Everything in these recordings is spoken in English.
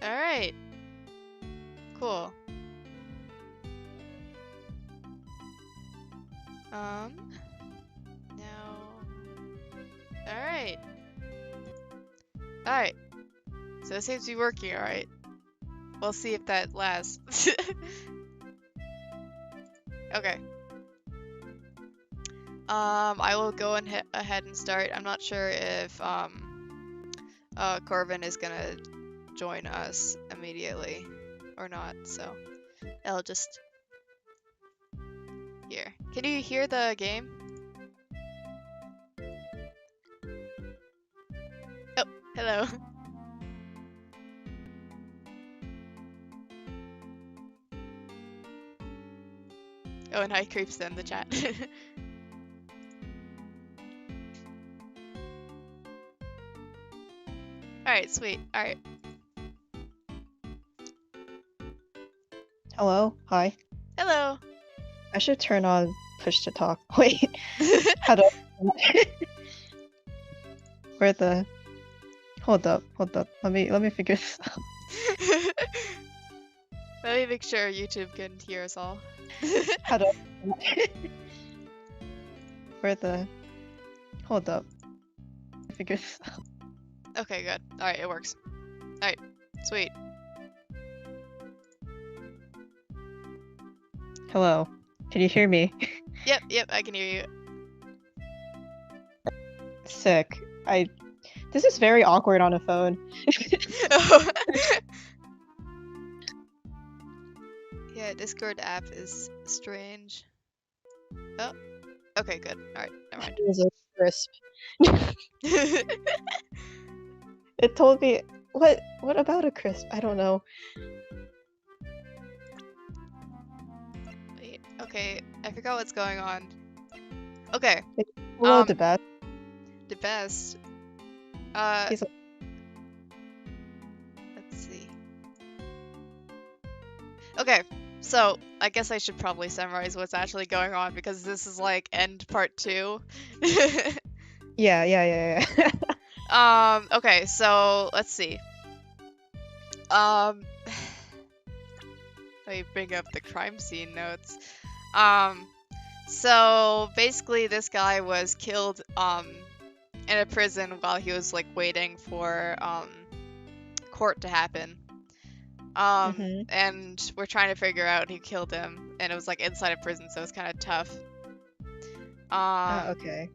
Alright. Cool. Now... Alright. Alright. So it seems to be working alright. We'll see if that lasts. Okay. I will go ahead and start. I'm not sure if Corvin is gonna join us immediately or not, so I'll just... Here. Can you hear the game? Oh, hello. Oh, and hi creeps in the chat. Alright, sweet. Alright. Hello? Hi. Hello. I should turn on push to talk. Wait. How do I... Where the... Hold up. Let me figure this out. Let me make sure YouTube can hear us all. How do I... Where the... Hold up. Figure this out. Okay, good. Alright, it works. Alright, sweet. Hello. Can you hear me? Yep, I can hear you. Sick. This is very awkward on a phone. Yeah, Discord app is strange. Oh, okay, good. Alright, never mind. It was a crisp. It told me... What about a crisp? I don't know. Wait, okay, I forgot what's going on. Okay. Hello, the best. The best. He's let's see. Okay, so I guess I should probably summarize what's actually going on because this is like end part 2. Yeah. Okay, so let's see. Let me bring up the crime scene notes. So basically this guy was killed in a prison while he was like waiting for court to happen. And we're trying to figure out who killed him, and it was like inside a prison, so it's kind of tough. Okay.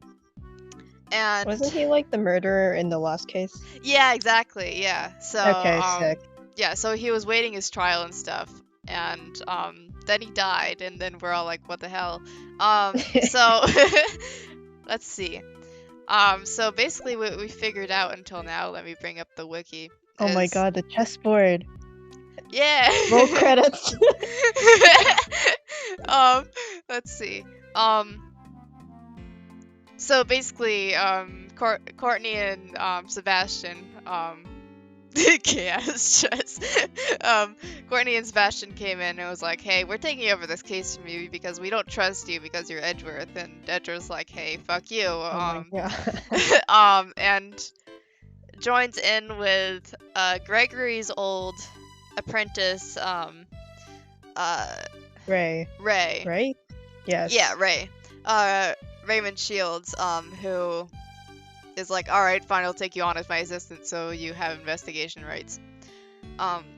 And wasn't he like the murderer in the last case? Yeah, exactly. Yeah. So Okay, sick. Yeah, so he was waiting his trial and stuff, and then he died, and then we're all like, what the hell? So let's see. So basically what we figured out until now, let me bring up the wiki. Oh my god, the chessboard. Yeah. Roll credits. Let's see. So basically, Courtney and Sebastian, chaos stress. Courtney and Sebastian came in and was like, hey, we're taking over this case from you because we don't trust you because you're Edgeworth. And Edgeworth's like, hey, fuck you. Oh my god. And joins in with Gregory's old apprentice, Ray. Right? Yes. Yeah, Ray. Raymond Shields, who is like, alright, fine, I'll take you on as my assistant so you have investigation rights.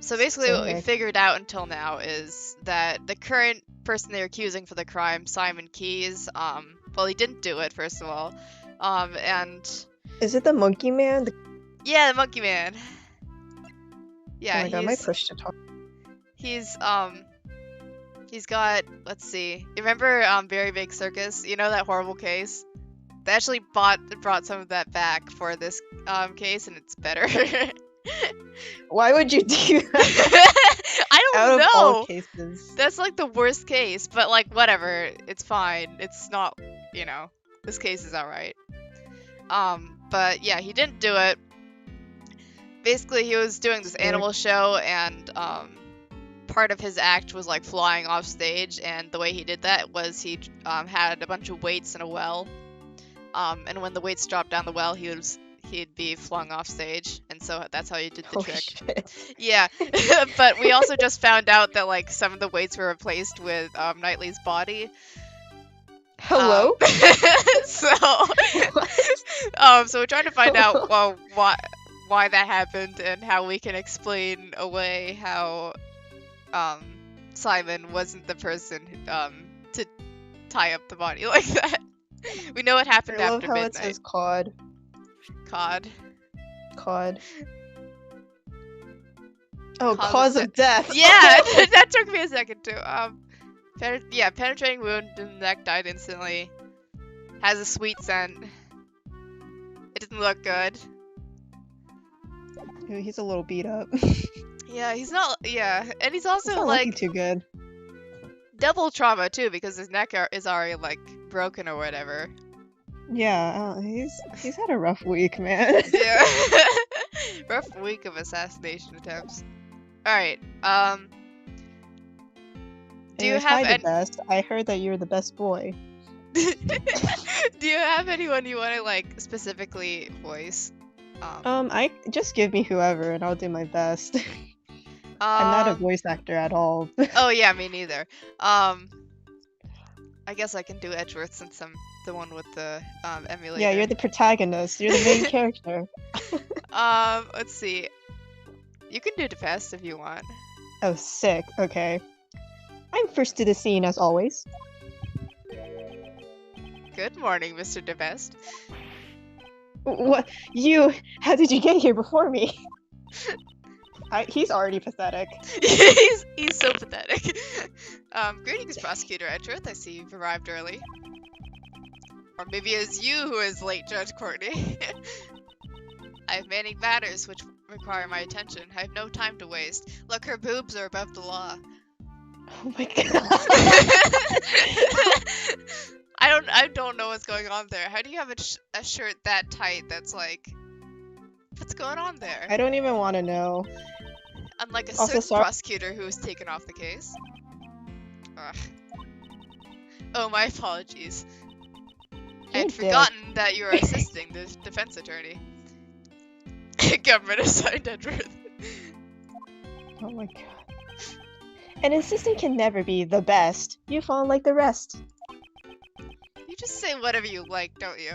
So basically what we figured out until now is that the current person they're accusing for the crime, Simon Keyes, well, he didn't do it, first of all. And... Is it the monkey man? Yeah, the monkey man. Yeah, oh my god, my push to talk. He's got, let's see, you remember Very Big Circus? You know that horrible case? They actually brought some of that back for this case, and it's better. Why would you do that? I don't Out know! Of all cases. That's like the worst case, but like, whatever. It's fine. It's not, you know, this case is alright. But yeah, he didn't do it. Basically, he was doing this animal show, and part of his act was like flying off stage, and the way he did that was he had a bunch of weights in a well, and when the weights dropped down the well, he he'd be flung off stage, and so that's how you did the Holy trick. shit. Yeah, but we also just found out that like some of the weights were replaced with Knightley's body. Hello? So, so we're trying to find out why that happened and how we can explain away how Simon wasn't the person to tie up the body like that. We know it happened I love after how midnight. it says cod. Cod. Cod. Oh, Cause cause of death. Yeah, that took me a second too. Penetrating wound in the neck, died instantly. Has a sweet scent. It doesn't look good. Ooh, he's a little beat up. Yeah, he's not. Yeah, and he's also He's not like looking too good. double trauma too because his neck is already like broken or whatever. Yeah, he's had a rough week, man. Yeah, rough week of assassination attempts. All right. Do you have the best? I heard that you're the best boy. Do you have anyone you want to like specifically voice? I just give me whoever and I'll do my best. I'm not a voice actor at all. Oh yeah, me neither. I guess I can do Edgeworth since I'm the one with the emulator. Yeah, you're the protagonist. You're the main character. Let's see. You can do DePest if you want. Oh, sick. Okay. I'm first to the scene as always. Good morning, Mr. DePest. What? You? How did you get here before me? He's already pathetic. he's so pathetic. Greetings, Prosecutor Edgeworth. I see you've arrived early. Or maybe it's you who is late, Judge Courtney. I have many matters which require my attention. I have no time to waste. Look, her boobs are above the law. Oh my god. I don't know what's going on there. How do you have a shirt that tight that's like... What's going on there? I don't even want to know. Unlike a certain prosecutor who was taken off the case. Ugh. Oh, my apologies. I had forgotten that you are assisting the defense attorney. Government assigned Edgeworth. Oh my god. An assistant can never be the best. You fall like the rest. You just say whatever you like, don't you?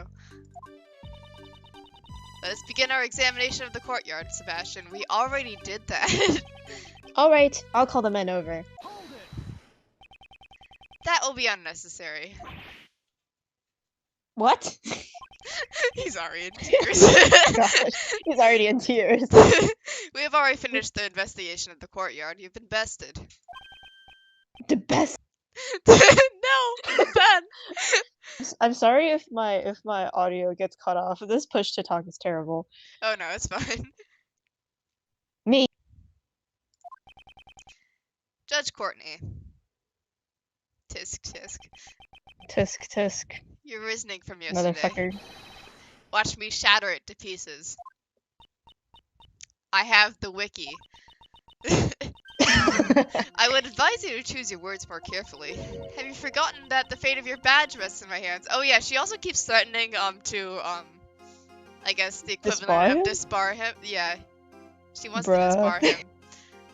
Let us begin our examination of the courtyard, Sebastian. We already did that. Alright, I'll call the men over. That will be unnecessary. What? He's already in tears. Gosh, he's already in tears. We have already finished the investigation of the courtyard. You've been bested. The best. No, Ben. I'm sorry if my audio gets cut off. This push to talk is terrible. Oh no, it's fine. Me. Judge Courtney. Tisk tisk. Tisk tisk. You're reasoning from yesterday. Motherfucker. Watch me shatter it to pieces. I have the wiki. I would advise you to choose your words more carefully. Have you forgotten that the fate of your badge rests in my hands? Oh yeah, she also keeps threatening to I guess the equivalent of disbar him. Yeah. She wants to disbar him.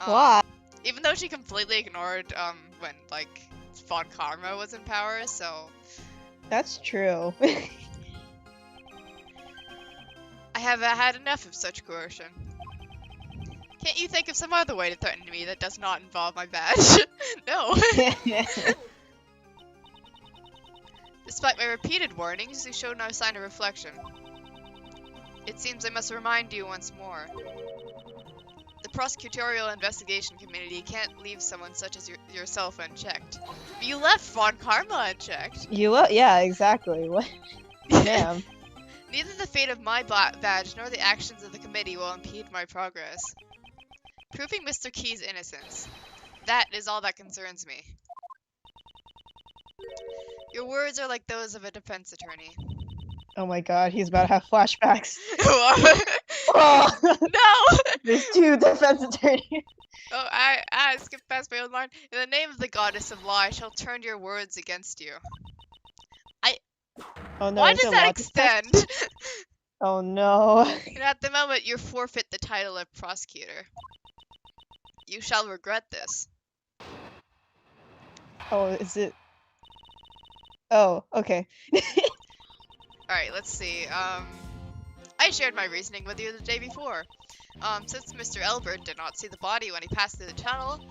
Why? Even though she completely ignored when like Von Karma was in power, so that's true. I have had enough of such coercion. Can't you think of some other way to threaten me that does not involve my badge? No. Despite my repeated warnings, you show no sign of reflection. It seems I must remind you once more. The prosecutorial investigation committee can't leave someone such as yourself unchecked. But you left Von Karma unchecked. Yeah, exactly. What? Damn. Neither the fate of my badge nor the actions of the committee will impede my progress. Proving Mr. Key's innocence. That is all that concerns me. Your words are like those of a defense attorney. Oh my god, he's about to have flashbacks. Oh, no! There's two defense attorneys. Oh, I skipped past my own line. In the name of the goddess of law, I shall turn your words against you. Oh no, why does that extend? Oh no. And at the moment, you forfeit the title of prosecutor. You shall regret this. Oh, is it? Oh, okay. Alright, let's see. I shared my reasoning with you the day before. Since Mr. Elbert did not see the body when he passed through the tunnel,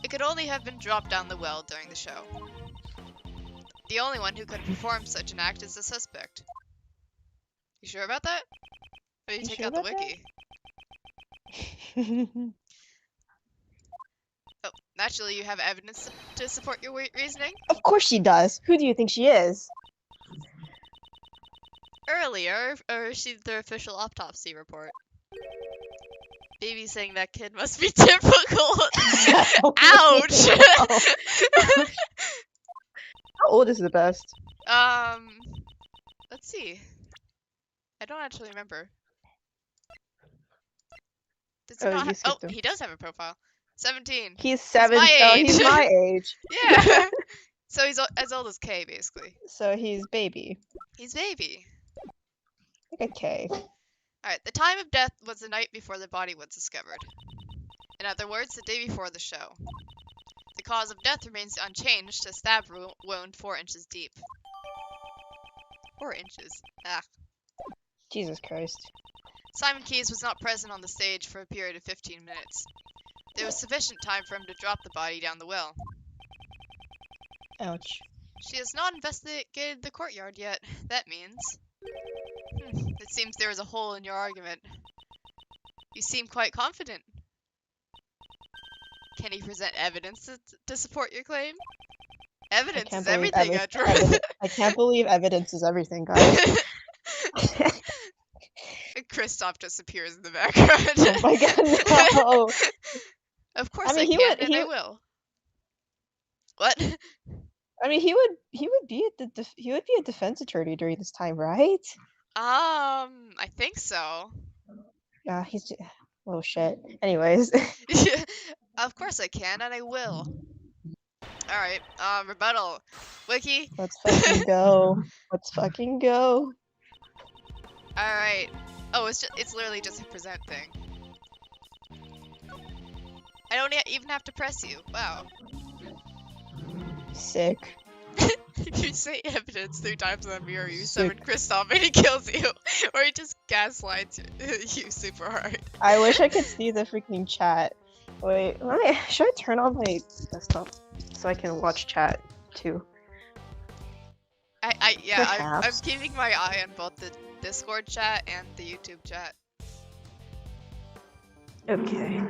it could only have been dropped down the well during the show. The only one who could have performed such an act is the suspect. You sure about that? Or you take sure out the about wiki? that? Oh, naturally you have evidence to support your reasoning? Of course she does. Who do you think she is? Earlier, I received the official autopsy report. Baby saying that kid must be difficult. Ouch! How old is the best? Let's see. I don't actually remember. Does it not you he does have a profile. 17. He's 7. My Oh, age. he's my age. Yeah. So he's as old as K, basically. So he's baby. He's baby. Like a K. Alright, the time of death was the night before the body was discovered. In other words, the day before the show. The cause of death remains unchanged, a stab wound 4 inches deep. 4 inches. Ah. Jesus Christ. Simon Keyes was not present on the stage for a period of 15 minutes. There was sufficient time for him to drop the body down the well. Ouch. She has not investigated the courtyard yet. That means... it seems there is a hole in your argument. You seem quite confident. Can you present evidence to support your claim? Evidence is everything, Edgeworth. I can't believe evidence is everything, guys. Kristoff just appears in the background. Oh my god, no! Of course I can, I will. What? I mean, he would be a defense attorney during this time, right? I think so. Yeah, he's just, oh shit. Anyways. Of course I can, and I will. Alright, rebuttal. Wiki? Let's fucking go. Let's fucking go. Alright. Oh, it's literally just a present thing. I don't even have to press you. Wow. Sick. You say evidence 3 times in the mirror, you summon Kristoff and he kills you. Or he just gaslights you super hard. I wish I could see the freaking chat. Wait, should I turn on my desktop so I can watch chat too? I'm keeping my eye on both the Discord chat and the YouTube chat. Okay.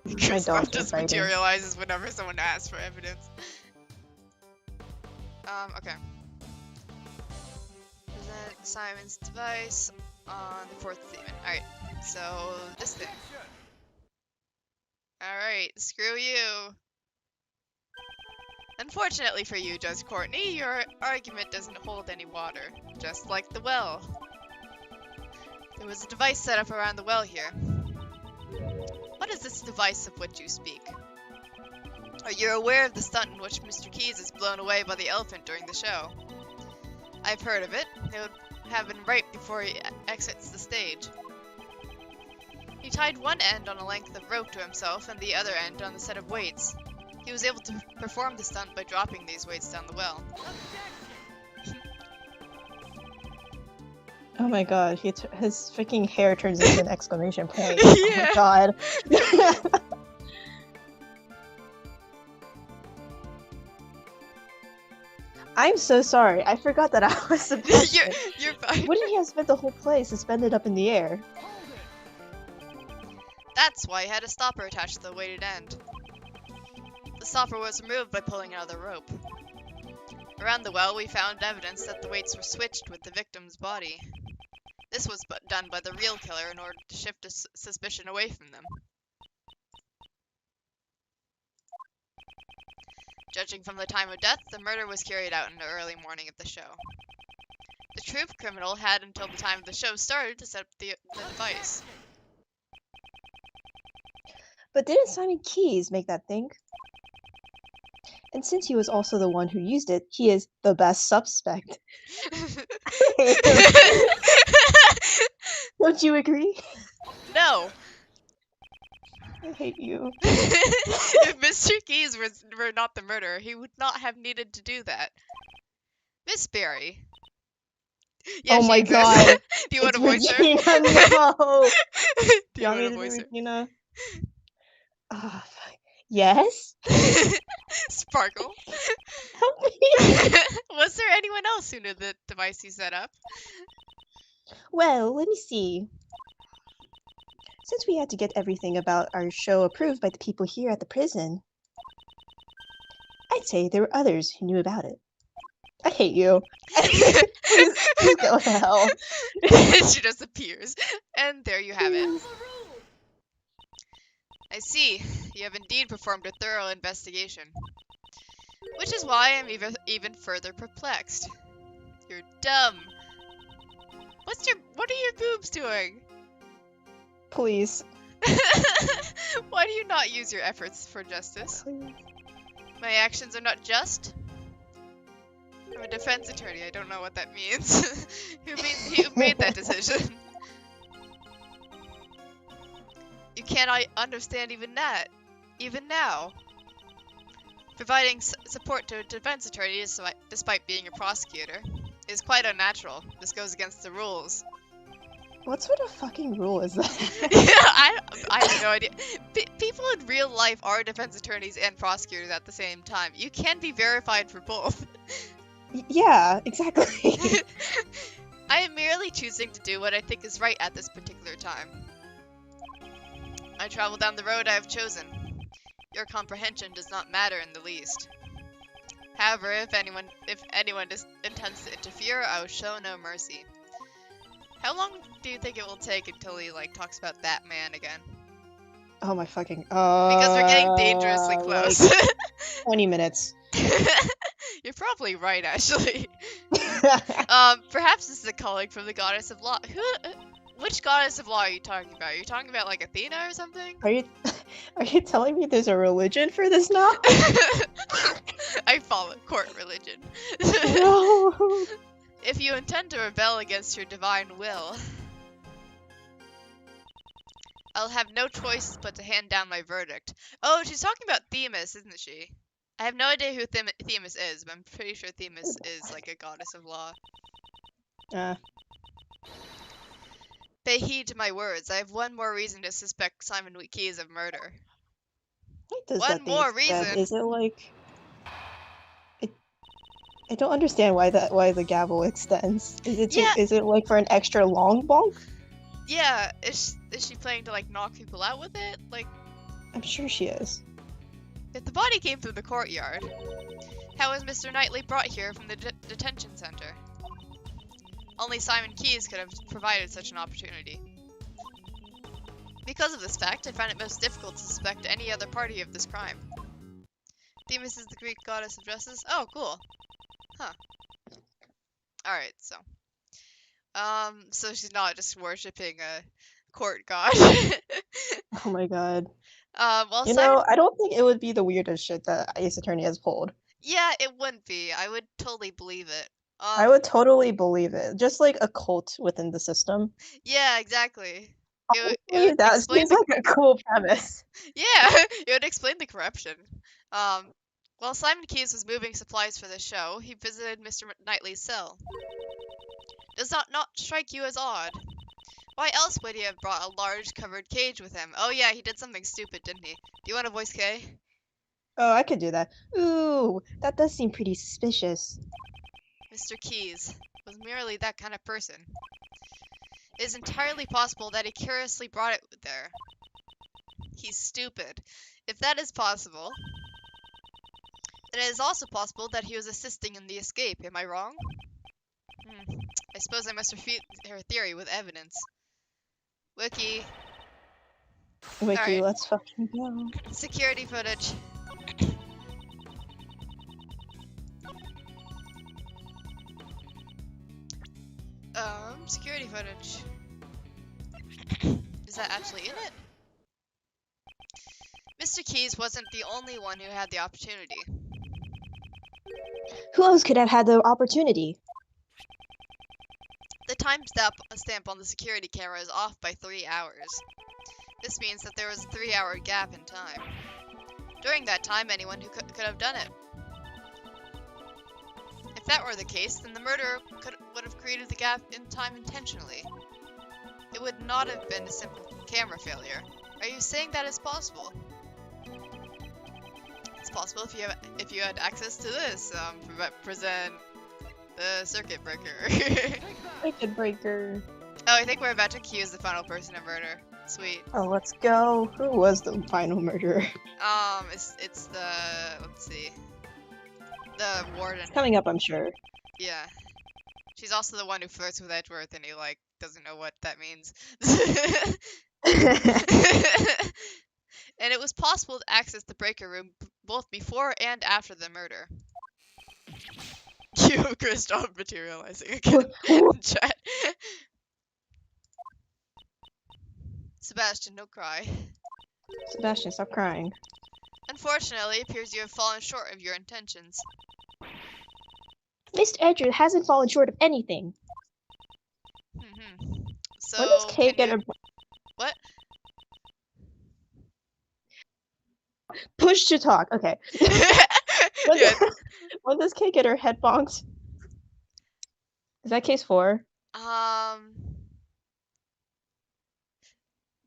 Kristoff just materializes whenever someone asks for evidence. Okay. Present Simon's device on the 4th statement. Alright, so this thing. Alright, screw you. Unfortunately for you, Judge Courtney, your argument doesn't hold any water, just like the well. There was a device set up around the well here. What is this device of which you speak? Are you aware of the stunt in which Mr. Keyes is blown away by the elephant during the show? I've heard of it. It would happen right before he exits the stage. He tied one end on a length of rope to himself and the other end on a set of weights. He was able to perform the stunt by dropping these weights down the well. Oh my god, his freaking hair turns into an exclamation point. Yeah. Oh my god. I'm so sorry. I forgot that I was supposed to. You're fine. Wouldn't he have spent the whole play suspended up in the air? That's why he had a stopper attached to the weighted end. The stopper was removed by pulling another rope. Around the well, we found evidence that the weights were switched with the victim's body. This was done by the real killer in order to shift suspicion away from them. Judging from the time of death, the murder was carried out in the early morning of the show. The true criminal had until the time of the show started to set up the device. But didn't Simon Keyes make that thing? And since he was also the one who used it, he is the best suspect. Don't you agree? No. I hate you. If Mr. Keys were not the murderer, he would not have needed to do that. Miss Berry. Yeah, oh she my exists. god. Do you want It's to voice her? Regina, no! Do you want to to voice be her? Regina? Ah, fuck. Yes? Sparkle. Help me! Was there anyone else who knew the device you set up? Well, let me see. Since we had to get everything about our show approved by the people here at the prison, I'd say there were others who knew about it. I hate you. please go to hell. She just appears. And there you have it. I see. You have indeed performed a thorough investigation. Which is why I'm even further perplexed. You're dumb. What are your boobs doing? Please. Why do you not use your efforts for justice? Please. My actions are not just? I'm a defense attorney, I don't know what that means. Who made that decision? You cannot understand even that. Even now. Providing support to a defense attorney despite being a prosecutor is quite unnatural. This goes against the rules. What sort of fucking rule is that? I have no idea. People in real life are defense attorneys and prosecutors at the same time. You can be verified for both. Yeah, exactly. I am merely choosing to do what I think is right at this particular time. I travel down the road I have chosen. Your comprehension does not matter in the least. However, if anyone intends to interfere, I will show no mercy. How long do you think it will take until he talks about that man again? Oh my fucking. Because we're getting dangerously close. Like 20 minutes. You're probably right, actually. Perhaps this is a colleague from the goddess of law. Which goddess of law are you talking about? Are you talking about Athena or something? Are you telling me there's a religion for this now? I follow court religion. No. If you intend to rebel against your divine will, I'll have no choice but to hand down my verdict. Oh, she's talking about Themis, isn't she? I have no idea who Themis is, but I'm pretty sure Themis is a goddess of law. Pay heed to my words. I have one more reason to suspect Simon Keys of murder. One more reason? Is it I don't understand why the gavel extends. Is it for an extra long bonk? Yeah, is she planning to knock people out with it? I'm sure she is. If the body came through the courtyard, how was Mr. Knightley brought here from the detention center? Only Simon Keys could have provided such an opportunity. Because of this fact, I find it most difficult to suspect any other party of this crime. Themis is the Greek goddess of justice? Oh, cool. Huh. Alright, so. So she's not just worshipping a court god. Oh my god. Well, I don't think it would be the weirdest shit that Ace Attorney has pulled. Yeah, it wouldn't be. I would totally believe it. I would totally believe it. Just like a cult within the system. Yeah, exactly. That seems like a cool premise. Yeah, it would explain the corruption. While Simon Keys was moving supplies for the show, he visited Mr. Knightley's cell. Does that not strike you as odd? Why else would he have brought a large covered cage with him? Oh yeah, he did something stupid, didn't he? Do you want to voice K? Oh, I could do that. Ooh, that does seem pretty suspicious. Mr. Keys was merely that kind of person. It is entirely possible that he curiously brought it there. He's stupid. If that is possible, then it is also possible that he was assisting in the escape. Am I wrong? I suppose I must refute her theory with evidence. Wiki, right. Let's fucking go. Security footage. Security footage. Is that actually in it? Mr. Keys wasn't the only one who had the opportunity. Who else could have had the opportunity? The stamp on the security camera is off by 3 hours. This means that there was a 3-hour gap in time. During that time, anyone who could have done it. If that were the case, then the murderer would have created the gap in time intentionally. It would not have been a simple camera failure. Are you saying that is possible? It's possible if you had access to this. Present the circuit breaker. Circuit breaker. Oh, I think we're about to accuse the final person of murder. Sweet. Oh, let's go. Who was the final murderer? It's the, let's see, the warden. It's coming up, I'm sure. Yeah. She's also the one who flirts with Edgeworth, and he, like, doesn't know what that means. And it was possible to access the breaker room both before and after the murder. You, Kristoff, materializing again in chat. Sebastian, don't cry. Sebastian, stop crying. Unfortunately, it appears you have fallen short of your intentions. Mr. Edgeworth hasn't fallen short of anything. So, when does Kate get her... What? Push to talk. Okay. When does Kate get her head bonked? Is that case 4?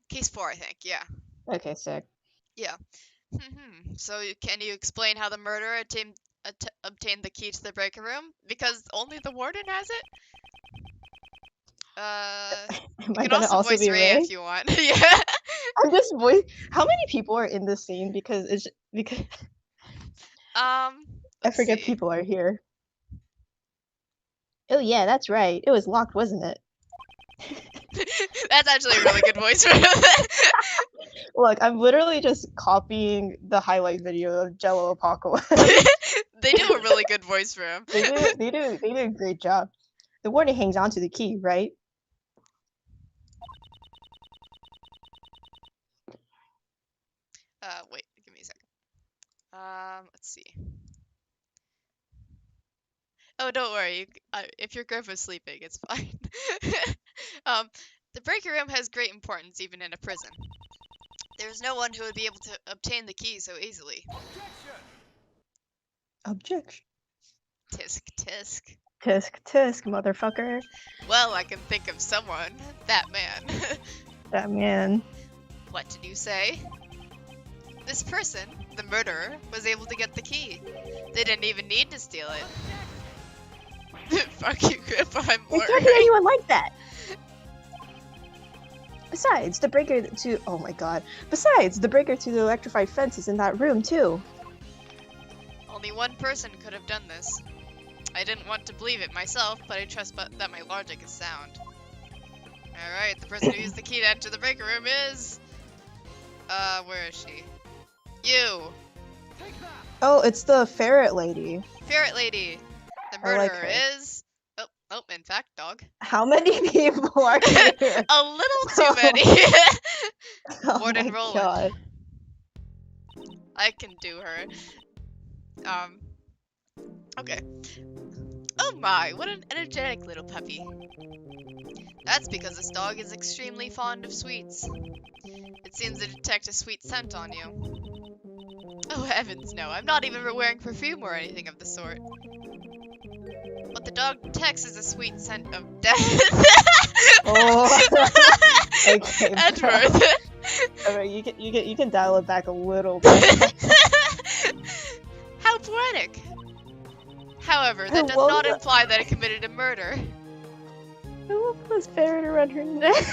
Case 4, I think. Yeah. Okay, sick. Yeah. So, can you explain how the murderer obtained the key to the breaker room? Because only the warden has it? Am I you can gonna also voice be Ray Ray? if you want. Yeah. I'm just voice. How many people are in this scene? Because I forget people are here. Oh yeah, that's right. It was locked, wasn't it? That's actually a really good voice for him. Look, I'm literally just copying the highlight video of Jello Apocalypse. They do a really good voice for him. They do a great job. The warden hangs on to the key, right? Wait, give me a second. Let's see. Oh, don't worry. If your Griff is sleeping, it's fine. The breaker room has great importance even in a prison. There's no one who would be able to obtain the key so easily. Objection. Tisk, tisk. Tisk, tisk, motherfucker. Well, I can think of someone. That man. That man. What did you say? This person, the murderer, was able to get the key. They didn't even need to steal it. Fuck you, Griff, I'm There can't be anyone like that! Besides, the breaker to the electrified fence is in that room, too. Only one person could have done this. I didn't want to believe it myself, but I trust that my logic is sound. Alright, the person who used the key to enter the breaker room is... where is she? You! Oh, it's the ferret lady. Ferret lady! The murderer is... Oh, in fact, dog. How many people are here? A little too many! Warden Roland. God. I can do her. Okay. Oh my, what an energetic little puppy. That's because this dog is extremely fond of sweets. It seems to detect a sweet scent on you. Oh heavens no, I'm not even wearing perfume or anything of the sort. What the dog detects is a sweet scent of death. Oh. Okay. Edgeworth. Alright, you can dial it back a little bit. How poetic. However, that does not imply that I committed a murder. Who will put this ferret around her neck?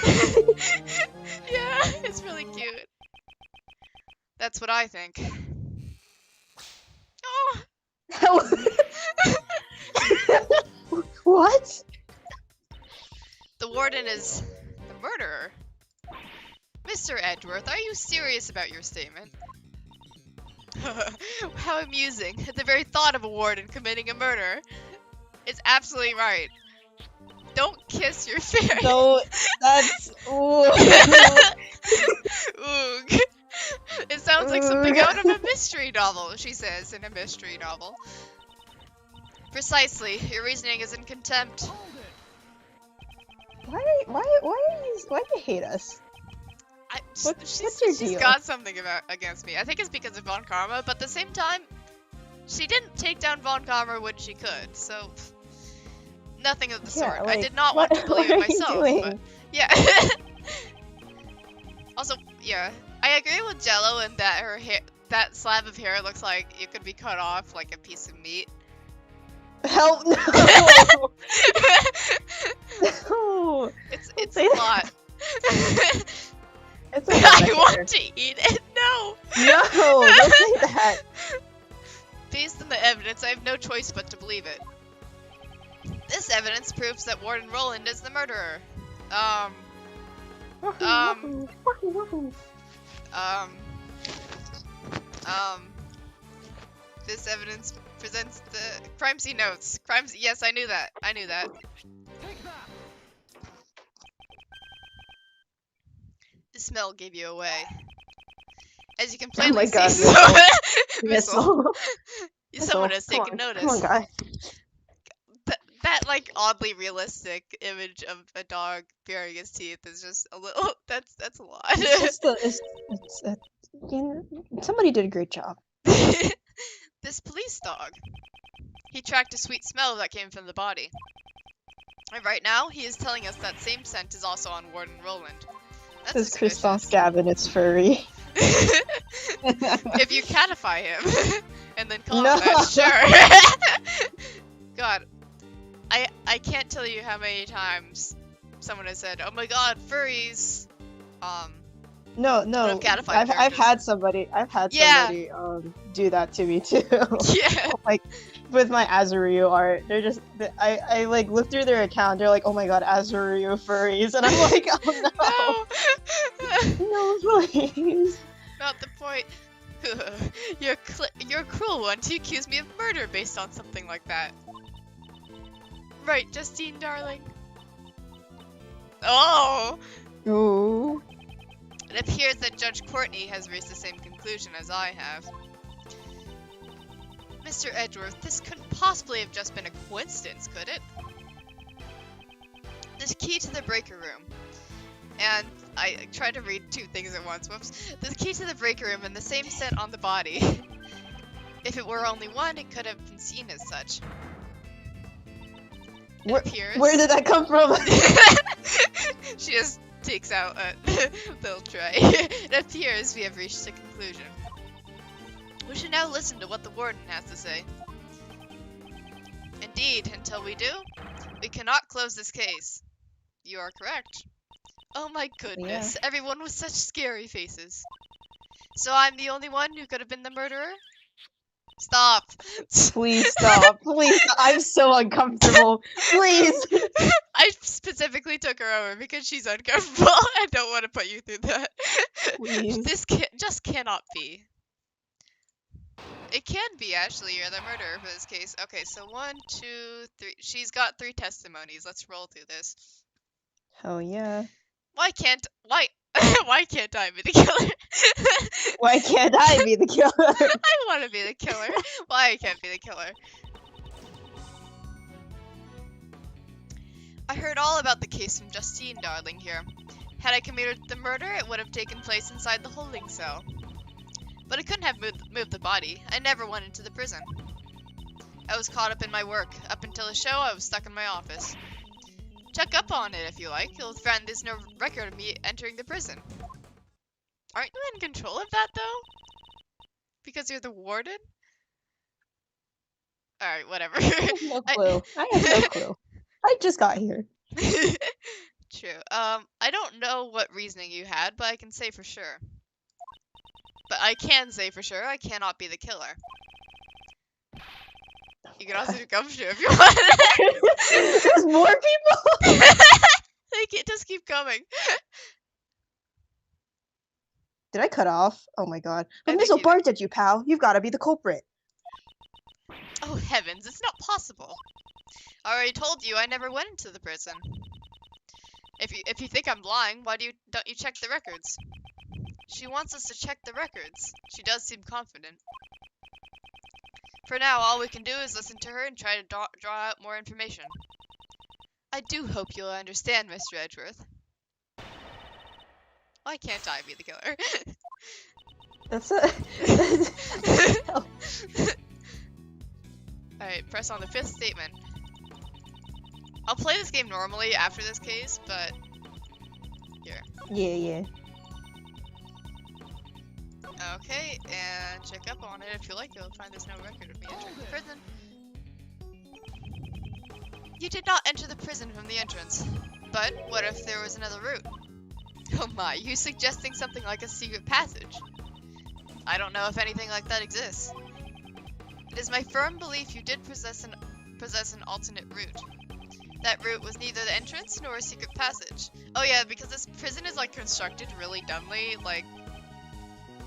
Yeah, it's really cute. That's what I think. Oh. What? The warden is the murderer. Mr. Edgeworth, are you serious about your statement? How amusing. The very thought of a warden committing a murder is absolutely right. Don't kiss your ferret. No, that's... Oog. It sounds like something out of a mystery novel, she says in a mystery novel. Precisely. Your reasoning is in contempt. Why do you hate us? What's your She's deal? got something against me. I think it's because of Von Karma, but at the same time, she didn't take down Von Karma when she could, so nothing of the sort. Like, I did not want to believe it myself. What are you But, doing? yeah. Also, yeah, I agree with Jello in that her hair, that slab of hair looks like it could be cut off like a piece of meat. Help no! No! It's a lot. It's a lot I of want hair. to eat it. No. No! Don't say that. Based on the evidence, I have no choice but to believe it. This evidence proves that Warden Roland is the murderer. This evidence presents the crime scene notes. Yes, I knew that. I knew that. The smell gave you away. As you can Oh my plainly god, see, Missile. someone has Come taken on, notice. Come on, guy. That like oddly realistic image of a dog baring his teeth is just a little. That's a lot. Somebody did a great job. This police dog. He tracked a sweet smell that came from the body. And right now, he is telling us that same scent is also on Warden Roland. That's This Christoph suspicious. Gavin is furry. If you catify him and then call No. him that, sure. God, I can't tell you how many times someone has said, "Oh my God, furries." No. Catified I've had somebody do that to me too. Yeah. Like with my Azuryu art, they're just I like look through their account. They're like, "Oh my God, Azuryu furries," and I'm like, "Oh no, no, please." Not the point. You're a cruel one to accuse me of murder based on something like that. Right, Justine, darling. Oh! Ooh. It appears that Judge Courtney has reached the same conclusion as I have. Mr. Edgeworth, this couldn't possibly have just been a coincidence, could it? There's a key to the breaker room. And I tried to read two things at once. Whoops. There's a key to the breaker room and the same scent on the body. If it were only one, it could have been seen as such. Where did that come from? She just takes out a little tray. It appears we have reached a conclusion. We should now listen to what the warden has to say. Indeed, until we do, we cannot close this case. You are correct. Oh my goodness, everyone with such scary faces. So I'm the only one who could have been the murderer? Stop. Please stop. Please. I'm so uncomfortable. Please. I specifically took her over because she's uncomfortable. I don't want to put you through that. Please. This just cannot be. It can be, actually. You're the murderer for this case. Okay, so 1, 2, 3. She's got 3 testimonies. Let's roll through this. Hell yeah. Why can't I be the killer? Why can't I be the killer? I want to be the killer. Why I can't be the killer? I heard all about the case from Justine, darling, here. Had I committed the murder, it would have taken place inside the holding cell. But I couldn't have moved the body. I never went into the prison. I was caught up in my work. Up until the show, I was stuck in my office. Check up on it if you like. You'll find there's no record of me entering the prison. Aren't you in control of that, though? Because you're the warden? Alright, whatever. I have no clue. I have no clue. I just got here. True. I don't know what reasoning you had, but I can say for sure. But I can say for sure I cannot be the killer. You can also do gumshoe if you want. There's more people? They just keep coming. Did I cut off? Oh my god. I But think Missile you barked at you, pal. You've got to be the culprit. Oh heavens, it's not possible. I already told you I never went into the prison. If you think I'm lying, why don't you check the records? She wants us to check the records. She does seem confident. For now, all we can do is listen to her and try to draw out more information. I do hope you'll understand, Mr. Edgeworth. Why can't I be the killer? That's a... Alright, press on the 5th statement. I'll play this game normally after this case, but... Here. Yeah. Okay, and check up on it. If you like, you'll find there's no record of me entering the prison. You did not enter the prison from the entrance. But what if there was another route? Oh my, you suggesting something like a secret passage? I don't know if anything like that exists. It is my firm belief you did possess an alternate route. That route was neither the entrance nor a secret passage. Oh yeah, because this prison is like constructed really dumbly, like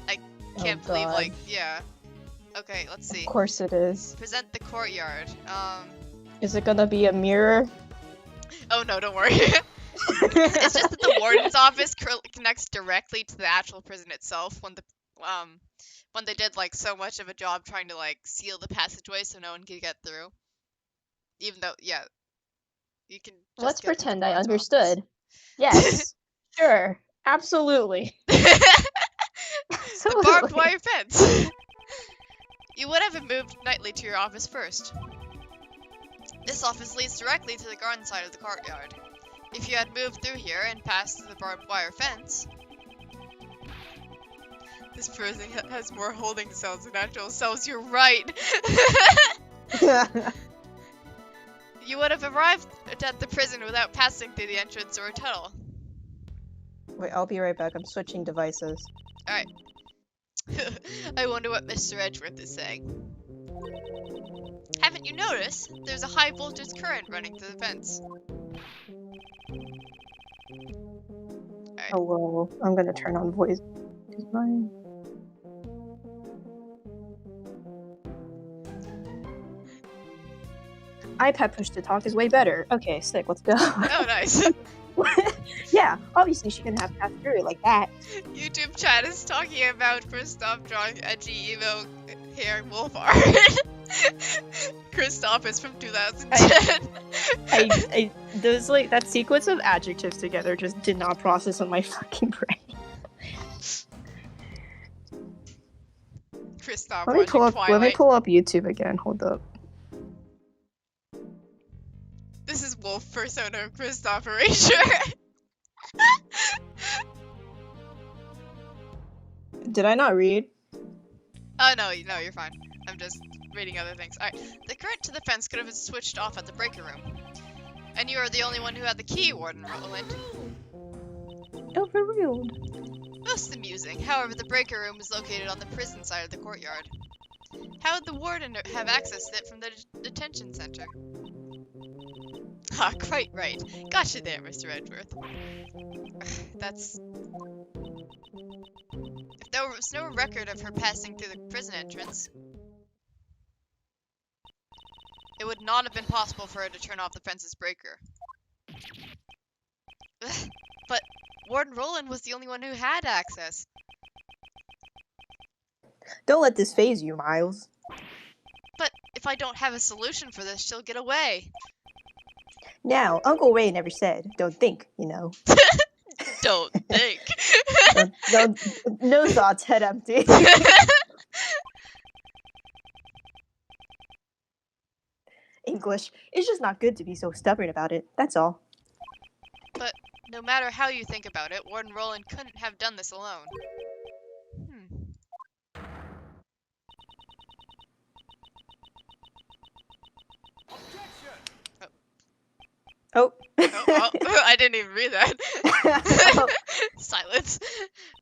I can't believe like yeah. Okay, let's see. Of course it is. Present the courtyard. Is it gonna be a mirror? Oh no, don't worry. It's just that the warden's office connects directly to the actual prison itself when they did like so much of a job trying to like seal the passageway so no one could get through. Even though, yeah, you can. Just Let's pretend I understood. Yes, sure, absolutely. The barbed wire fence. You would have moved nightly to your office first. This office leads directly to the garden side of the courtyard. If you had moved through here and passed the barbed wire fence, this prison has more holding cells than actual cells. You're right. You would have arrived at the prison without passing through the entrance or a tunnel. Wait, I'll be right back. I'm switching devices. Alright. I wonder what Mr. Edgeworth is saying. Haven't you noticed? There's a high voltage current running through the fence. Right. Oh well, I'm gonna turn on voice design. iPad push to talk is way better. Okay, sick, let's go. Oh, nice. Yeah, obviously she can have passed through like that. YouTube chat is talking about Kristoff drawing edgy emo hair wolf art. Kristoff is from 2010. Those like that sequence of adjectives together just did not process on my fucking brain. Kristoff Let me pull up YouTube again. Hold up. This is wolf persona of Kristoff Erasure. Did I not read? Oh no, you're fine. I'm just reading other things. Alright, the current to the fence could have been switched off at the breaker room. And you are the only one who had the key, Warden Roland. Overruled. Most amusing. However, the breaker room is located on the prison side of the courtyard. How would the warden have access to it from the detention center? Ah, quite right. Gotcha there, Mr. Edgeworth. That's... If there was no record of her passing through the prison entrance, it would not have been possible for her to turn off the fence's breaker. But Warden Roland was the only one who had access. Don't let this phase you, Miles. But if I don't have a solution for this, she'll get away. Now, Uncle Ray never said, don't think, you know. Don't think. No thoughts, head empty. English. It's just not good to be so stubborn about it, that's all. But no matter how you think about it, Warden Roland couldn't have done this alone. Oh. I didn't even read that. Oh. Silence.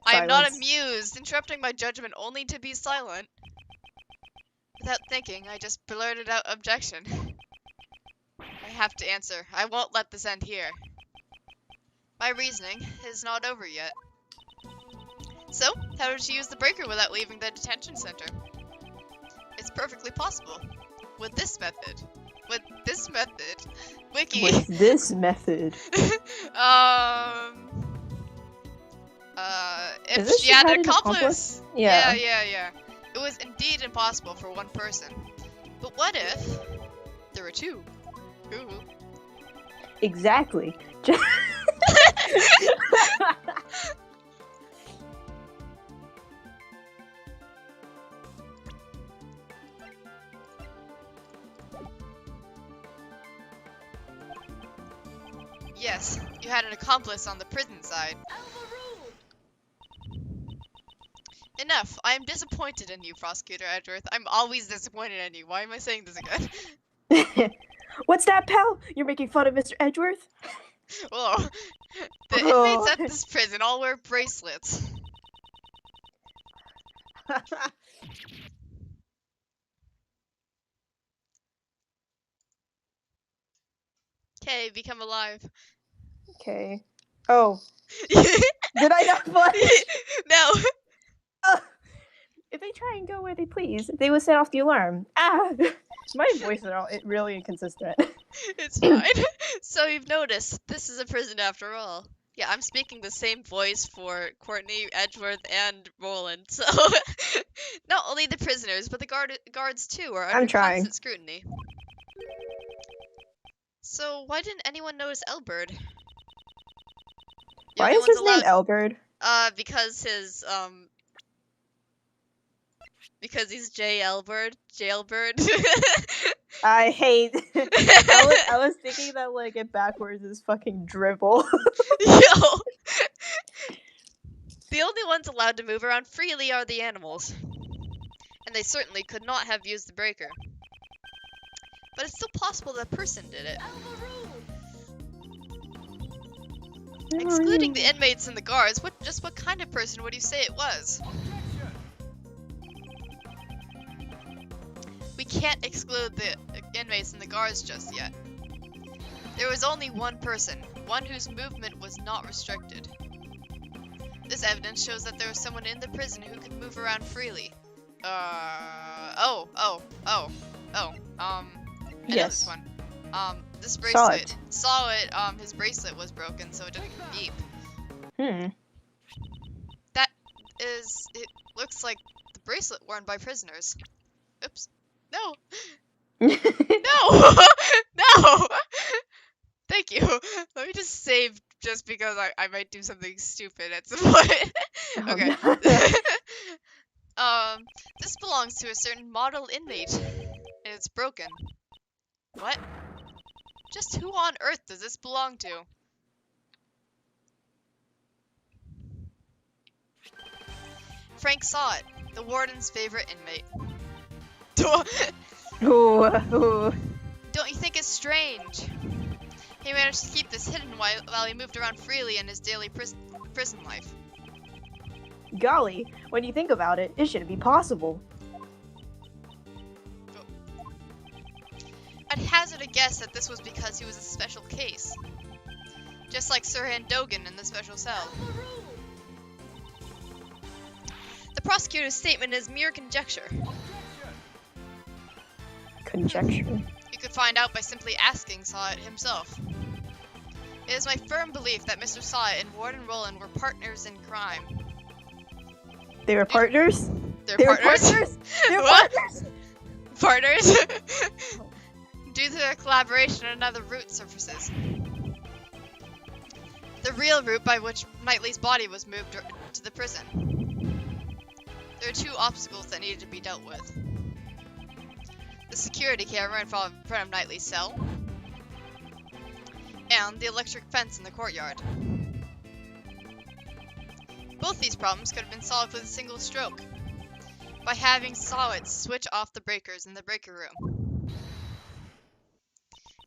I am not amused, interrupting my judgment only to be silent. Without thinking, I just blurted out objection. I have to answer. I won't let this end here. My reasoning is not over yet. So, how did she use the breaker without leaving the detention center? It's perfectly possible. With this method. Wiki. With this method. If she had an accomplice. Yeah. Yeah. It was indeed impossible for one person. what if there were two? Ooh. Exactly. Yes, you had an accomplice on the prison side. Enough. I am disappointed in you, Prosecutor Edgeworth. I'm always disappointed in you. Why am I saying this again? What's that, pal? You're making fun of Mr. Edgeworth? Whoa. The inmates at this prison all wear bracelets. Okay, become alive. Okay. Oh. Did I not flush? No. If they try and go where they please, they will set off the alarm. Ah! My voice is really inconsistent. It's fine. So you've noticed, this is a prison after all. Yeah, I'm speaking the same voice for Courtney, Edgeworth, and Roland, so... Not only the prisoners, but the guards too are under constant scrutiny. So why didn't anyone notice Elbird? Why is his name Elbird? Because he's Jailbird. I hate. I was thinking that like it backwards is fucking dribble. Yo. The only ones allowed to move around freely are the animals, and they certainly could not have used the breaker. But it's still possible that a person did it. Excluding the inmates and the guards, what kind of person would you say it was? We can't exclude the inmates and the guards just yet. There was only one person, one whose movement was not restricted. This evidence shows that there was someone in the prison who could move around freely. I know this one. This bracelet. Saw it. His bracelet was broken, so it didn't beep. It looks like the bracelet worn by prisoners. Oops. No. No. No. Thank you. Let me just save just because I might do something stupid at some point. Okay. This belongs to a certain model inmate, and it's broken. What? Just who on earth does this belong to? Frank saw it, the warden's favorite inmate. Ooh. Don't you think it's strange? He managed to keep this hidden while he moved around freely in his daily prison life. Golly, when you think about it, it shouldn't be possible. I'd hazard a guess that this was because he was a special case. Just like Sirhan Dogan in the special cell. The prosecutor's statement is mere conjecture. Conjecture? You could find out by simply asking Sawit himself. It is my firm belief that Mr. Sawit and Warden Roland were partners in crime. They were partners? They're partners? They're partners? Partners? Due to their collaboration, another route surfaces. The real route by which Knightley's body was moved to the prison. There are two obstacles that needed to be dealt with. The security camera in front of Knightley's cell, and the electric fence in the courtyard. Both these problems could have been solved with a single stroke, by having Sawit switch off the breakers in the breaker room.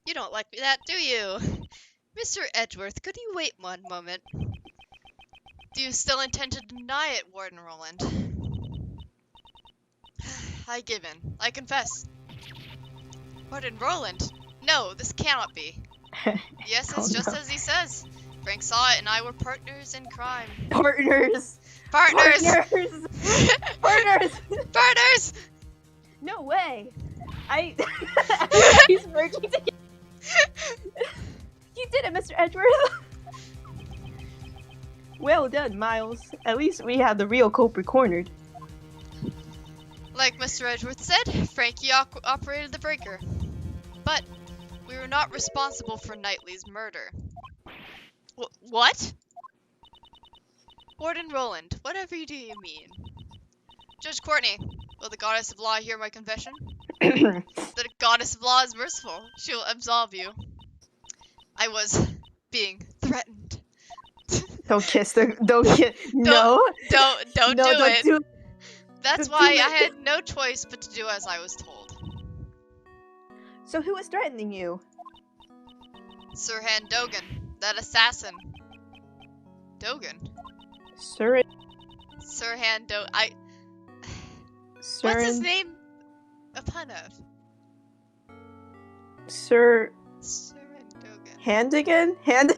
You don't like that, do you? Mr. Edgeworth, could you wait one moment? Do you still intend to deny it, Warden Roland? I give in. I confess. Warden Roland? No, this cannot be. Yes, it's just as he says. Frank Sawit and I were partners in crime. Partners! Partners! Partners! Partners! No way! He's merging together. You did it, Mr. Edgeworth! Well done, Miles. At least we have the real culprit cornered. Like Mr. Edgeworth said, Frankie operated the breaker. But we were not responsible for Knightley's murder. What? Warden Roland, whatever do you mean? Judge Courtney, will the goddess of law hear my confession? The goddess of law is merciful. She will absolve you. I was being threatened. Don't kiss the. Don't kiss. No. Don't No, do don't it. do. That's don't why do I it. had no choice but to do as I was told. So who was threatening you? Sirhan Dogan, that assassin. Dogan. Sir. Sirhan Dogan. What's his Sir. name? A pun of. Sir. Sirhan Dogan. Handigan? Hand.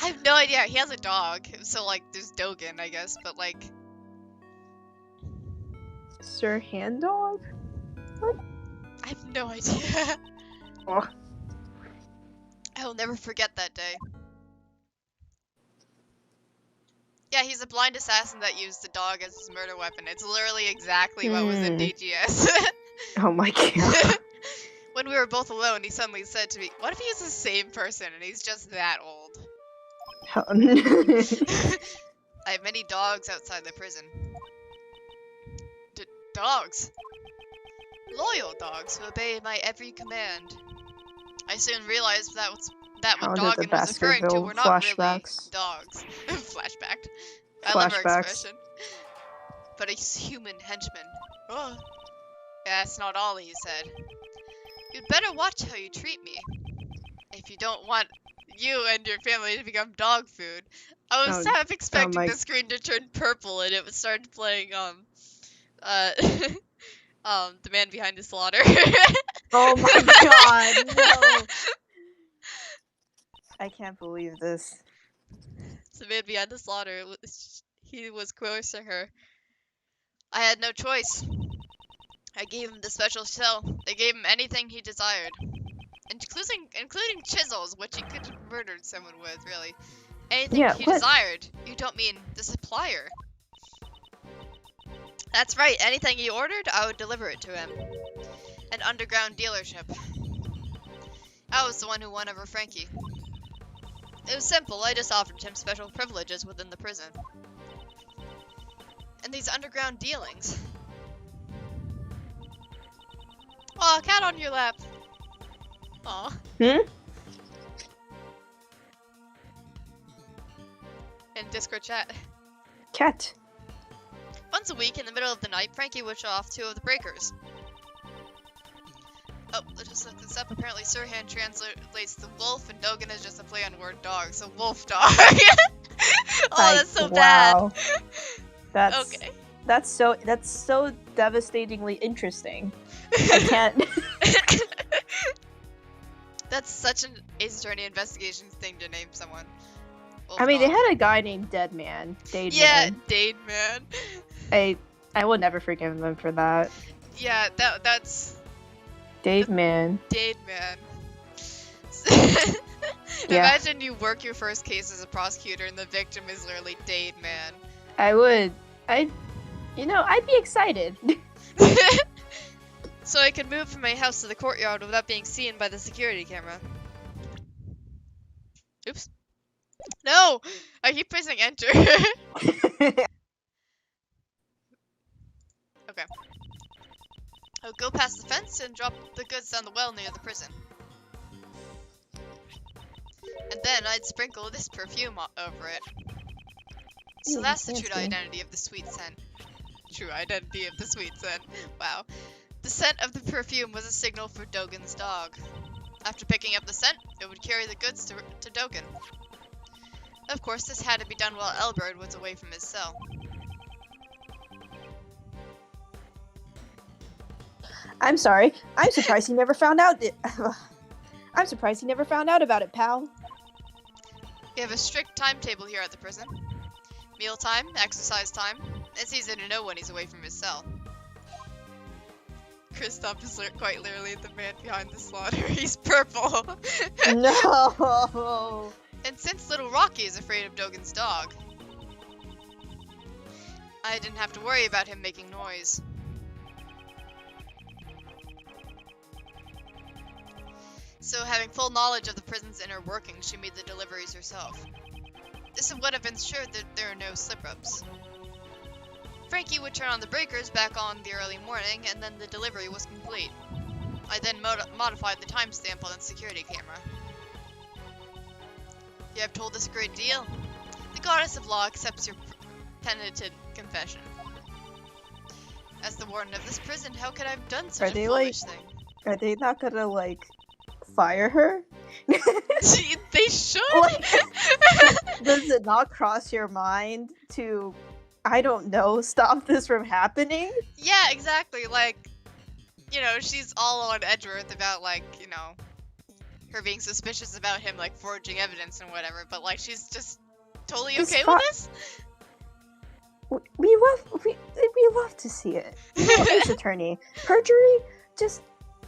I have no idea. He has a dog, so like there's Dogan, I guess, but like. Sir Handdog? What? I have no idea. Oh. I will never forget that day. Yeah, he's a blind assassin that used the dog as his murder weapon. It's literally exactly what was in DGS. Oh my god. When we were both alone, he suddenly said to me, "What if he's the same person and he's just that old?" I have many dogs outside the prison. Dogs? Loyal dogs who obey my every command. I soon realized that what Doggin was referring to were not really flashbacks. dogs. Flashback. I love her Flashbacks. expression. But a human henchman. Oh. That's not all, he said. You'd better watch how you treat me. If you don't want you and your family to become dog food. I was half expecting the screen to turn purple and it started playing The Man Behind the Slaughter. Oh my god, no. I can't believe this. The Man Behind the Slaughter, he was coercing her. I had no choice. I gave him the special cell. They gave him anything he desired. Including chisels, which he could have murdered someone with, really. Anything he desired. You don't mean the supplier. That's right, anything he ordered, I would deliver it to him. An underground dealership. I was the one who won over Frankie. It was simple, I just offered him special privileges within the prison. And these underground dealings. Aw, cat on your lap. Aw. In Discord chat. Cat. Once a week, in the middle of the night, Frankie would show off 2 of the breakers. Oh, let's just look this up. Apparently, Sirhan translates the wolf, and Dogan is just a play on word dog, so wolf dog. Oh, that's so bad. Okay. That's so devastatingly interesting. I can't. That's such an Ace Attorney Investigations thing to name someone. Wolf I mean, dog. they had a guy named Deadman. Yeah, Dade Man. I will never forgive them for that. Yeah, that's Dade Man. Dade Man. Yeah. Imagine you work your first case as a prosecutor and the victim is literally Dade Man. I'd be excited. So I could move from my house to the courtyard without being seen by the security camera. Oops. No! I keep pressing enter. Okay. I'll go past the fence and drop the goods down the well near the prison. And then I'd sprinkle this perfume over it. So that's the true identity of the sweet scent. True identity of the sweet scent. Wow. The scent of the perfume was a signal for Dogan's dog. After picking up the scent, it would carry the goods to Dogan. Of course, this had to be done while Elbert was away from his cell. I'm sorry. I'm surprised he never found out. I'm surprised he never found out about it, pal. We have a strict timetable here at the prison. Mealtime, exercise time. It's easy to know when he's away from his cell. Kristoff is quite literally the man behind the slaughter. He's purple. No. And since little Rocky is afraid of Dogan's dog, I didn't have to worry about him making noise. So having full knowledge of the prison's inner workings, she made the deliveries herself. This would have ensured that there are no slip-ups. Frankie would turn on the breakers back on the early morning, and then the delivery was complete. I then modified the timestamp on the security camera. You have told us a great deal. The goddess of law accepts your penitent confession. As the warden of this prison, how could I have done such a foolish thing? Are they not gonna, like, fire her? They should! Like, does it not cross your mind to, I don't know, stop this from happening? Yeah, exactly. Like, you know, she's all on Edgeworth about, like, you know, her being suspicious about him, like, forging evidence and whatever, but, like, she's just totally okay with this? We love to see it. Police attorney. Perjury? Just,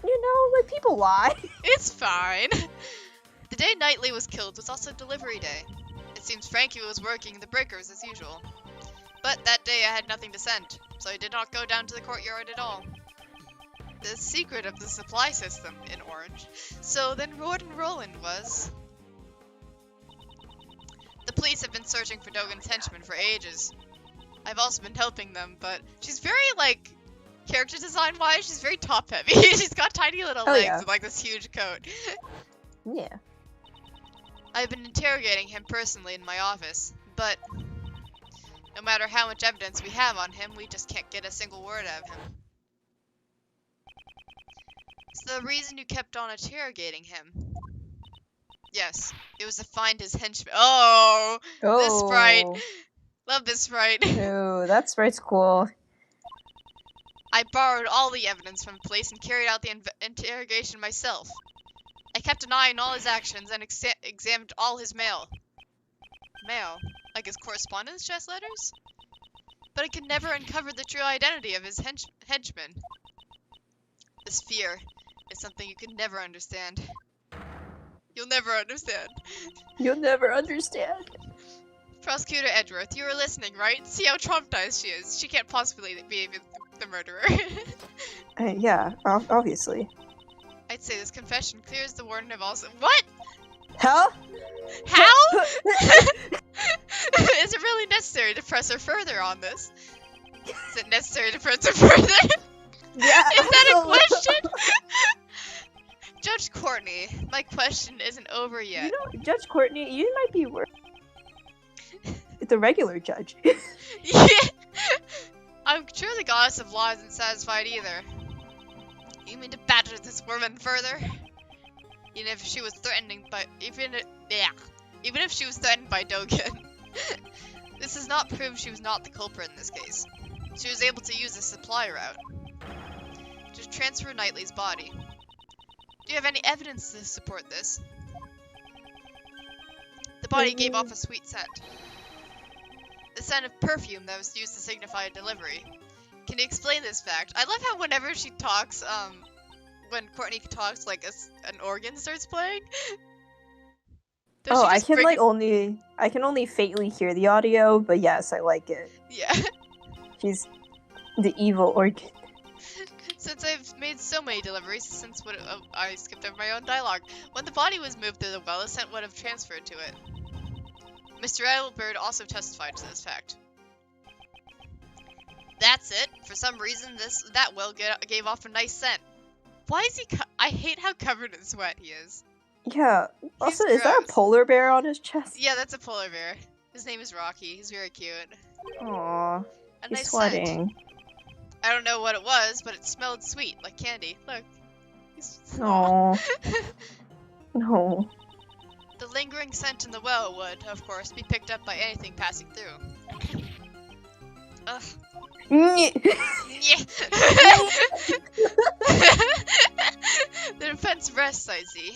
you know, let people lie. It's fine. The day Knightley was killed was also delivery day. It seems Frankie was working the breakers as usual. But that day I had nothing to send, so I did not go down to the courtyard at all. The secret of the supply system in Orange. So then Warden Roland was... The police have been searching for Dogan's henchmen for ages. I've also been helping them, but she's very, like, character design-wise, she's very top-heavy. She's got tiny little legs and, like, this huge coat. Yeah. I've been interrogating him personally in my office, but no matter how much evidence we have on him, we just can't get a single word out of him. So the reason you kept on interrogating him? Yes, it was to find his henchmen. Oh, this sprite. Love this sprite. Ooh, that sprite's cool. I borrowed all the evidence from the police and carried out the interrogation myself. I kept an eye on all his actions and examined all his mail. Mail? Like his correspondence chest letters? But I could never uncover the true identity of his henchmen. This fear is something you could never understand. You'll never understand. You'll never understand. Prosecutor Edgeworth, you were listening, right? See how traumatized she is. She can't possibly be the murderer. Yeah, obviously. I'd say this confession clears the warden of all... What? How? How? Is it really necessary to press her further on this? Is it necessary to press her further? Yeah, Is that a question? Judge Courtney, my question isn't over yet. You know, Judge Courtney, you might be worse. The regular judge. Yeah. I'm sure the goddess of law isn't satisfied either. You mean to badger this woman further? Even if she was threatened by Dogan. This does not prove she was not the culprit in this case. She was able to use the supply route to transfer Knightley's body. Do you have any evidence to support this? The body gave off a sweet scent. The scent of perfume that was used to signify a delivery. Can you explain this fact? I love how whenever she talks, when Courtney talks, like an organ starts playing. I can only faintly hear the audio, but yes, I like it. Yeah. She's the evil organ. Since I've made so many deliveries, I skipped over my own dialogue. When the body was moved through the well, a scent would have transferred to it. Mr. Albert also testified to this fact. That's it. For some reason, that well gave off a nice scent. Why is he? I hate how covered in sweat he is. Yeah. Also, He's is that a polar bear on his chest? Yeah, that's a polar bear. His name is Rocky. He's very cute. Aww. A He's nice sweating. scent. I don't know what it was, but it smelled sweet, like candy. Look. No. No. The lingering scent in the well would, of course, be picked up by anything passing through. Ugh. The defense rests, I see.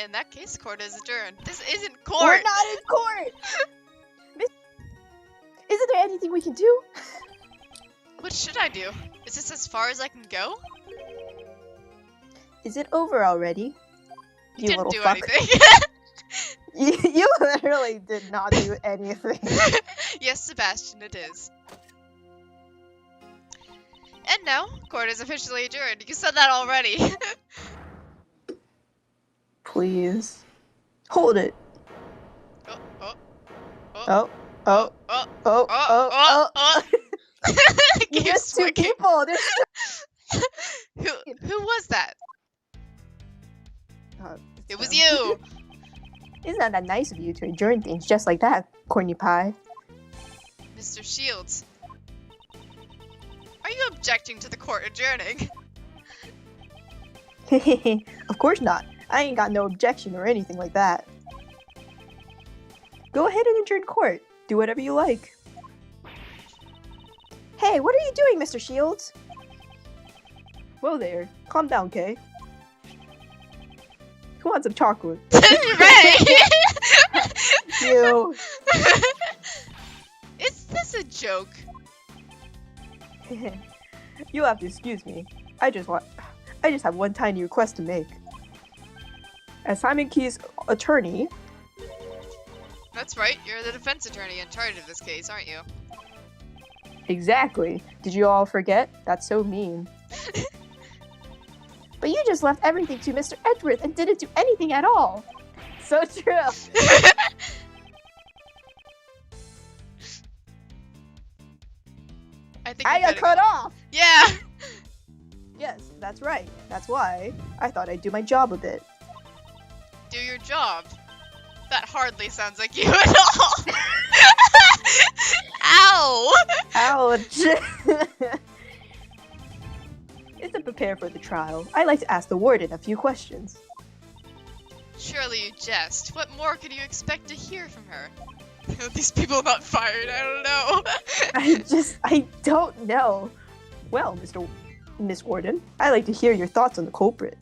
In that case, court is adjourned. This isn't court! We're not in court! Isn't there anything we can do? What should I do? Is this as far as I can go? Is it over already? You didn't do fuck. anything. You literally did not do anything. Yes, Sebastian, it is. And now, court is officially adjourned. You said that already. please. Hold it. Oh. You missed two people. Who was that? It was you. you. Isn't that nice of you to adjourn things just like that, corny pie? Mr. Shields, are you objecting to the court adjourning? Of course not. I ain't got no objection or anything like that. Go ahead and adjourn court. Do whatever you like. Hey, what are you doing, Mr. Shields? Whoa there. Calm down, Kay. Who wants some chocolate? Ray! You. Is this a joke? You'll have to excuse me. I just have one tiny request to make. As Simon Key's attorney... That's right, you're the defense attorney in charge of this case, aren't you? Exactly. Did you all forget? That's so mean. But you just left everything to Mr. Edgeworth and didn't do anything at all. So true. I got cut off. Yeah. Yes, that's right. That's why I thought I'd do my job a bit. Do your job? That hardly sounds like you at all. Ow! Ouch. It's to prepare for the trial. I like to ask the warden a few questions. Surely you jest. What more could you expect to hear from her? These people not fired, I don't know. I don't know. Well, Miss Warden, I like to hear your thoughts on the culprit.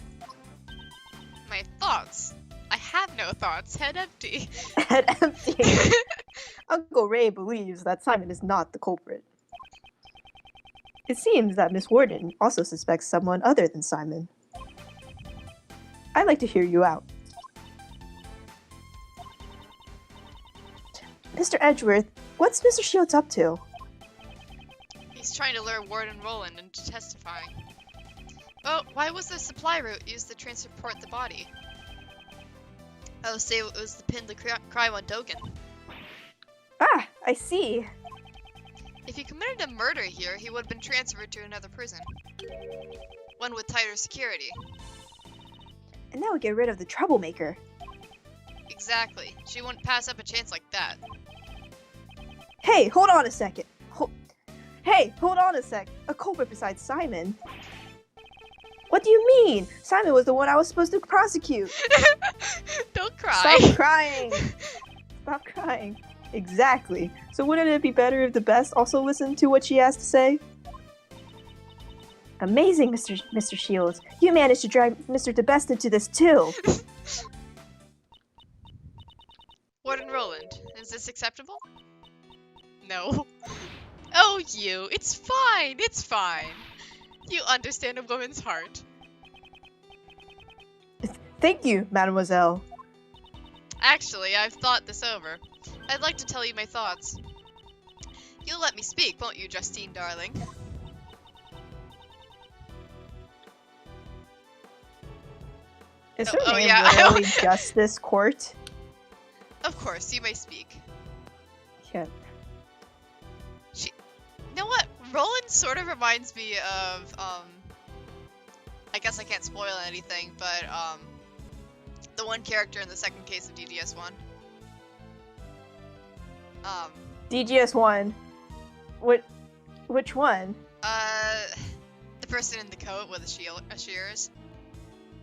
My thoughts? I have no thoughts. Head empty. Head empty. Uncle Ray believes that Simon is not the culprit. It seems that Miss Warden also suspects someone other than Simon. I'd like to hear you out. Mr. Edgeworth, what's Mr. Shields up to? He's trying to lure Warden Roland into testifying. Oh, why was the supply route used to transport the body? I would say it was the pin to cry on Dogen. Ah, I see. If he committed a murder here, he would have been transferred to another prison. One with tighter security. And that would get rid of the troublemaker. Exactly. She wouldn't pass up a chance like that. Hey, hold on a second. Hold on a sec. A culprit besides Simon? What do you mean? Simon was the one I was supposed to prosecute. Don't cry. Stop crying. Stop crying. Exactly. So wouldn't it be better if the best also listened to what she has to say? Amazing, Mr. Shields. You managed to drive Mr. DeBest into this too. Warden Roland, is this acceptable? No. Oh, you. It's fine. It's fine. You understand a woman's heart. Thank you, mademoiselle. Actually, I've thought this over. I'd like to tell you my thoughts. You'll let me speak, won't you, Justine, darling? Is her name really Justice Court? Of course, you may speak. Yeah. You know what? Roland sort of reminds me of, I guess I can't spoil anything, but, the one character in the second case of DGS1. DGS1? Which one? The person in the coat with the shears.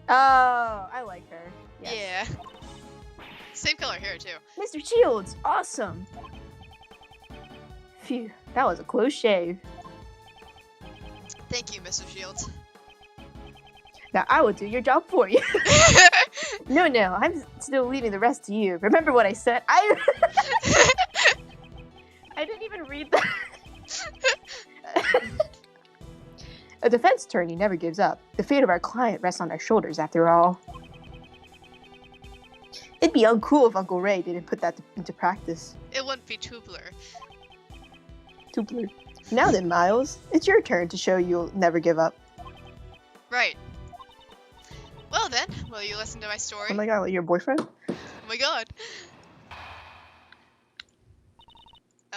Oh, I like her. Yes. Yeah. Same color hair, too. Mr. Shields, awesome! Phew, that was a close shave. Thank you, Mr. Shields. Now I will do your job for you. No, I'm still leaving the rest to you. Remember what I said? I didn't even read that. A defense attorney never gives up. The fate of our client rests on our shoulders, after all. It'd be uncool if Uncle Ray didn't put that into practice. It wouldn't be Tubler. Tubler. Now then, Miles, it's your turn to show you'll never give up. Right. Well then, then, will you listen to my story? Oh my god, your boyfriend? Oh my god.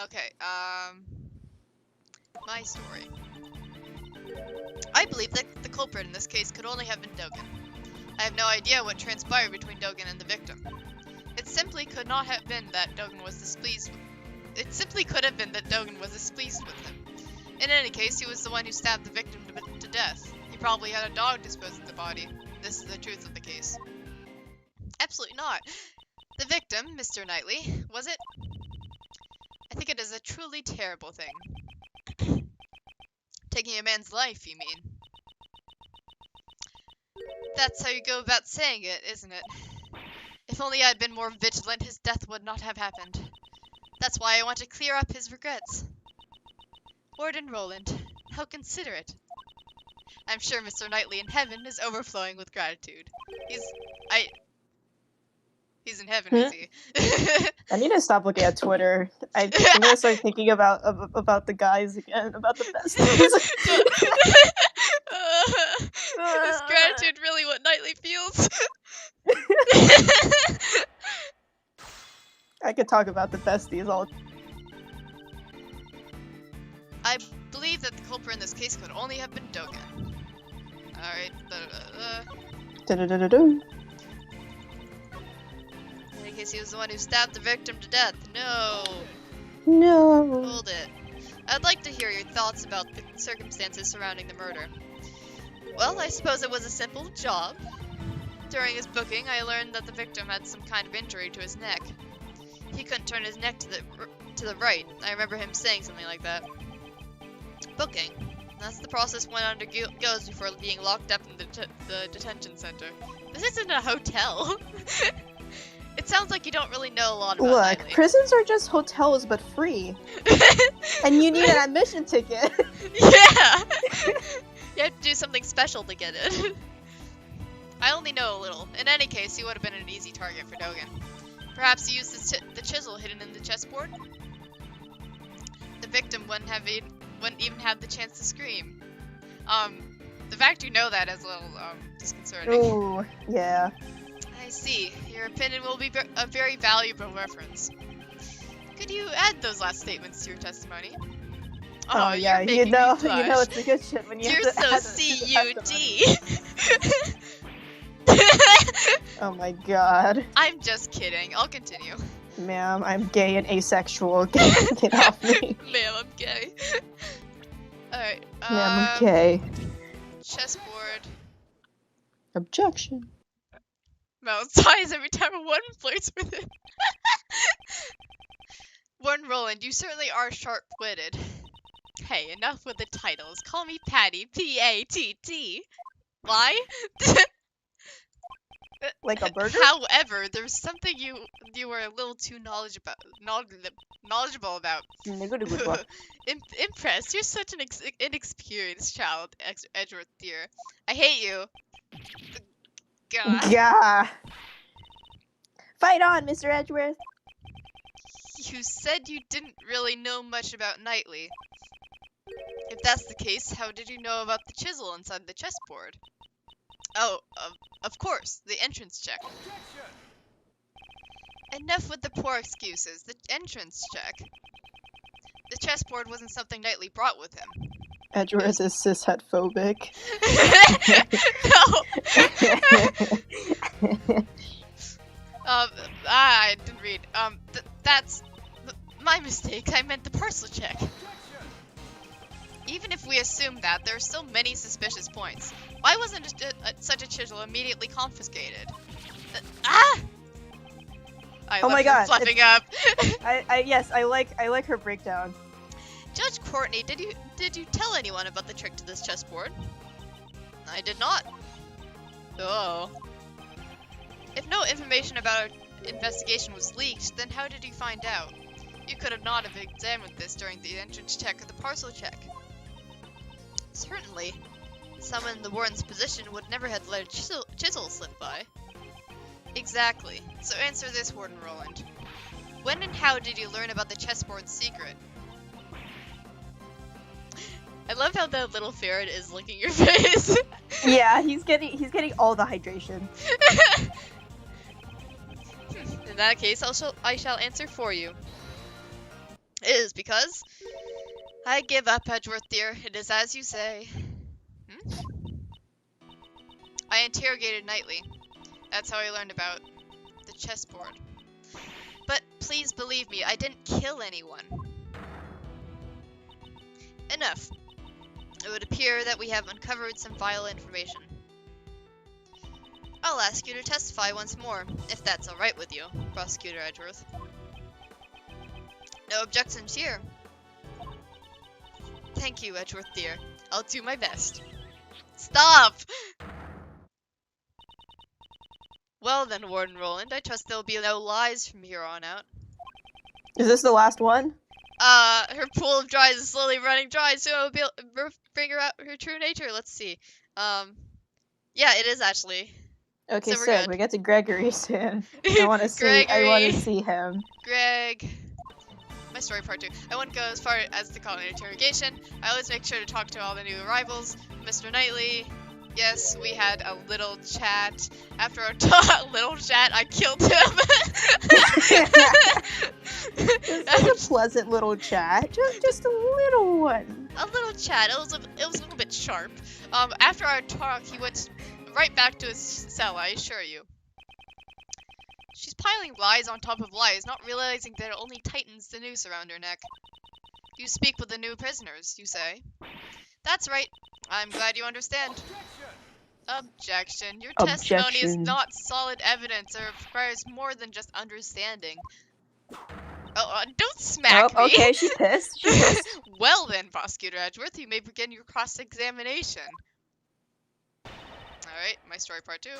Okay, my story. I believe that the culprit in this case could only have been Dogen. I have no idea what transpired between Dogen and the victim. It simply could not have been that Dogen was displeased with It simply could have been that Dogen was displeased with him. In any case, he was the one who stabbed the victim to death. He probably had a dog dispose of the body. This is the truth of the case. Absolutely not. The victim, Mr. Knightley, was it? I think it is a truly terrible thing. Taking a man's life, you mean? That's how you go about saying it, isn't it? If only I had been more vigilant, his death would not have happened. That's why I want to clear up his regrets. Warden Roland, how considerate. I'm sure Mr. Knightley in heaven is overflowing with gratitude. He's in heaven, is he? I need to stop looking at Twitter. I'm gonna start thinking about the guys again, about the besties. Is gratitude really what Knightley feels? I could talk about the besties all. I believe that the culprit in this case could only have been Dogen. Alright, Da-da-da-da-da. In any case, he was the one who stabbed the victim to death. No! No. Hold it. I'd like to hear your thoughts about the circumstances surrounding the murder. Well, I suppose it was a simple job. During his booking, I learned that the victim had some kind of injury to his neck. He couldn't turn his neck to the right. I remember him saying something like that. Booking. That's the process one undergoes before being locked up in the detention center. This isn't a hotel. It sounds like you don't really know a lot about Look, Knightley. prisons are just hotels but free. And you need an admission ticket. Yeah! You have to do something special to get it. I only know a little. In any case, he would have been an easy target for Dogen. Perhaps he used the chisel hidden in the chessboard? The victim wouldn't even have the chance to scream. The fact you know that is a little, disconcerting. Oh, yeah. I see. Your opinion will be a very valuable reference. Could you add those last statements to your testimony? Oh yeah, you know it's a good shit when you You're have to so add it to CUD. Oh my god. I'm just kidding. I'll continue. Ma'am, I'm gay and asexual. Get off me. Ma'am, I'm gay. Alright, Ma'am, I'm gay. Chessboard. Objection. Mouth sighs every time one flirts with it. Warden Roland, you certainly are sharp-witted. Hey, enough with the titles. Call me Patty. P-A-T-T. Why? Like a burger? However, there's something you were a little too knowledgeable about. Impressed. You're such an inexperienced child, Edgeworth dear. I hate you. God. Gah. Fight on, Mr. Edgeworth. You said you didn't really know much about Knightley. If that's the case, how did you know about the chisel inside the chessboard? Oh, of course, the entrance check. Enough with the poor excuses. The entrance check. The chessboard wasn't something Knightley brought with him. Edgeworth is cishet phobic. No! I didn't read. That's my mistake. I meant the parcel check. Even if we assume that, there are still many suspicious points. Why wasn't such a chisel immediately confiscated? Oh my god! Fluffing up. Yes, I like her breakdown. Judge Courtney, did you tell anyone about the trick to this chessboard? I did not. Oh. If no information about our investigation was leaked, then how did you find out? You could have not have examined this during the entrance check or the parcel check. Certainly. Someone in the warden's position would never have let a chisel slip by. Exactly. So answer this, Warden Roland. When and how did you learn about the chessboard's secret? I love how the little ferret is licking your face. Yeah, he's getting all the hydration. In that case, I shall answer for you. It is because I give up, Edgeworth dear. It is as you say. I interrogated Knightley. That's how I learned about the chessboard. But please believe me, I didn't kill anyone. Enough. It would appear that we have uncovered some vital information. I'll ask you to testify once more, if that's alright with you, Prosecutor Edgeworth. No objections here. Thank you, Edgeworth dear. I'll do my best. Stop! Well then, Warden Roland, I trust there'll be no lies from here on out. Is this the last one? Her pool of dries is slowly running dry, so it'll bring her out her true nature. Let's see. Yeah, it is actually. Okay, so we get to Gregory soon. I want to see. I want to see him. Greg. My story part 2. I wouldn't go as far as to call it an interrogation. I always make sure to talk to all the new arrivals. Mr. Knightley. Yes, we had a little chat. After our little chat, I killed him. It was a pleasant little chat, just a little one. A little chat. It was a little bit sharp. After our talk, he went right back to his cell. I assure you. She's piling lies on top of lies, not realizing that it only tightens the noose around her neck. You speak with the new prisoners, you say? That's right. I'm glad you understand. Objection. Your testimony is not solid evidence. It requires more than just understanding. Oh, don't smack me! Okay, she pissed. Well then, Prosecutor Edgeworth, you may begin your cross-examination. Alright, my story part 2.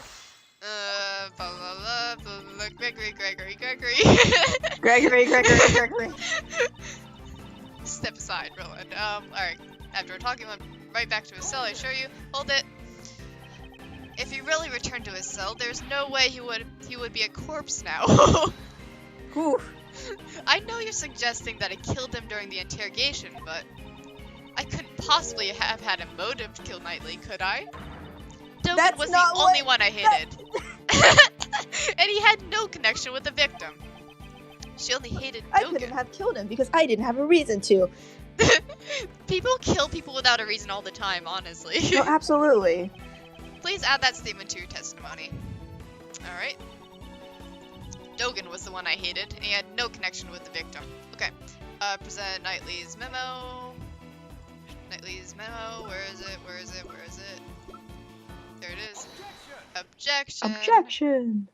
Gregory. Gregory. Step aside, Roland. Alright. After talking, went right back to his cell, I assure you. Hold it. If he really returned to his cell, there's no way he would be a corpse now. Oof. I know you're suggesting that I killed him during the interrogation, but I couldn't possibly have had a motive to kill Knightley, could I? Dogan was the only one I hated. And he had no connection with the victim. She only hated Dogan. I couldn't have killed him because I didn't have a reason to. People kill people without a reason all the time, honestly. No, absolutely. Please add that statement to your testimony. Alright. Dogan was the one I hated, and he had no connection with the victim. Okay. Present Knightley's memo. Where is it? There it is. Objection.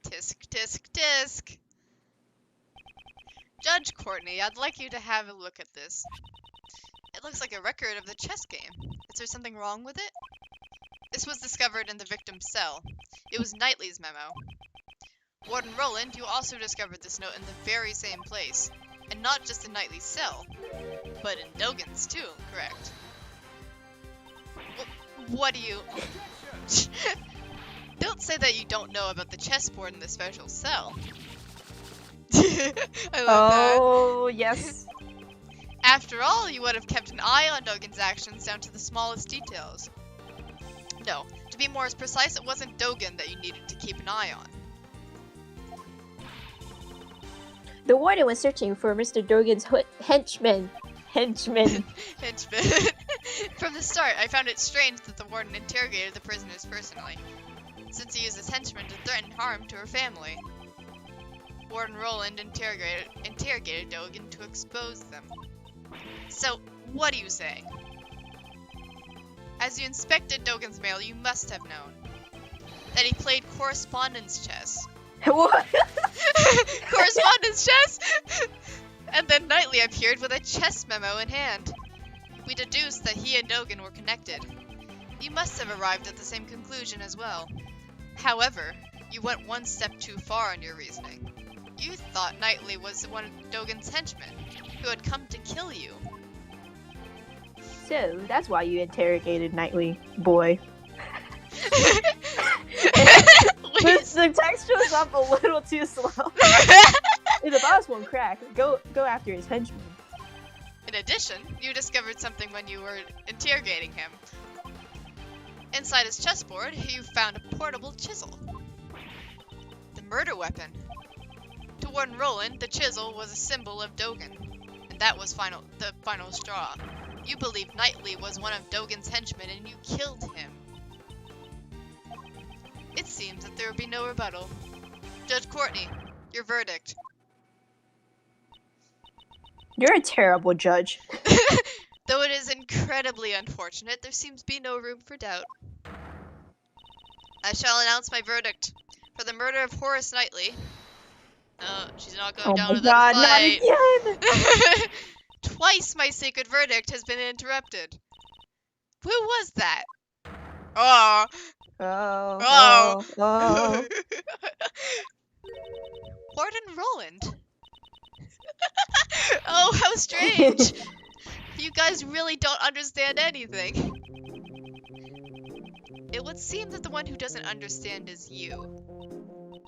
Tisk. Judge Courtney, I'd like you to have a look at this. It looks like a record of the chess game. Is there something wrong with it? This was discovered in the victim's cell. It was Knightley's memo. Warden Roland, you also discovered this note in the very same place. And not just in Knightley's cell, but in Dogan's too, correct? What do you... Don't say that you don't know about the chessboard in the special cell. I love that. Oh, yes. After all, you would have kept an eye on Dogan's actions down to the smallest details. No, to be more precise, it wasn't Dogan that you needed to keep an eye on. The warden was searching for Mr. Dogan's henchman. From the start, I found it strange that the warden interrogated the prisoners personally, since he used his henchmen to threaten harm to her family. Warden Roland interrogated Dogan to expose them. So, what are you saying? As you inspected Dogan's mail, you must have known that he played correspondence chess. What? Correspondence chess? And then Knightley appeared with a chess memo in hand. We deduced that he and Dogan were connected. You must have arrived at the same conclusion as well. However, you went one step too far in your reasoning. You thought Knightley was one of Dogan's henchmen, who had come to kill you. So, that's why you interrogated Knightley, boy. The text shows up a little too slow. The boss won't crack. Go after his henchman. In addition, you discovered something when you were interrogating him. Inside his chessboard, you found a portable chisel. The murder weapon. To Warden Roland, the chisel was a symbol of Dogen, and that was the final straw. You believed Knightley was one of Dogen's henchmen and you killed him. It seems that there will be no rebuttal. Judge Courtney, your verdict. You're a terrible judge. Though it is incredibly unfortunate, there seems to be no room for doubt. I shall announce my verdict. For the murder of Horace Knightley. She's not going down without a fight. Not again! Twice my sacred verdict has been interrupted. Who was that? Oh. Warden Roland. Oh, how strange. You guys really don't understand anything. It would seem that the one who doesn't understand is you.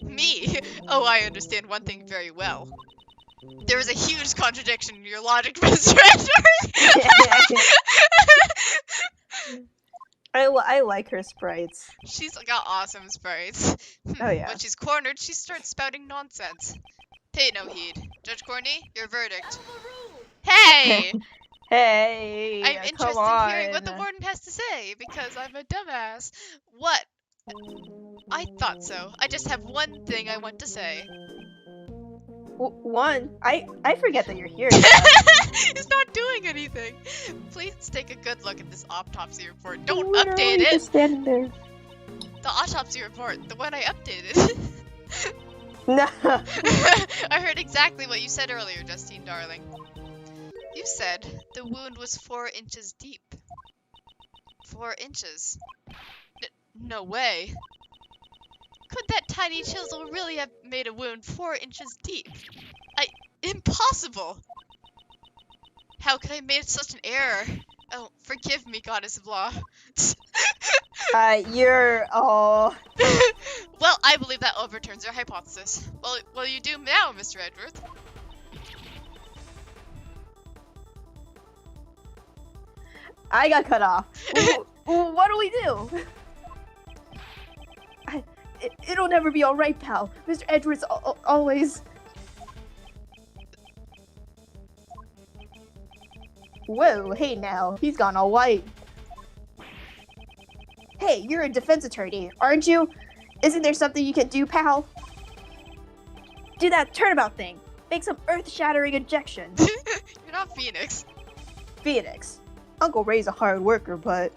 Me? Oh, I understand one thing very well. There is a huge contradiction in your logic, Mr. Edgeworth. I like her sprites. She's got awesome sprites. Oh yeah. When she's cornered, she starts spouting nonsense. Pay no heed. Judge Courtney, your verdict. Hey! Hey! I'm interested in hearing what the warden has to say, because I'm a dumbass. What? I thought so. I just have one thing I want to say. One? I forget that you're here. He's not doing anything. Please take a good look at this autopsy report. Don't update it. Just standing there. The autopsy report, the one I updated. No. I heard exactly what you said earlier, Justine, darling. You said the wound was 4 inches deep. 4 inches? No way. Could that tiny chisel really have made a wound 4 inches deep? Impossible! How could I made such an error? Oh, forgive me, goddess of law. You're all... Well, I believe that overturns your hypothesis. Well, what do you do now, Mr. Edgeworth? I got cut off. What do we do? It'll never be all right, pal. Mr. Edgeworth's always... Whoa, hey now. He's gone all white. Hey, you're a defense attorney, aren't you? Isn't there something you can do, pal? Do that turnabout thing. Make some earth-shattering injection. You're not Phoenix. Phoenix. Uncle Ray's a hard worker, but...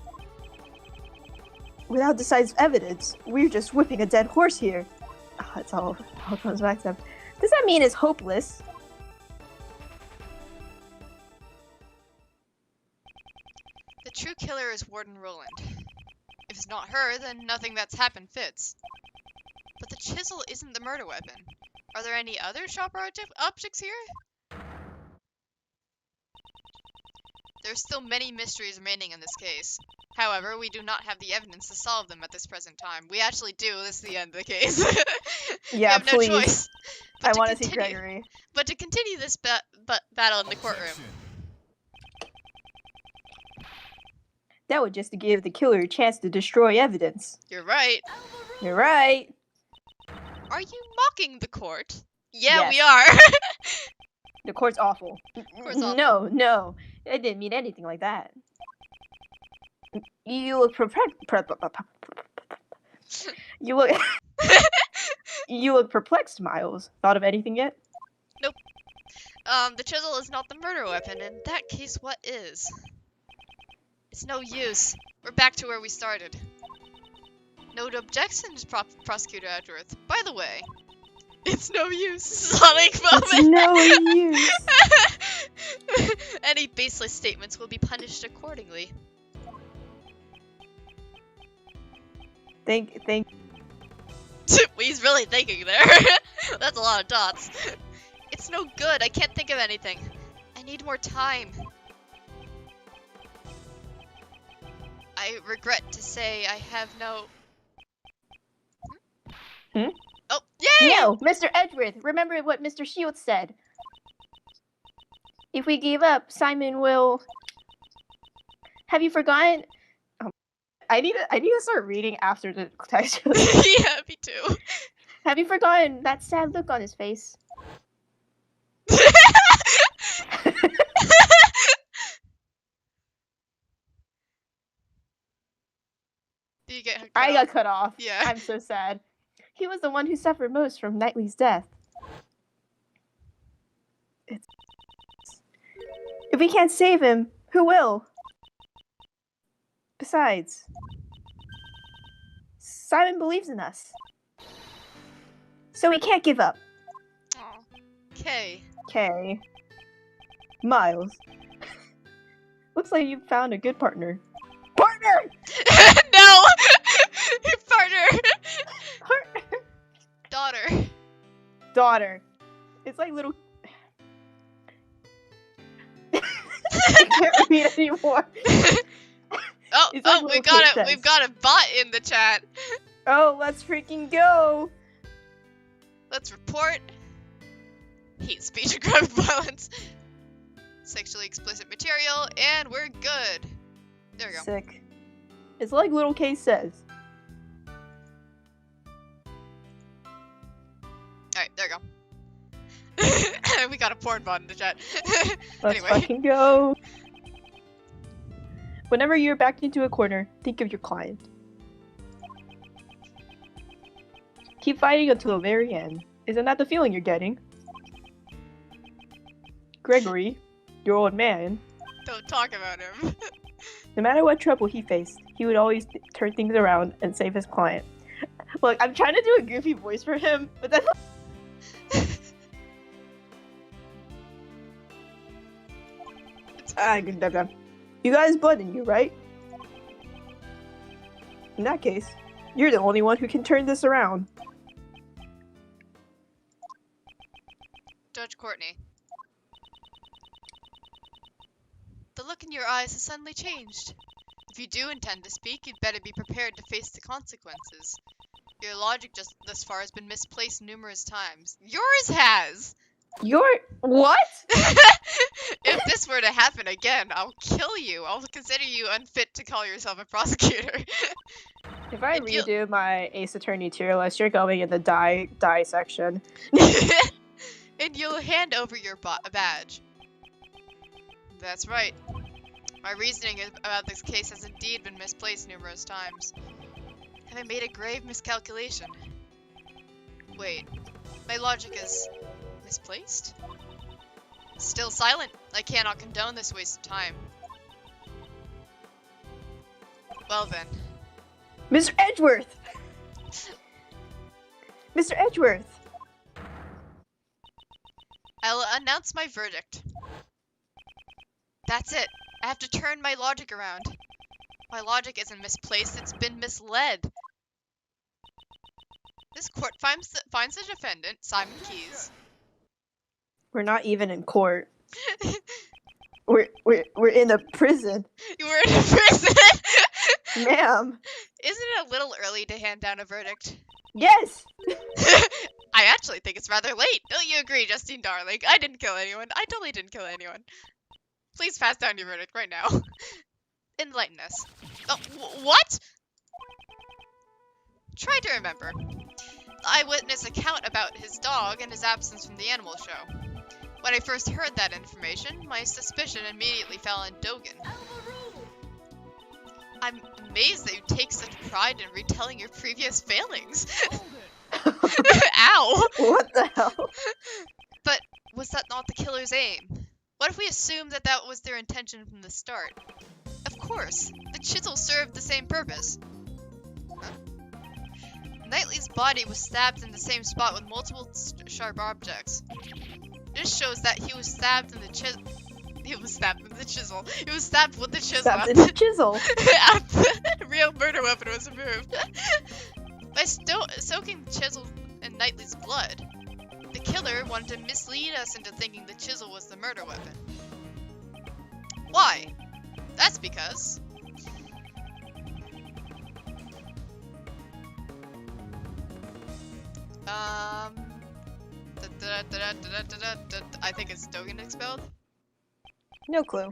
without decisive evidence, we're just whipping a dead horse here. Oh, it all comes back to them. Does that mean it's hopeless? The true killer is Warden Roland. If it's not her, then nothing that's happened fits. But the chisel isn't the murder weapon. Are there any other sharp objects here? There's still many mysteries remaining in this case. However, we do not have the evidence to solve them at this present time. We actually do. This is the end of the case. Yeah, we have please. No choice. I want to see Gregory. But to continue this battle in the courtroom. That would just give the killer a chance to destroy evidence. You're right. You're right. Are you mocking the court? Yeah, Yes. we are. The court's awful. No. I didn't mean anything like that. You look You look... You look perplexed, Miles. Thought of anything yet? Nope. The chisel is not the murder weapon. In that case, what is? It's no use. We're back to where we started. No objections, Prosecutor Edgeworth. By the way, it's no use. Sonic moment. It's no use. Any baseless statements will be punished accordingly. Think. He's really thinking there. That's a lot of dots. It's no good. I can't think of anything. I need more time. I regret to say I have no... Oh, yay! No, Mr. Edgeworth, remember what Mr. Shields said. If we give up, Simon will... Have you forgotten? Oh, I need to start reading after the text. Yeah, me too. Have you forgotten that sad look on his face? Did you get cut I off? got cut off. Yeah. I'm so sad. He was the one who suffered most from Knightley's death. If we can't save him, who will? Besides, Simon believes in us. So we can't give up. Aw. Okay. Okay. Miles. Looks like you found a good partner. Partner! No! Partner! Partner! Daughter. Daughter. It's like little... I can't read anymore. Oh, It's like we've little got kid we've got a bot in the chat. Oh, let's freaking go! Let's report hate speech and graphic violence, sexually explicit material, and we're good. There we go. Sick. It's like little K says. Alright, there we go. We got a porn bot in the chat. Let's Anyway. fucking go. Whenever you're backed into a corner, think of your client. Keep fighting until the very end. Isn't that the feeling you're getting? Gregory, your old man, Don't talk about him. no matter what trouble he faced, he would always turn things around and save his client. Look, I'm trying to do a goofy voice for him, but that's You guys blood in you, right? In that case, you're the only one who can turn this around. Judge Courtney. The look in your eyes has suddenly changed. If you do intend to speak, you'd better be prepared to face the consequences. Your logic just thus far has been misplaced numerous times. Yours has! What? If this were to happen again, I'll kill you. I'll consider you unfit to call yourself a prosecutor. If I redo my Ace Attorney tier list, you're going in the die section. And you'll hand over your badge. That's right. My reasoning about this case has indeed been misplaced numerous times. And I made a grave miscalculation. Wait, my logic is misplaced? Still silent. I cannot condone this waste of time. Well then. Mr. Edgeworth! Mr. Edgeworth! I'll announce my verdict. That's it. I have to turn my logic around. My logic isn't misplaced, it's been misled. This court finds the defendant, Simon Keyes. We're not even in court. We're in a prison. You were in a prison! Ma'am. Isn't it a little early to hand down a verdict? Yes! I actually think it's rather late. Don't you agree, Justine darling? I didn't kill anyone. I totally didn't kill anyone. Please pass down your verdict right now. Enlighten us. Oh, what? Try to remember. The eyewitness account about his dog and his absence from the animal show. When I first heard that information, my suspicion immediately fell on Dogan. I'm amazed that you take such pride in retelling your previous failings. Ow! What the hell? But was that not the killer's aim? What if we assume that that was their intention from the start? Of course, the chisel served the same purpose. Huh? Knightley's body was stabbed in the same spot with multiple sharp objects. This shows that he was stabbed in the chisel. He was stabbed with the chisel. He was stabbed with the chisel. Stabbed in the chisel. The real murder weapon was removed. By soaking the chisel in Knightley's blood, the killer wanted to mislead us into thinking the chisel was the murder weapon. Why? That's because... I think it's Dogan expelled. No clue.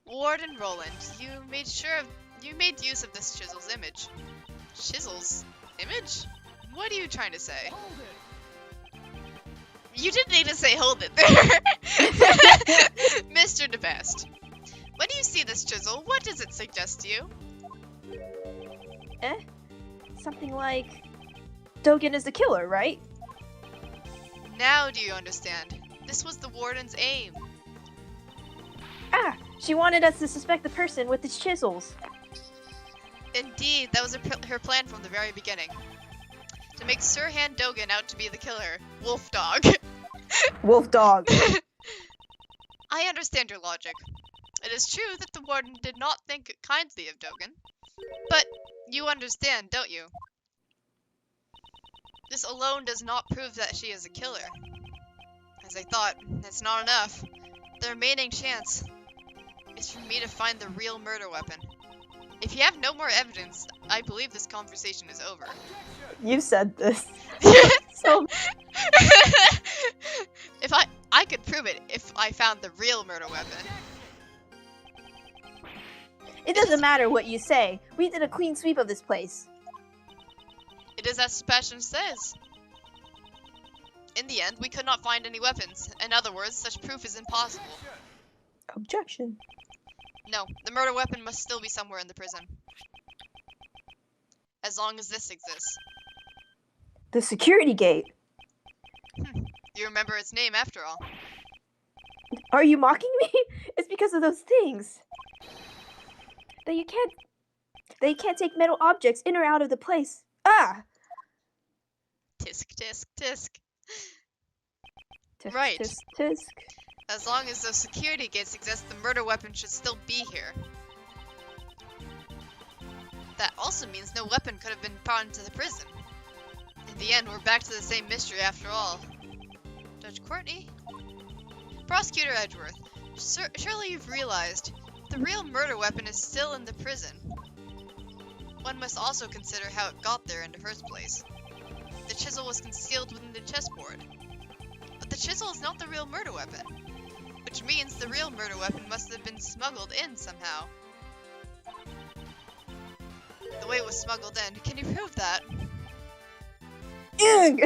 Warden Roland, you made sure You made use of this chisel's image. Chisel's image? What are you trying to say? Hold it. You didn't need to say hold it there. Mr. DeBest. When you see this chisel, what does it suggest to you? Something like Dogen is the killer, right? Now do you understand? This was the warden's aim. Ah, she wanted us to suspect the person with the chisels. Indeed, that was her plan from the very beginning. To make Sirhan Dogen out to be the killer. Wolf dog. Wolf dog. I understand your logic. It is true that the warden did not think kindly of Dogen. But you understand, don't you? This alone does not prove that she is a killer. As I thought, it's not enough. The remaining chance is for me to find the real murder weapon. If you have no more evidence, I believe this conversation is over. You said this. So If I could prove it if I found the real murder weapon. it doesn't matter what you say. We did a clean sweep of this place. It is as Sebastian says. In the end, we could not find any weapons. In other words, such proof is impossible. Objection. No, the murder weapon must still be somewhere in the prison. As long as this exists. The security gate. You remember its name after all. Are you mocking me? It's because of those things. That you can't take metal objects in or out of the place. Ah! Tisk, tisk, tisk. Tisk, Right. Tisk, tisk. As long as those security gates exist, the murder weapon should still be here. That also means no weapon could have been brought into the prison. In the end, we're back to the same mystery after all. Judge Courtney? Prosecutor Edgeworth, surely you've realized the real murder weapon is still in the prison. One must also consider how it got there in the first place. The chisel was concealed within the chessboard. But the chisel is not the real murder weapon. Which means the real murder weapon must have been smuggled in somehow. The way it was smuggled in, can you prove that? Ugh.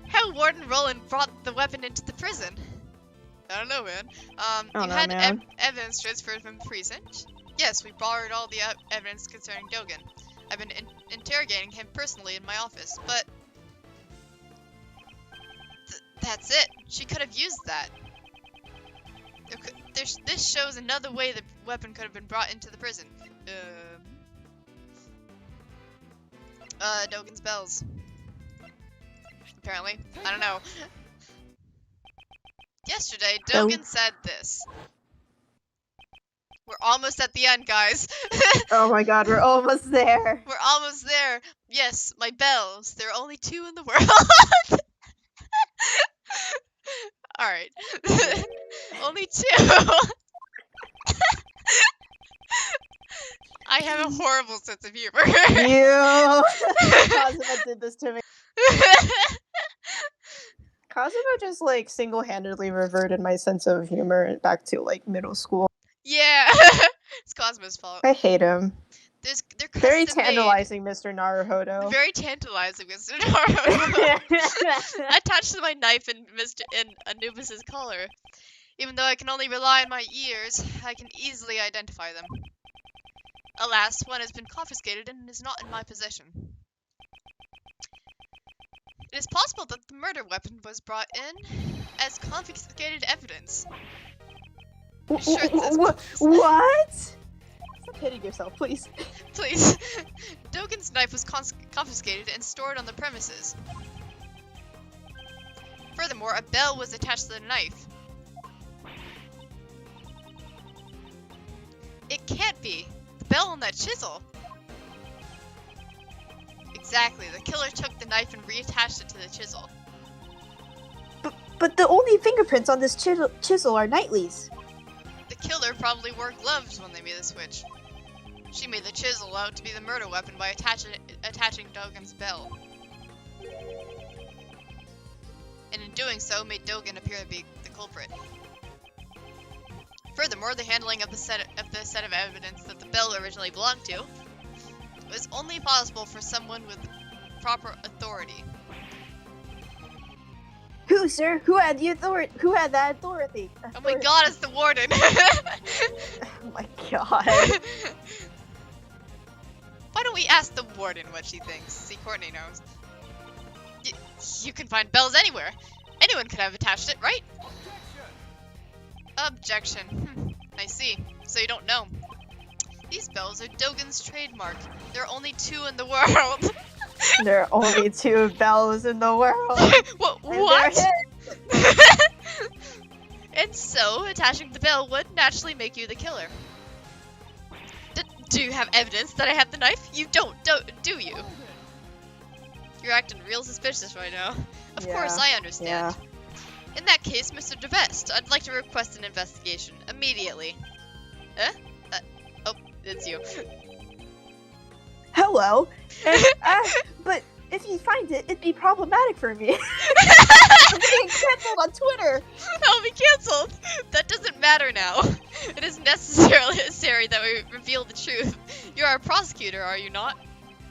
How Warden Roland brought the weapon into the prison? I don't know, man. You had evidence transferred from the precinct? Yes, we borrowed all the evidence concerning Dogen. I've been interrogating him personally in my office, but... that's it. She could have used that. This shows another way the weapon could have been brought into the prison. Dogen's bells. Apparently. I don't know. Yesterday, Dogen said this. We're almost at the end, guys. Oh my god, we're almost there. We're almost there. Yes, my bells. There are only 2 in the world. Alright. Only 2. I have a horrible sense of humor. You! Cosmo did this to me. Cosmo just like single-handedly reverted my sense of humor back to like middle school. Yeah. It's Cosmo's fault. I hate him. They're Very custom tantalizing, Mr. Naruhodo. Very tantalizing, Mr. Naruhodo. Attached to my knife in Anubis's collar. Even though I can only rely on my ears, I can easily identify them. Alas, one has been confiscated and is not in my possession. It is possible that the murder weapon was brought in as confiscated evidence. What? Stop hitting yourself, please. Please. Dogen's knife was confiscated and stored on the premises. Furthermore, a bell was attached to the knife. It can't be. The bell on that chisel. Exactly. The killer took the knife and reattached it to the chisel. But the only fingerprints on this chisel are Knightley's. The killer probably wore gloves when they made the switch. She made the chisel out to be the murder weapon by attaching Dogen's bell. And in doing so, made Dogen appear to be the culprit. Furthermore, the handling of the set of evidence that the bell originally belonged to was only possible for someone with proper authority. Who, sir? Who had the authority? Who had that authority? Oh my god, it's the warden! Oh my god. Why don't we ask the warden what she thinks? See, Courtney knows. You can find bells anywhere. Anyone could have attached it, right? Objection. I see. So you don't know. These bells are Dogen's trademark. There are only 2 in the world. There are only 2 bells in the world. What? And so, attaching the bell would naturally make you the killer. Do you have evidence that I have the knife? You don't, do you? You're acting real suspicious right now. Of course, I understand. In that case, Mr. DeVest, I'd like to request an investigation immediately. Oh, it's you. Hello. But if you find it, it'd be problematic for me. I'm getting canceled on Twitter. I'll be canceled. That doesn't matter now. It is necessary that we reveal the truth. You're our prosecutor, are you not?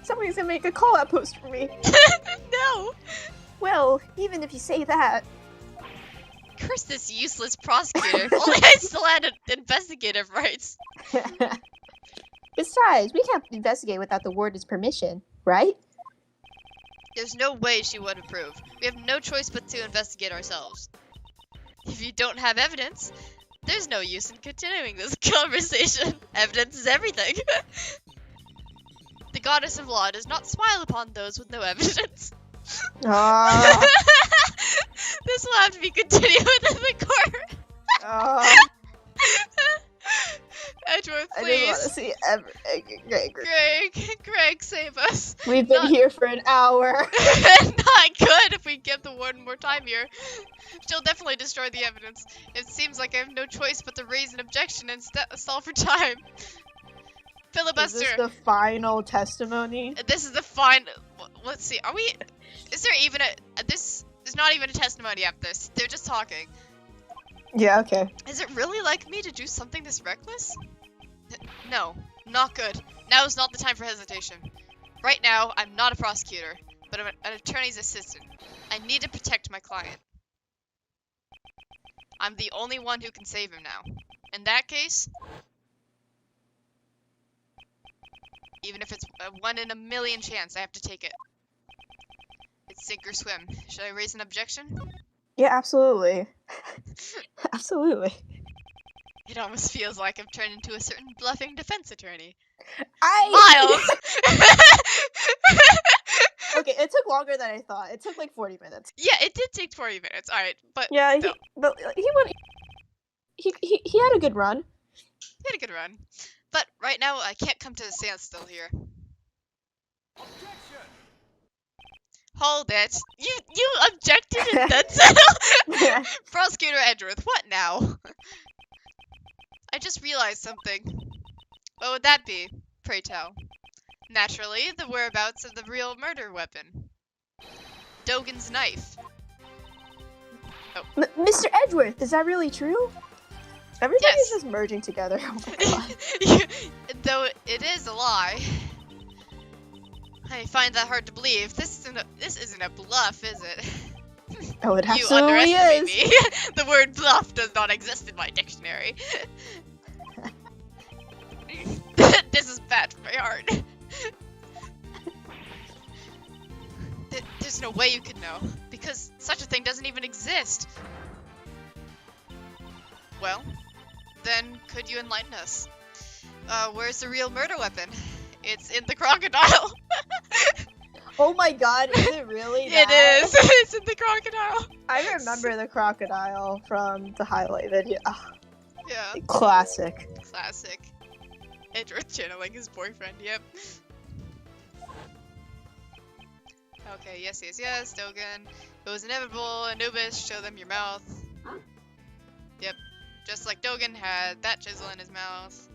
Somebody's gonna make a call-out post for me. No. Well, even if you say that. Curse this useless prosecutor. If only I still had investigative rights. Besides, we can't investigate without the warden's permission, right? There's no way she would approve. We have no choice but to investigate ourselves. If you don't have evidence, there's no use in continuing this conversation. Evidence is everything. The goddess of law does not smile upon those with no evidence. This will have to be continued within the court. Edgeworth, please. I just want to see everything. Greg, save us. We've been here for an hour. Not good if we give the warden more time here. She'll definitely destroy the evidence. It seems like I have no choice but to raise an objection and stall for time. Filibuster. Is this the final testimony? This is the final. Let's see. Are we? Is there even a? There's not even a testimony after this. They're just talking. Yeah. Okay. Is it really like me to do something this reckless? No, not good. Now is not the time for hesitation. Right now, I'm not a prosecutor, but I'm an attorney's assistant. I need to protect my client. I'm the only one who can save him now. In that case, even if it's a 1 in a million chance, I have to take it. It's sink or swim. Should I raise an objection? Yeah, absolutely. Absolutely. It almost feels like I've turned into a certain bluffing defense attorney. Miles! Miles! Okay, it took longer than I thought. It took like 40 minutes. Yeah, it did take 40 minutes. Alright, but... Yeah, no. He had a good run. He had a good run. But right now, I can't come to a standstill here. Objection! Hold it. You objected and then settled? Prosecutor Edgeworth, what now? I just realized something. What would that be, pray tell? Naturally, the whereabouts of the real murder weapon. Dogen's knife. Oh. Mr. Edgeworth, is that really true? Everybody's Yes. just merging together. Oh my god. Though it is a lie. I find that hard to believe. This isn't a bluff, is it? Oh, it You absolutely underestimate is. me. The word bluff does not exist in my dictionary. This is bad for my heart. There's no way you could know, because such a thing doesn't even exist. Well, then could you enlighten us? Where's the real murder weapon? It's in the crocodile. Oh my god, is it really It that? is. It's in the crocodile. I remember the crocodile from the highlight video. Oh, Yeah. classic. Classic. Edgeworth channeling his boyfriend, yep. Okay, yes, Dogen. It was inevitable, Anubis, show them your mouth. Yep. Just like Dogen had that chisel in his mouth.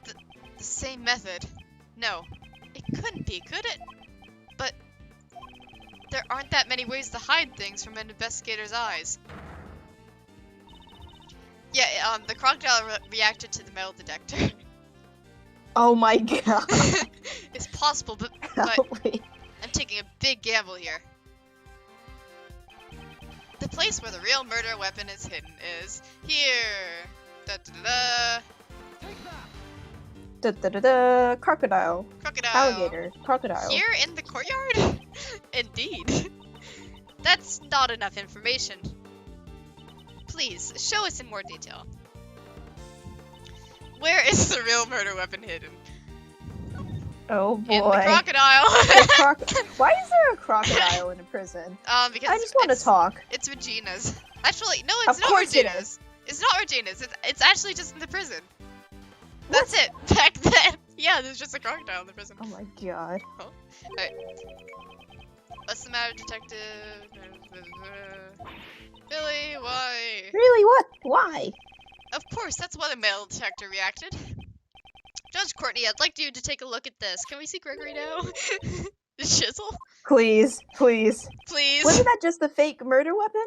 The same method. No. It couldn't be, could it? But there aren't that many ways to hide things from an investigator's eyes. Yeah, the crocodile reacted to the metal detector. Oh my god. It's possible, but I'm taking a big gamble here. The place where the real murder weapon is hidden is here. Da da da da. Da da da da. Crocodile. Crocodile. Alligator. Crocodile. Here in the courtyard? Indeed. That's not enough information. Please, show us in more detail. Where is the real murder weapon hidden? Oh boy. In the crocodile. Why is there a crocodile in a prison? Because I just want to talk. It's Regina's. Actually, no, it's not Regina's. It's not Regina's. It's actually just in the prison. That's it. Back then. Yeah, there's just a crocodile in the prison. Oh my god. Oh. Alright. What's the matter, detective? Billy, why? Really? What? Why? Of course, that's why the metal detector reacted. Judge Courtney, I'd like you to take a look at this. Can we see Gregory now? The chisel? Please, please. Please. Wasn't that just the fake murder weapon?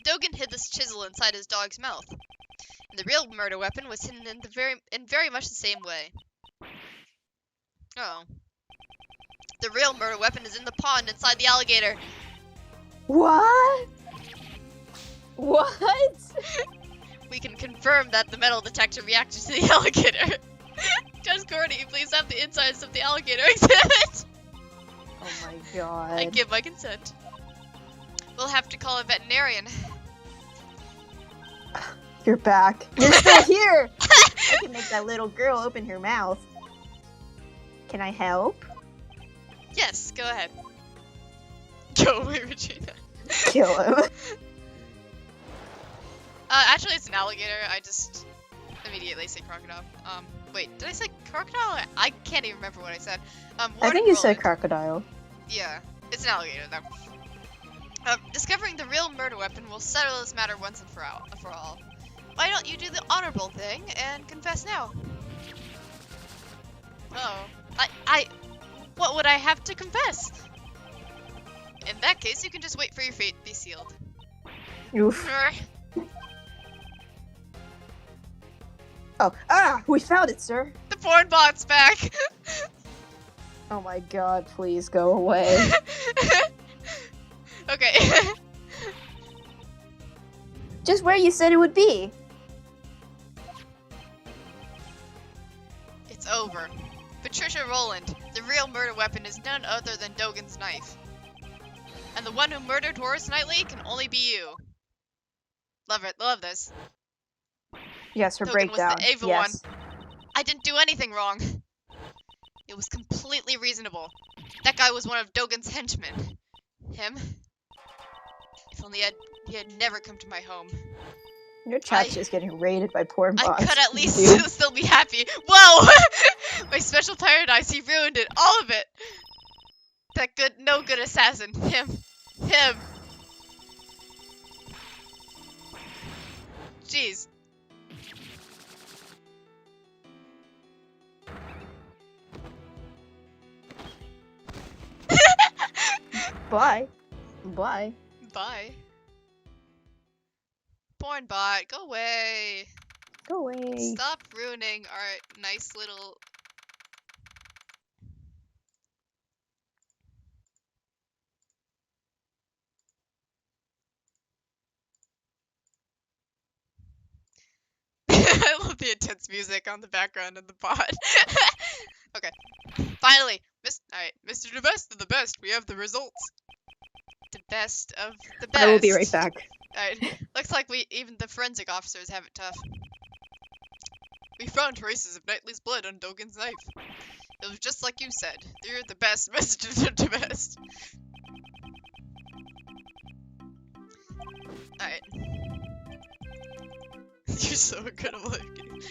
Dogan hid this chisel inside his dog's mouth. And the real murder weapon was hidden in very much the same way. Oh. The real murder weapon is in the pond inside the alligator. What? What? We can confirm that the metal detector reacted to the alligator. Judge Courtney, please have the insides of the alligator exhibit. Oh my god. I give my consent. We'll have to call a veterinarian. You're back. You're still here! I can make that little girl open her mouth. Can I help? Yes, go ahead. Go away, Regina. Kill him. Actually, it's an alligator. I just immediately say crocodile. Wait, did I say crocodile? I can't even remember what I said. I think you said crocodile. Yeah, it's an alligator, though. Discovering the real murder weapon will settle this matter once and for all. Why don't you do the honorable thing and confess now? Oh, what would I have to confess? In that case, you can just wait for your fate to be sealed. Oof. Oh, we found it, sir. The porn bot's back. Oh my god, please go away. Okay. Just where you said it would be. It's over. Patricia Rowland, the real murder weapon is none other than Dogan's knife. And the one who murdered Horace Knightley can only be you. Love it. Love this. Yes, her Dogan breakdown. was the evil Yes. one. I didn't do anything wrong. It was completely reasonable. That guy was one of Dogan's henchmen. Him? If only he had never come to my home. Your chat's just getting raided by porn bots. I could at least dude. still be happy. Whoa! My special paradise, he ruined it. All of it. That no good assassin. Him. Jeez. Bye. Bye. Bye. Porn bot, go away. Go away. Stop ruining our nice little... I love the intense music on the background of the bot. Okay. Finally, alright, Mr. The Best of the Best, we have the results. The best of the best. I will be right back. Alright, looks like even the forensic officers have it tough. We found traces of Knightley's blood on Dogan's knife. It was just like you said. You're the best, Mr. The Best. Alright. You're so good at looking.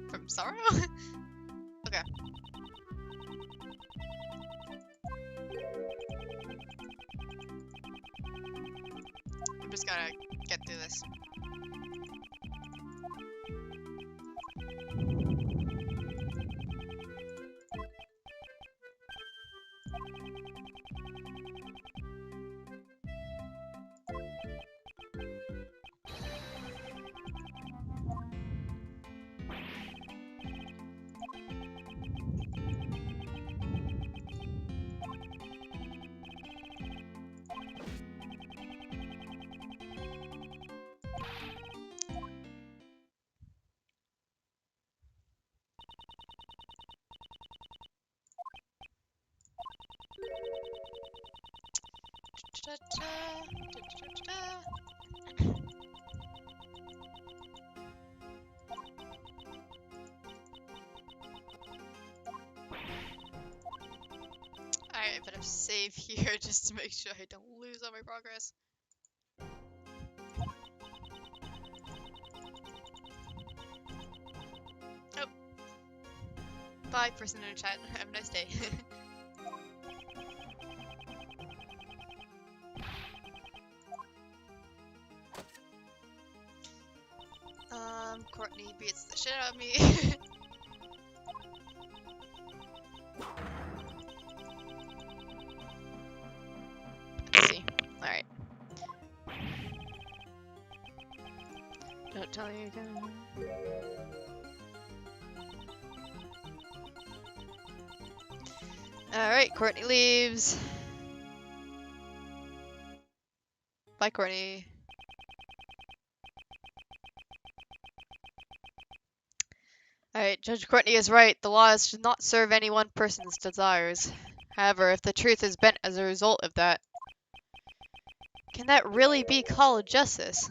From sorrow? Okay. I'm just gonna get through this. Alright, I better save here just to make sure I don't lose all my progress. Oh. Bye, person in the chat. Have a nice day. Courtney beats the shit out of me. Let's see. Alright. Don't tell you again. Alright, Courtney leaves. Bye, Courtney. Alright, Judge Courtney is right. The laws should not serve any one person's desires. However, if the truth is bent as a result of that, can that really be called justice?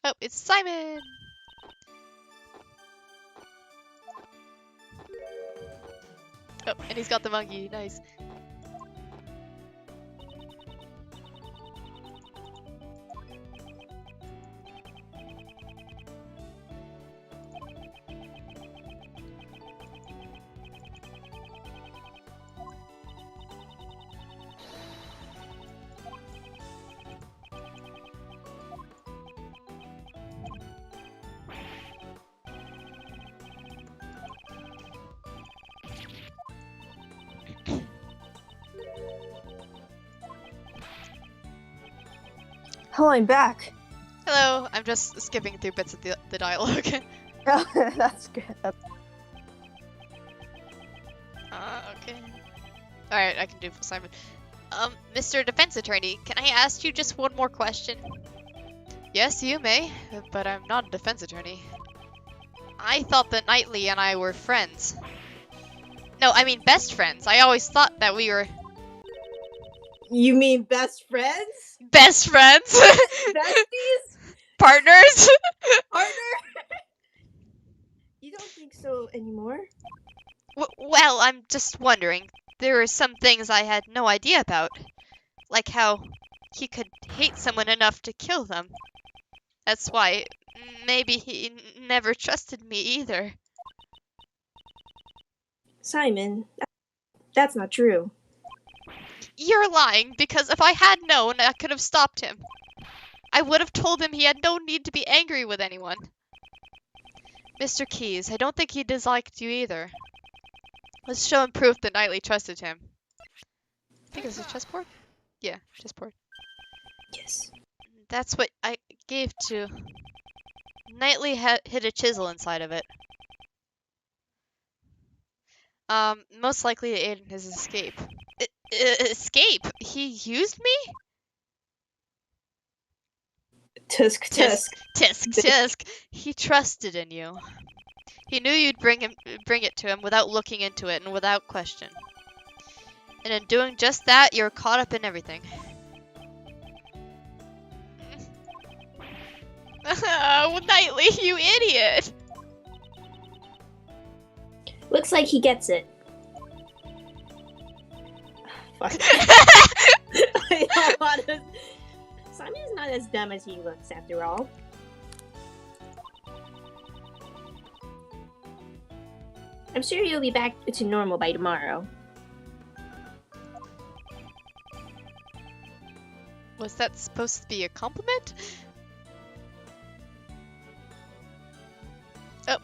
Oh, it's Simon! Oh, and he's got the monkey. Nice. Oh, I'm back. Hello, I'm just skipping through bits of the dialogue. Oh, that's good. Okay. Alright, I can do for Simon. Mr. Defense Attorney, can I ask you just one more question? Yes, you may, but I'm not a defense attorney. I thought that Knightley and I were friends. No, I mean best friends. I always thought that we were... You mean best friends? Best friends? Besties? Partners? Partner? You don't think so anymore? Well, I'm just wondering. There are some things I had no idea about. Like how he could hate someone enough to kill them. That's why maybe he never trusted me either. Simon, that's not true. You're lying, because if I had known, I could have stopped him. I would have told him he had no need to be angry with anyone. Mr. Keyes, I don't think he disliked you either. Let's show him proof that Knightley trusted him. I think it's a chessboard? Yeah, chessboard. Yes. That's what I gave to... Knightley hid a chisel inside of it. Most likely to aid in his escape. Escape? He used me? Tisk. He trusted in you. He knew you'd bring it to him without looking into it and without question. And in doing just that, you're caught up in everything. Oh, Knightley, you idiot! Looks like he gets it. Fuck. I don't want to... Simon is not as dumb as he looks, after all. I'm sure you'll be back to normal by tomorrow. Was that supposed to be a compliment? Oh,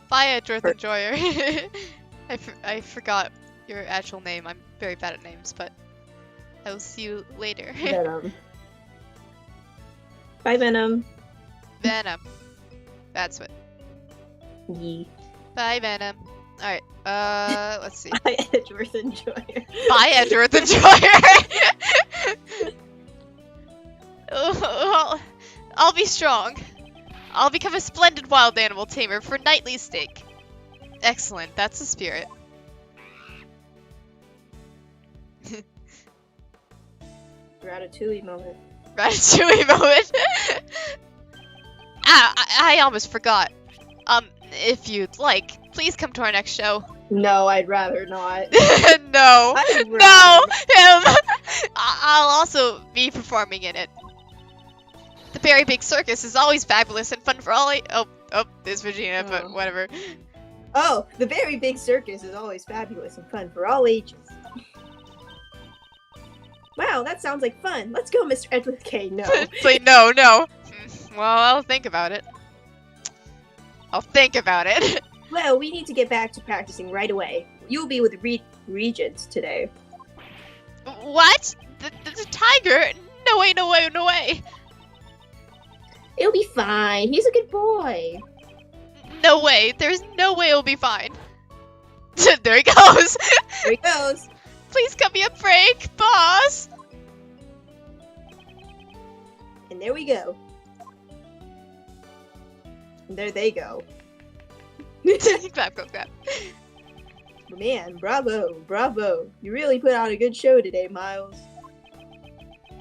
bye, Edgeworth Enjoyer. I forgot your actual name. I'm very bad at names, but I will see you later. Venom. Bye, Venom. Venom. That's what. Yee. Bye, Venom. Alright, let's see. Bye, Edgeworth Enjoyer. Bye, Edgeworth Enjoyer! I'll be strong. I'll become a splendid wild animal tamer for Knightley's sake. Excellent, that's the spirit. Ratatouille moment. Ratatouille moment. I almost forgot. If you'd like, please come to our next show. No, I'd rather not. No. No, him. I'll also be performing in it. The Very Big Circus is always fabulous and fun for all. Oh, there's Regina, but whatever. Oh, the Very Big Circus is always fabulous and fun for all ages. Wow, that sounds like fun. Let's go, Mr. Edgeworth K. No. Wait, no. Well, I'll think about it. Well, we need to get back to practicing right away. You'll be with the Regents today. What? The tiger? No way. It'll be fine. He's a good boy. No way. There's no way it'll be fine. There he goes. There he goes. Please cut me a break, boss. And there we go. And there they go. Clap. Man, bravo. You really put on a good show today, Miles.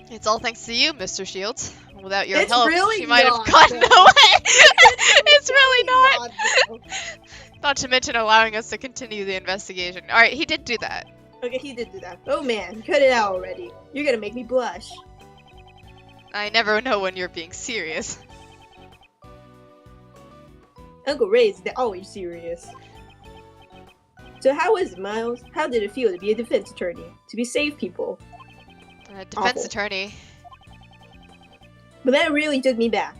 It's all thanks to you, Mr. Shields. Without your It's help, really she might have not, gotten though. away. It's really not. though. Not to mention allowing us to continue the investigation. Alright, he did do that. Okay, he did do that. Oh man, cut it out already. You're gonna make me blush. I never know when you're being serious. Uncle Ray's always serious. So how was it, Miles? How did it feel to be a defense attorney? To be save people? Defense Awful. attorney. But that really took me back.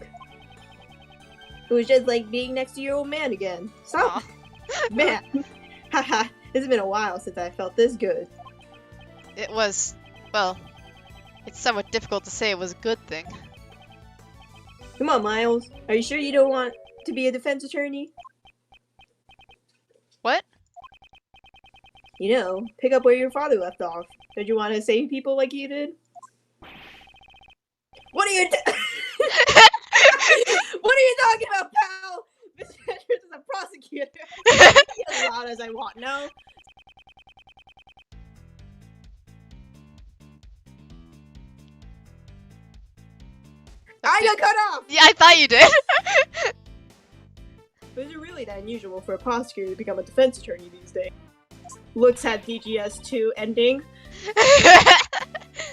It was just like being next to your old man again. Stop! Man! Haha, it's been a while since I felt this good. It was, well, it's somewhat difficult to say it was a good thing. Come on, Miles. Are you sure you don't want to be a defense attorney? What? You know, pick up where your father left off. Don't you want to save people like you did? What are you What are you talking about, pal? Mr. Edgeworth is a prosecutor. I can yell as loud as I want, no? I got cut off! Yeah, I thought you did. But is it really that unusual for a prosecutor to become a defense attorney these days? Looks at DGS 2 ending.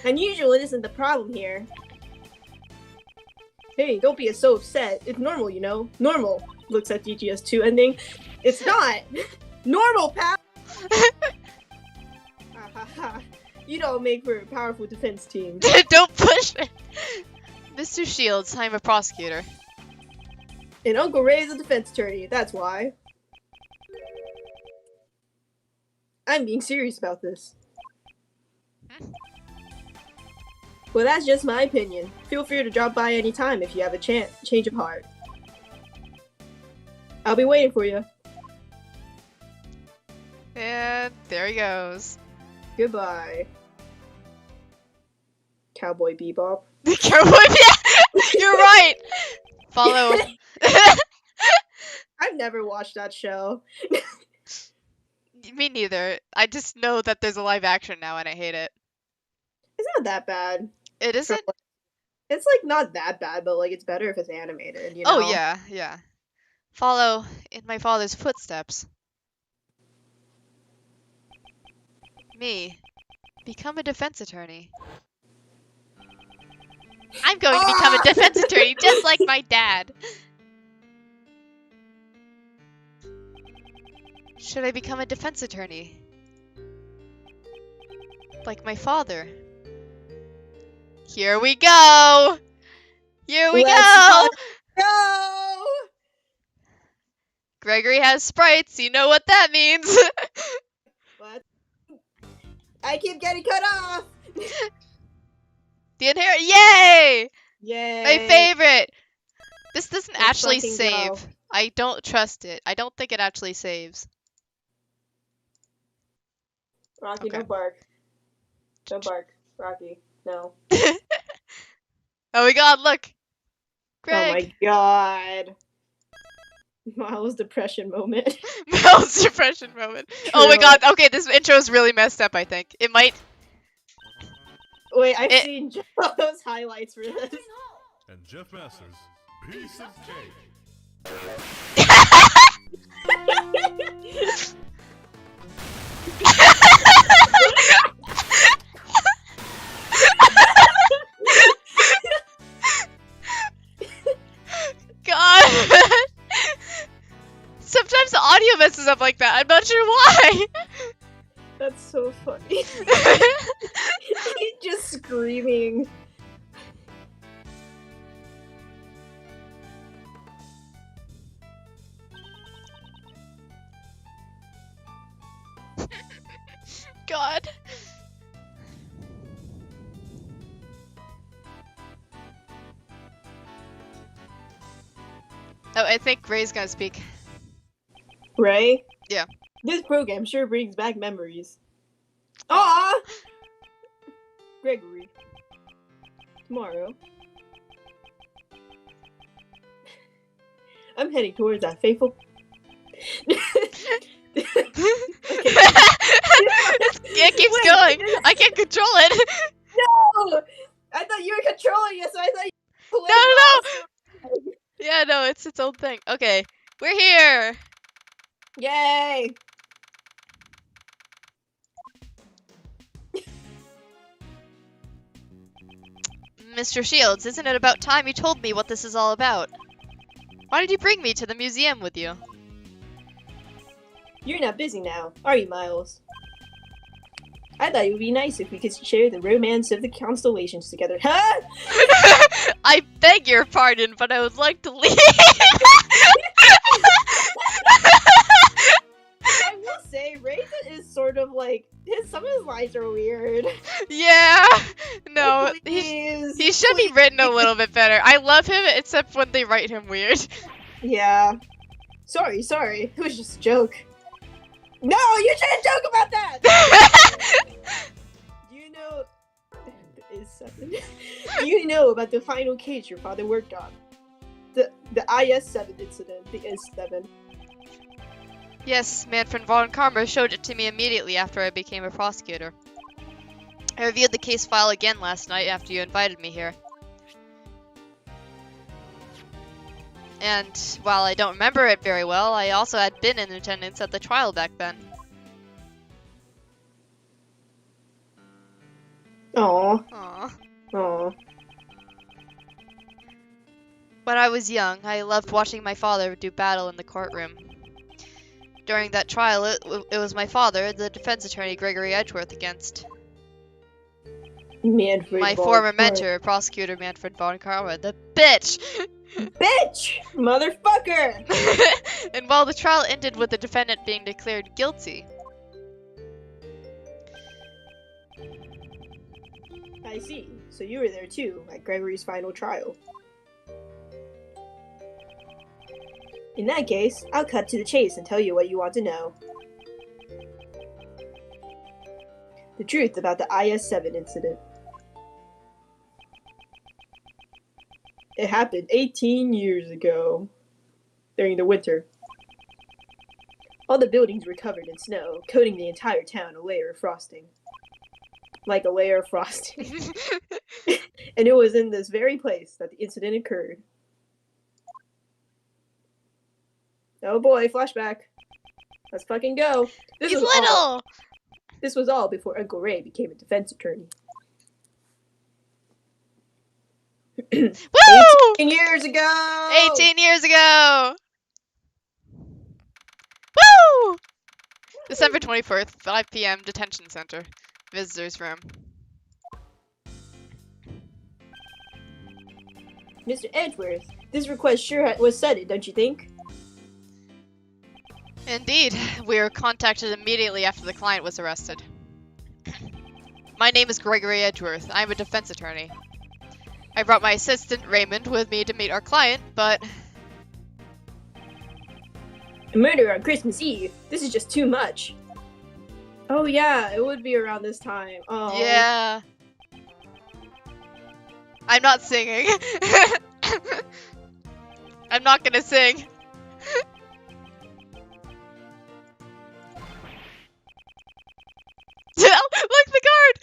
Unusual isn't the problem here. Hey, don't be so upset. It's normal, you know. Normal. Looks at DGS 2 ending. It's not! Normal, pal! You don't make for a powerful defense team. Don't push it. Mr. Shields, I'm a prosecutor. And Uncle Ray's a defense attorney, that's why. I'm being serious about this. Well, that's just my opinion. Feel free to drop by any time if you have a change of heart. I'll be waiting for you. And there he goes. Goodbye. Cowboy Bebop. The cowboy, yeah! You're right! Follow. I've never watched that show. Me neither. I just know that there's a live action now and I hate it. It's not that bad. It isn't? It's like not that bad, but like it's better if it's animated, you know? Oh yeah. Follow in my father's footsteps. Me. Become a defense attorney. I'm going to become a defense attorney just like my dad. Should I become a defense attorney? Like my father? Here we go! Here we go! Go! Gregory has sprites, you know what that means! What? I keep getting cut off! The inherit, yay! Yay! My favorite! This doesn't Let's actually fucking save. go. I don't trust it. I don't think it actually saves. Rocky, Okay. don't bark. Don't bark. Rocky, no. Oh my god, look! Greg! Oh my god. Miles' depression moment. Mel's depression moment. Oh my god, okay, this intro is really messed up, I think. It might... Wait, I've seen those highlights for this. And Jeff Masters, piece of cake. God. Sometimes the audio messes up like that. I'm not sure why. That's so funny. He's just screaming. God. Oh, I think Ray's gonna speak. Ray? Yeah. This program sure brings back memories. Aww! Gregory. Tomorrow. I'm heading towards that fateful... It keeps going. I can't control it. No! I thought you were controlling it, so I thought you... No. Yeah, no, it's its own thing. Okay, we're here. Yay! Mr. Shields, isn't it about time you told me what this is all about? Why did you bring me to the museum with you? You're not busy now, are you, Miles? I thought it would be nice if we could share the romance of the constellations together. Huh? I beg your pardon, but I would like to leave. I will say, Raisin is sort of like, some of his lines are weird. Yeah. No, Please, he should be written a little bit better. I love him, except when they write him weird. Yeah. Sorry. It was just a joke. No, you shouldn't joke about that! Do you know... Is 7. Do you know about the final case your father worked on? The IS-7 incident, the IS-7. Yes, Manfred von Karma showed it to me immediately after I became a prosecutor. I reviewed the case file again last night after you invited me here. And while I don't remember it very well, I also had been in attendance at the trial back then. Aww. When I was young, I loved watching my father do battle in the courtroom. During that trial, it was my father, the defense attorney Gregory Edgeworth, against my former mentor, prosecutor Manfred von Karma, the bitch! Bitch! Motherfucker! And while the trial ended with the defendant being declared guilty. I see. So you were there too, at Gregory's final trial. In that case, I'll cut to the chase and tell you what you want to know. The truth about the IS-7 incident. It happened 18 years ago, during the winter. All the buildings were covered in snow, coating the entire town a layer of frosting. Like a layer of frosting. And it was in this very place that the incident occurred. Oh boy, flashback. Let's fucking go. He's little! This was all before Uncle Ray became a defense attorney. Woo! 18 years ago! 18 years ago! Woo! December 24th, 5 p.m., detention center. Visitor's room. Mr. Edgeworth, this request sure was sudden, don't you think? Indeed. We were contacted immediately after the client was arrested. My name is Gregory Edgeworth. I'm a defense attorney. I brought my assistant, Raymond, with me to meet our client, but... A murder on Christmas Eve? This is just too much. Oh yeah, it would be around this time. Oh. Yeah. I'm not singing. I'm not gonna sing. Look, the guard!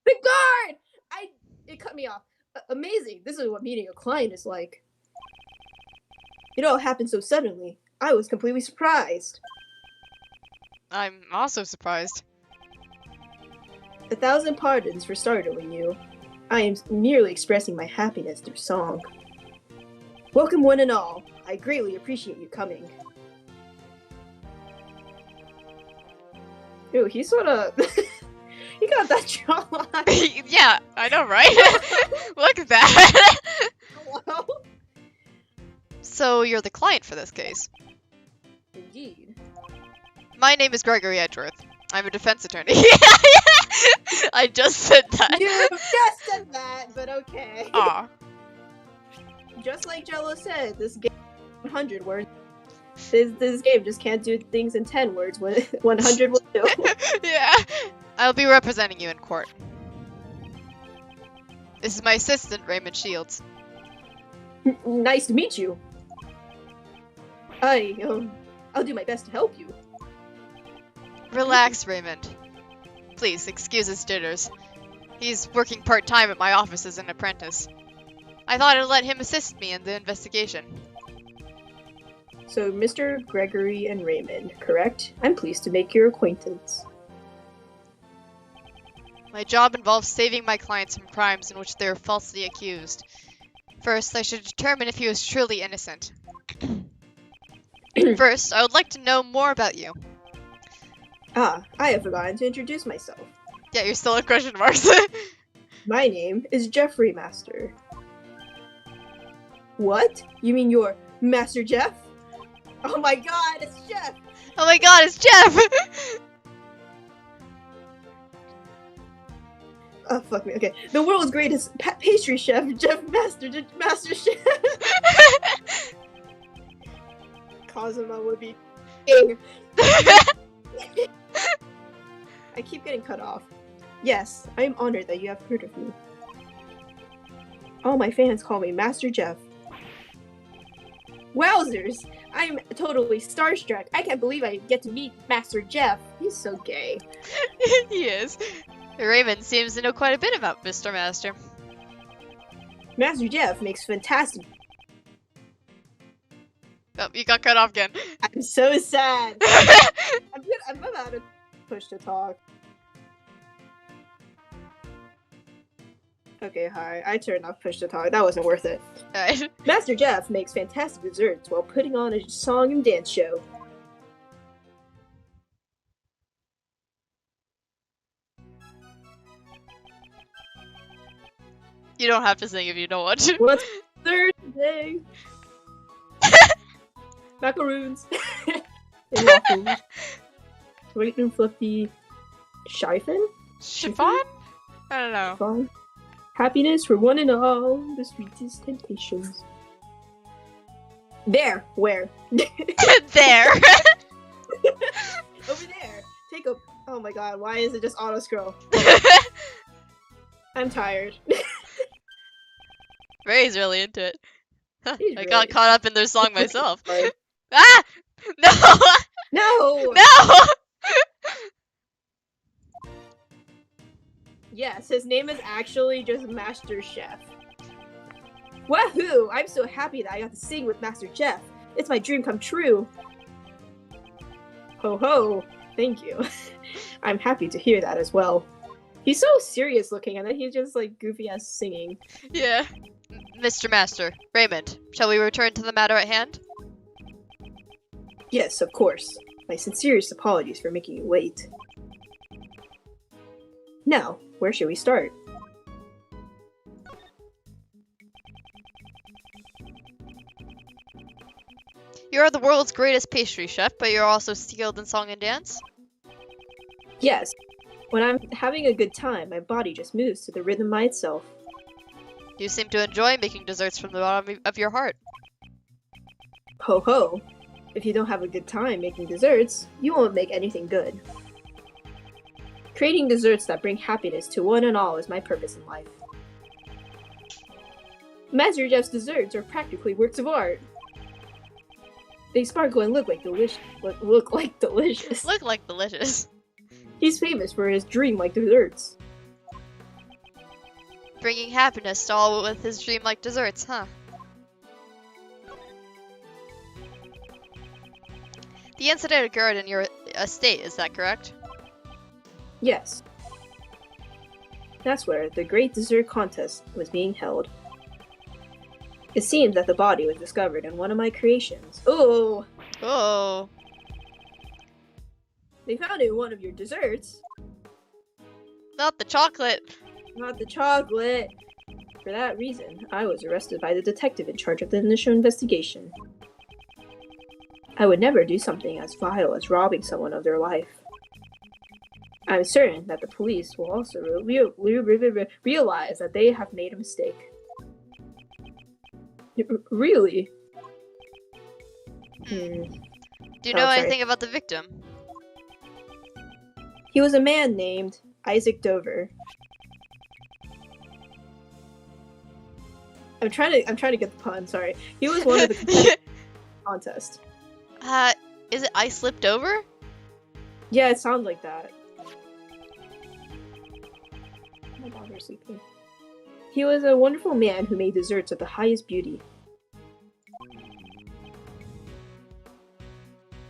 The guard! this is what meeting a client is like. It all happened so suddenly. I was completely surprised. I'm also surprised. 1,000 pardons for startling you. I am merely expressing my happiness through song. Welcome one and all. I greatly appreciate you coming. Ew, he sort of... he got that jawline. Yeah, I know, right? Look at that. Hello? So you're the client for this case. Indeed. My name is Gregory Edgeworth. I'm a defense attorney. I just said that. You just said that, but okay. Aw. Just like Jello said, this game 100 words. This game just can't do things in 10 words. 100 will do. Yeah. I'll be representing you in court. This is my assistant, Raymond Shields. Nice to meet you. I'll do my best to help you. Relax, Raymond. Please, excuse his jitters. He's working part-time at my office as an apprentice. I thought I'd let him assist me in the investigation. So, Mr. Gregory and Raymond, correct? I'm pleased to make your acquaintance. My job involves saving my clients from crimes in which they are falsely accused. First, I should determine if he was truly innocent. First, I would like to know more about you. Ah, I have forgotten to introduce myself. Yeah, you're still in question marks. My name is Jeffrey Master. What? You mean you're Master Jeff? Oh my god, it's Jeff! Oh my god, it's Jeff! Oh, fuck me. Okay. The world's greatest pastry chef, Master Chef. Cosima would be king. I keep getting cut off. Yes, I am honored that you have heard of me. All my fans call me Master Jeff. Wowzers! I'm totally starstruck. I can't believe I get to meet Master Jeff. He's so gay. He is. Raymond seems to know quite a bit about Mr. Master. Master Jeff makes fantastic... Oh, you got cut off again. I'm so sad. I'm about to push to talk. Okay, hi. I turned off push to talk. That wasn't worth it. Alright. Master Jeff makes fantastic desserts while putting on a song and dance show. You don't have to sing if you don't want to. What's Thursday? Macaroons. And waffles. Sweet and fluffy. Chiffon? Chiffon? I don't know. Chiffon. Happiness for one and all, the sweetest temptations. There! Where? There! Over there! Take a... Oh my god, why is it just auto-scroll? I'm tired. Ray's really into it. He's I really- got caught up in their song myself. Ah! No! No! No! Yes, his name is actually just Master Chef. Wahoo! I'm so happy that I got to sing with Master Jeff. It's my dream come true. Ho ho! Thank you. I'm happy to hear that as well. He's so serious looking, and then he's just like goofy ass singing. Yeah. Mr. Master, Raymond, shall we return to the matter at hand? Yes, of course. My sincerest apologies for making you wait. Now, where should we start? You are the world's greatest pastry chef, but you're also skilled in song and dance? Yes. When I'm having a good time, my body just moves to the rhythm by itself. You seem to enjoy making desserts from the bottom of your heart. Ho ho! If you don't have a good time making desserts, you won't make anything good. Creating desserts that bring happiness to one and all is my purpose in life. Master Jeff's desserts are practically works of art. They sparkle and look like delicious. Look like delicious. Look like delicious. He's famous for his dream-like desserts. bringing happiness to all with his dreamlike desserts, huh? The incident occurred in your estate, is that correct? Yes. That's where the great dessert contest was being held. It seems that the body was discovered in one of my creations. Oh! Oh. They found it in one of your desserts. Not the chocolate. Not the chocolate. For that reason, I was arrested by the detective in charge of the initial investigation. I would never do something as vile as robbing someone of their life. I'm certain that the police will also realize that they have made a mistake. Really? Do you know anything about the victim? He was a man named Isaac Dover. I'm trying to get the pun, sorry. He was one of the competitors in the contest. Is it I slipped over? Yeah, it sounds like that. My dog is sleeping. He was a wonderful man who made desserts of the highest beauty.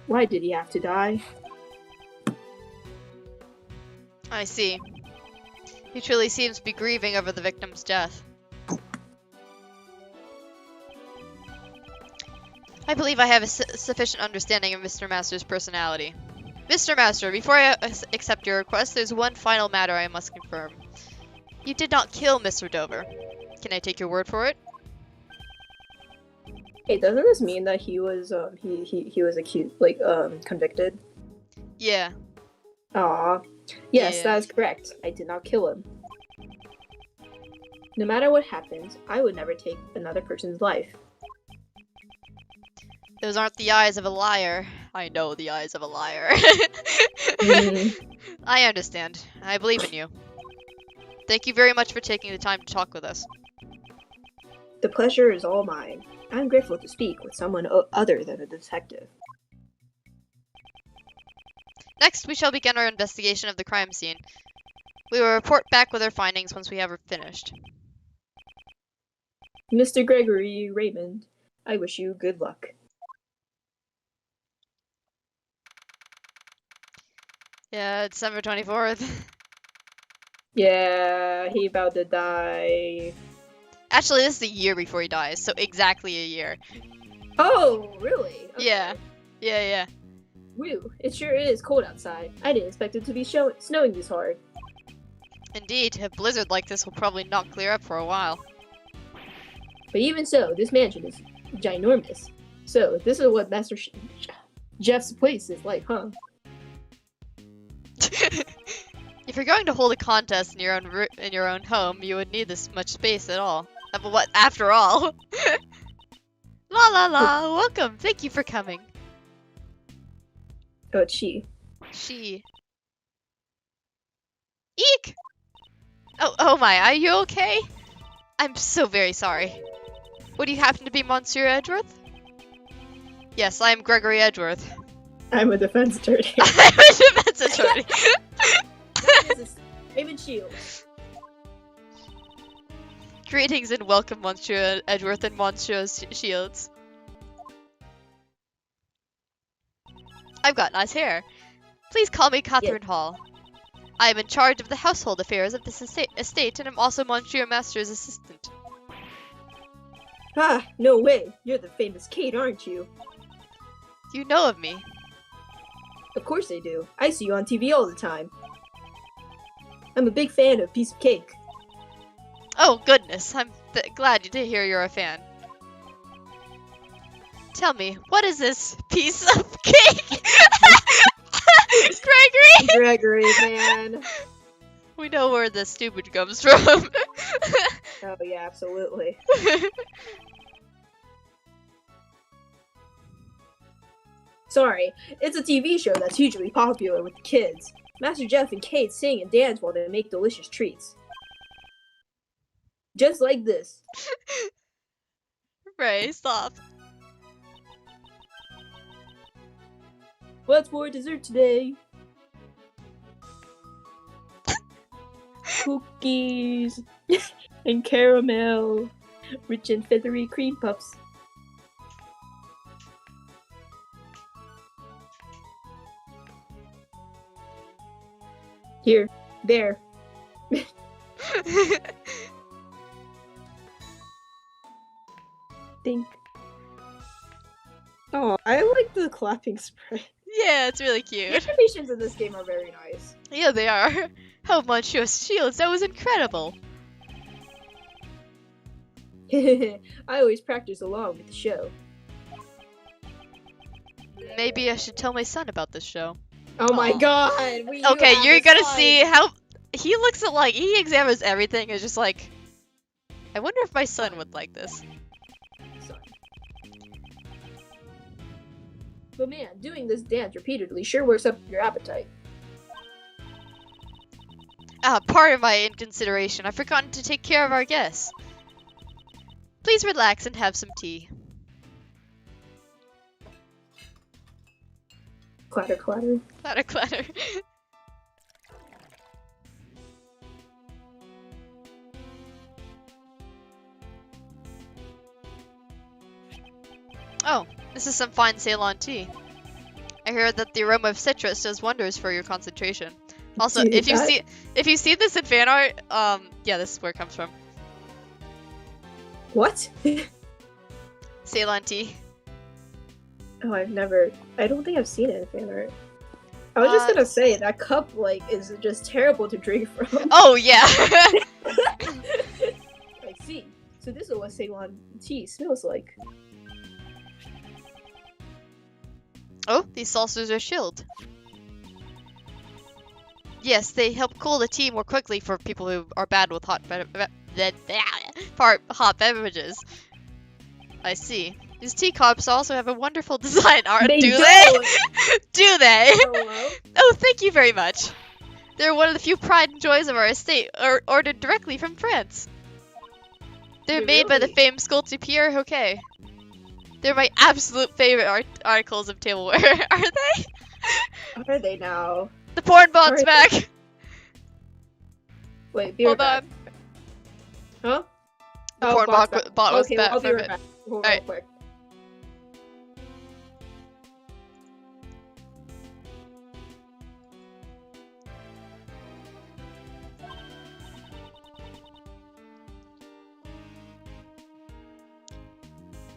Why did he have to die? I see. He truly seems to be grieving over the victim's death. I believe I have a sufficient understanding of Mr. Master's personality. Mr. Master, before I accept your request, there's one final matter I must confirm. You did not kill Mr. Dover. Can I take your word for it? Hey, doesn't this mean that he was he was accused, like convicted? Yeah. Aw. Yes, Yeah. that is correct. I did not kill him. No matter what happens, I would never take another person's life. Those aren't the eyes of a liar. I know the eyes of a liar. I understand. I believe in you. Thank you very much for taking the time to talk with us. The pleasure is all mine. I'm grateful to speak with someone other than a detective. Next, we shall begin our investigation of the crime scene. We will report back with our findings once we have finished. Mr. Gregory Raymond, I wish you good luck. Yeah, December 24th. Yeah, he about to die. Actually, this is a year before he dies, so exactly a year. Oh, really? Okay. Yeah. Woo, it sure is cold outside. I didn't expect it to be snowing this hard. Indeed, a blizzard like this will probably not clear up for a while. But even so, this mansion is ginormous. So, this is what Master Jeff's place is like, huh? If you're going to hold a contest in your own home, you would need this much space at all. But what? After all, la la la. Welcome. Thank you for coming. Oh, it's she. She. Eek! Oh my, are you okay? I'm so very sorry. Would you happen to be Monsieur Edgeworth? Yes, I am Gregory Edgeworth. I'm a defense attorney. I'm a defense attorney. This is Raymond Shields. Greetings and welcome, Monsieur Edgeworth and Monsieur Shields. I've got nice hair. Please call me Catherine Hall. I am in charge of the household affairs of this estate and am also Monsieur Master's assistant. Ah, no way. You're the famous Kate, aren't you? You know of me. Of course I do. I see you on TV all the time. I'm a big fan of Piece of Cake. Oh, goodness. I'm glad to hear you're a fan. Tell me, what is this piece of cake? Gregory! Gregory, man. We know where the stupid comes from. Oh, yeah, absolutely. Sorry, it's a TV show that's hugely popular with the kids. Master Jeff and Kate sing and dance while they make delicious treats. Just like this. Ray, stop. What's for dessert today? cookies and caramel, rich and feathery cream puffs. Here, there. Think. Oh, I like the clapping spray. Yeah, it's really The cute. animations in this game are very nice. Yeah, they are. How much your shields? That was incredible. I always practice along with the show. Maybe I should tell my son about this show. Oh my Aw. god! Okay, you're gonna see how he looks at like he examines everything. Is just like, I wonder if my son would like this. But man, doing this dance repeatedly sure works up your appetite. Pardon my inconsideration. I've forgotten to take care of our guests. Please relax and have some tea. Clatter, clatter. Clatter, clatter. Oh, this is some fine Ceylon tea. I heard that the aroma of citrus does wonders for your concentration. Also, Dude, if you see this in fan art, yeah, this is where it comes from. What? Ceylon tea. Oh, I don't think I've seen it in fan art. I was just gonna say, that cup, like, is just terrible to drink from. Oh, yeah. I see. So this is what Ceylon tea smells like. Oh, these saucers are chilled. Yes, they help cool the tea more quickly for people who are bad with hot beverages. I see. These teacups also have a wonderful design art, They do don't. they? Do they? Hello? Oh, thank you very much. They're one of the few pride and joys of our estate, ordered directly from France. They're They made by the really- famed sculptor Pierre Hoquet. They're my absolute favorite articles of tableware, are they? What are they now? The porn bot's Are back! they? Wait, be Hold right back. on. Huh? The porn bot's bot was okay, back I'll be for a right bit. back. Hold on Alright. real quick.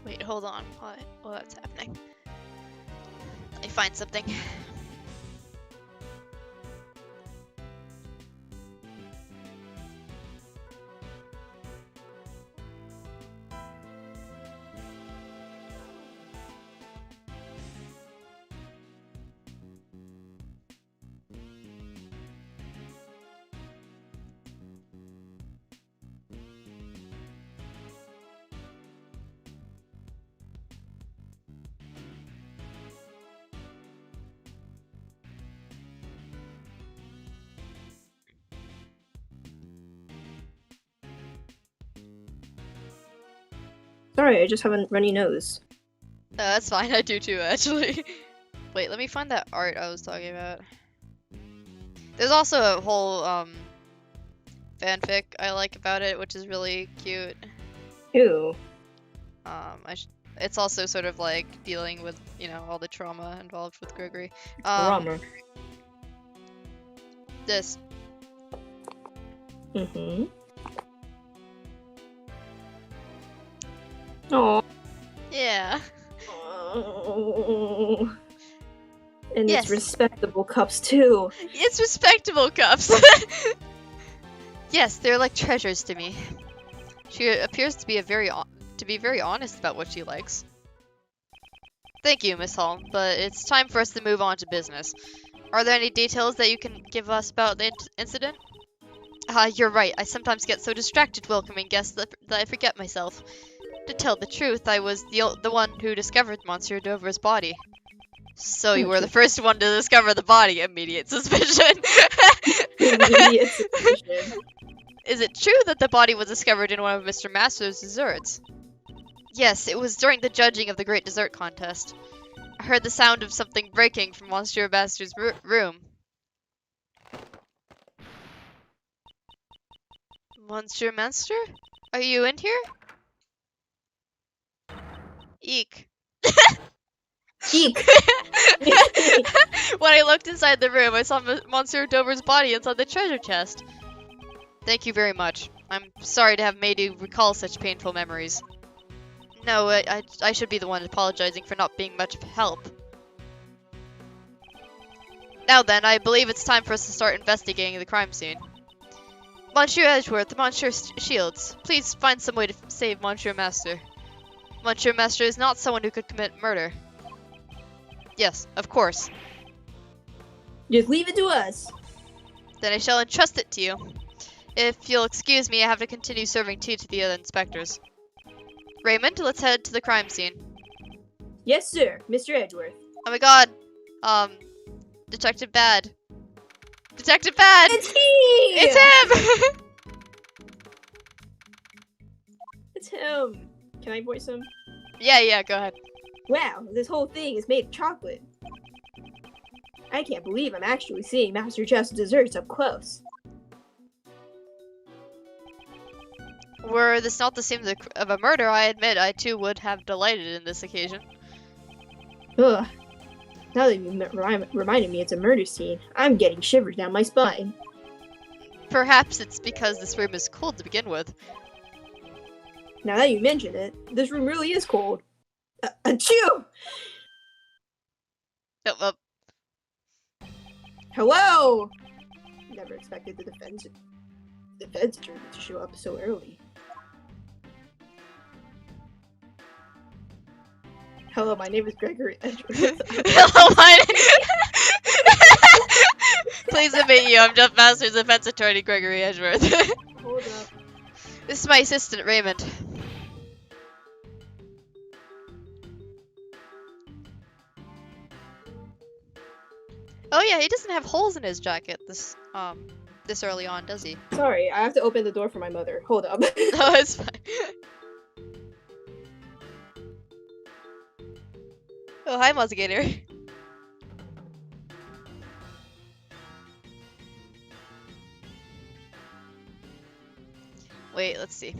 Wait, hold on. What's happening? Let me find something. Sorry, I just have a runny nose. That's fine, I do too, actually. Wait, let me find that art I was talking about. There's also a whole, fanfic I like about it, which is really cute. Ew. It's also sort of like dealing with, you know, all the trauma involved with Gregory. Drama. This. Mm-hmm. Oh. Yeah. And Yes. it's respectable cups too. It's respectable cups. Yes, they're like treasures to me. She appears to be very honest about what she likes. Thank you, Miss Hall, but it's time for us to move on to business. Are there any details that you can give us about the incident? You're right. I sometimes get so distracted welcoming guests that I forget myself. To tell the truth, I was the one who discovered Monsieur Dover's body. So you were the first one to discover the body. Immediate suspicion. Immediate suspicion. Is it true that the body was discovered in one of Mr. Master's desserts? Yes, it was during the judging of the great dessert contest. I heard the sound of something breaking from Monsieur Master's room. Monsieur Master? Are you in here? Eek. Eek! When I looked inside the room, I saw Monsieur Dover's body inside the treasure chest. Thank you very much. I'm sorry to have made you recall such painful memories. No, I should be the one apologizing for not being much help. Now then, I believe it's time for us to start investigating the crime scene. Monsieur Edgeworth, Monsieur Shields, please find some way to save Monsieur Master. Monsieur Master is not someone who could commit murder. Yes, of course. Just leave it to us. Then I shall entrust it to you. If you'll excuse me, I have to continue serving tea to the other inspectors. Raymond, let's head to the crime scene. Yes, sir, Mr. Edgeworth. Oh my god. Detective Bad. Detective Bad! It's he! It's him! It's him. Can I voice him? Yeah, go ahead. Wow, this whole thing is made of chocolate. I can't believe I'm actually seeing Master Jeff's desserts up close. Were this not the scene of a murder, I admit I too would have delighted in this occasion. Ugh. Now that you reminded me it's a murder scene, I'm getting shivers down my spine. Perhaps it's because this room is cold to begin with. Now that you mention it, this room really is cold. Achoo! Oh, Hello! Never expected the defense attorney to show up so early. Hello, my name is Gregory Edgeworth. Hello, my Please admit you, I'm Jeff Masters, defense attorney Gregory Edgeworth. Hold up. This is my assistant, Raymond. Oh yeah, he doesn't have holes in his jacket this early on, does he? Sorry, I have to open the door for my mother. Hold up. No, it's fine. Oh, hi, Muzzigator. Wait, let's see.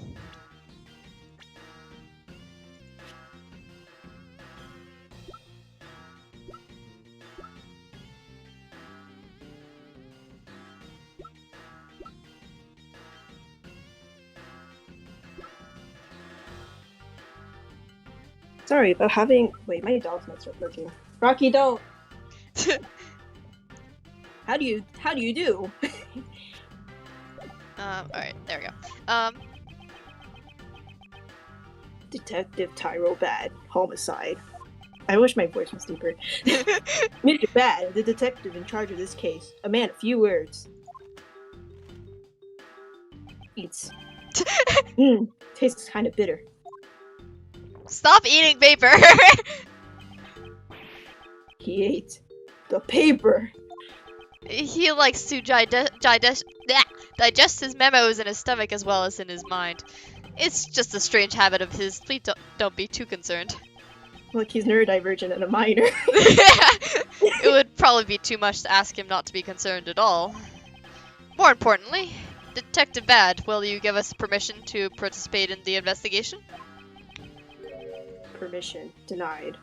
Sorry about having. Wait, my dog's not looking. Rocky, don't. How do you do? Alright, there we go. Detective Tyro Bad, homicide. I wish my voice was deeper. Mr. Bad, the detective in charge of this case. A man of few words. Eats. Tastes kind of bitter. Stop eating paper! He ate the paper. He likes to digest his memos in his stomach as well as in his mind. It's just a strange habit of his. Please don't be too concerned. Look, he's neurodivergent and a minor. It would probably be too much to ask him not to be concerned at all. More importantly, Detective Bad, will you give us permission to participate in the investigation? Permission denied.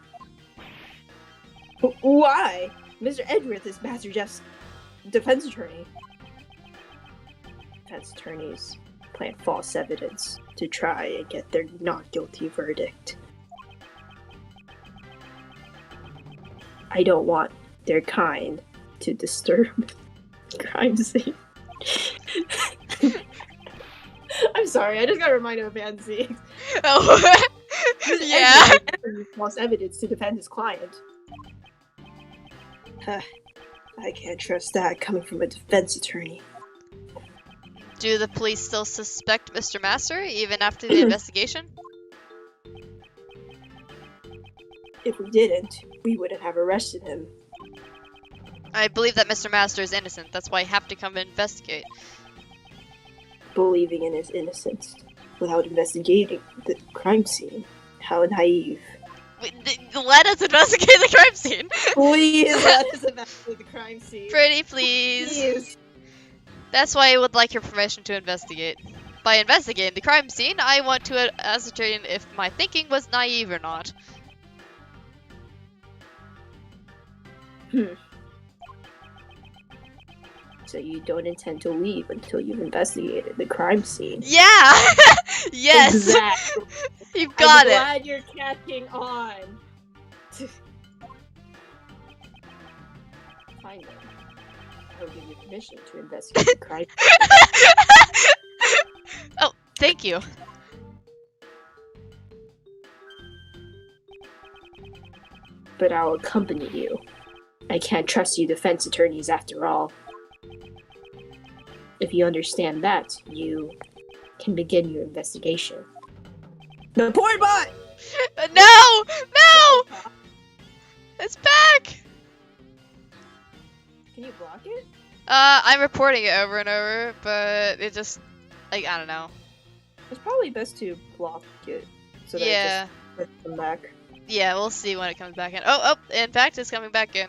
Why? Mr. Edgeworth is Master Jeff's defense attorney. Defense attorneys plant false evidence to try and get their not guilty verdict. I don't want their kind to disturb crime scene. I'm sorry, I just got reminded of Fancy. Oh, yeah. False evidence to defend his client. I can't trust that coming from a defense attorney. Do the police still suspect Mr. Master, even after the investigation? If we didn't, we wouldn't have arrested him. I believe that Mr. Master is innocent, that's why I have to come and investigate. Believing in his innocence without investigating the crime scene. How naive. Let us investigate the crime scene! Please let us investigate the crime scene. Pretty please. Please. That's why I would like your permission to investigate. By investigating the crime scene, I want to ascertain if my thinking was naive or not. So you don't intend to leave until you've investigated the crime scene? Yeah! Yes! Exactly. You've got I'm it! glad you're catching on. Fine then. I'll give you permission to investigate the crime. Oh, thank you. But I'll accompany you. I can't trust you defense attorneys after all. If you understand that, you can begin your investigation. The porn bot! No! No! It's back! Can you block it? I'm reporting it over and over, but it just, like, I don't know. It's probably best to block it so that Yeah. it just doesn't come back. Yeah, we'll see when it comes back in. Oh, in fact, it's coming back in.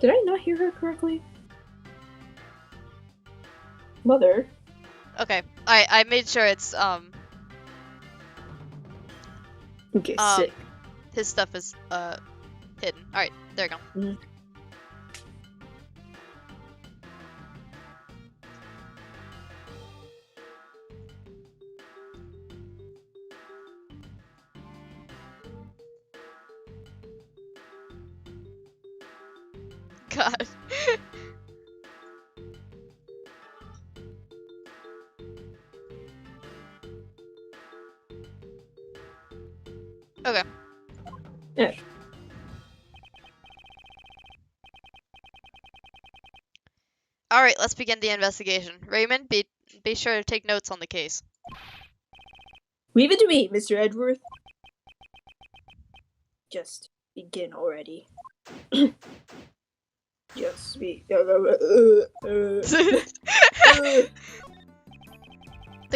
Did I not hear her correctly? Mother? Okay. I made sure it's, Okay, sick. his stuff is, hidden. Alright, there you go. God. Okay. Yeah. Alright, let's begin the investigation. Raymond, be sure to take notes on the case. Leave it to me, Mr. Edgeworth. Just begin already. Just be. The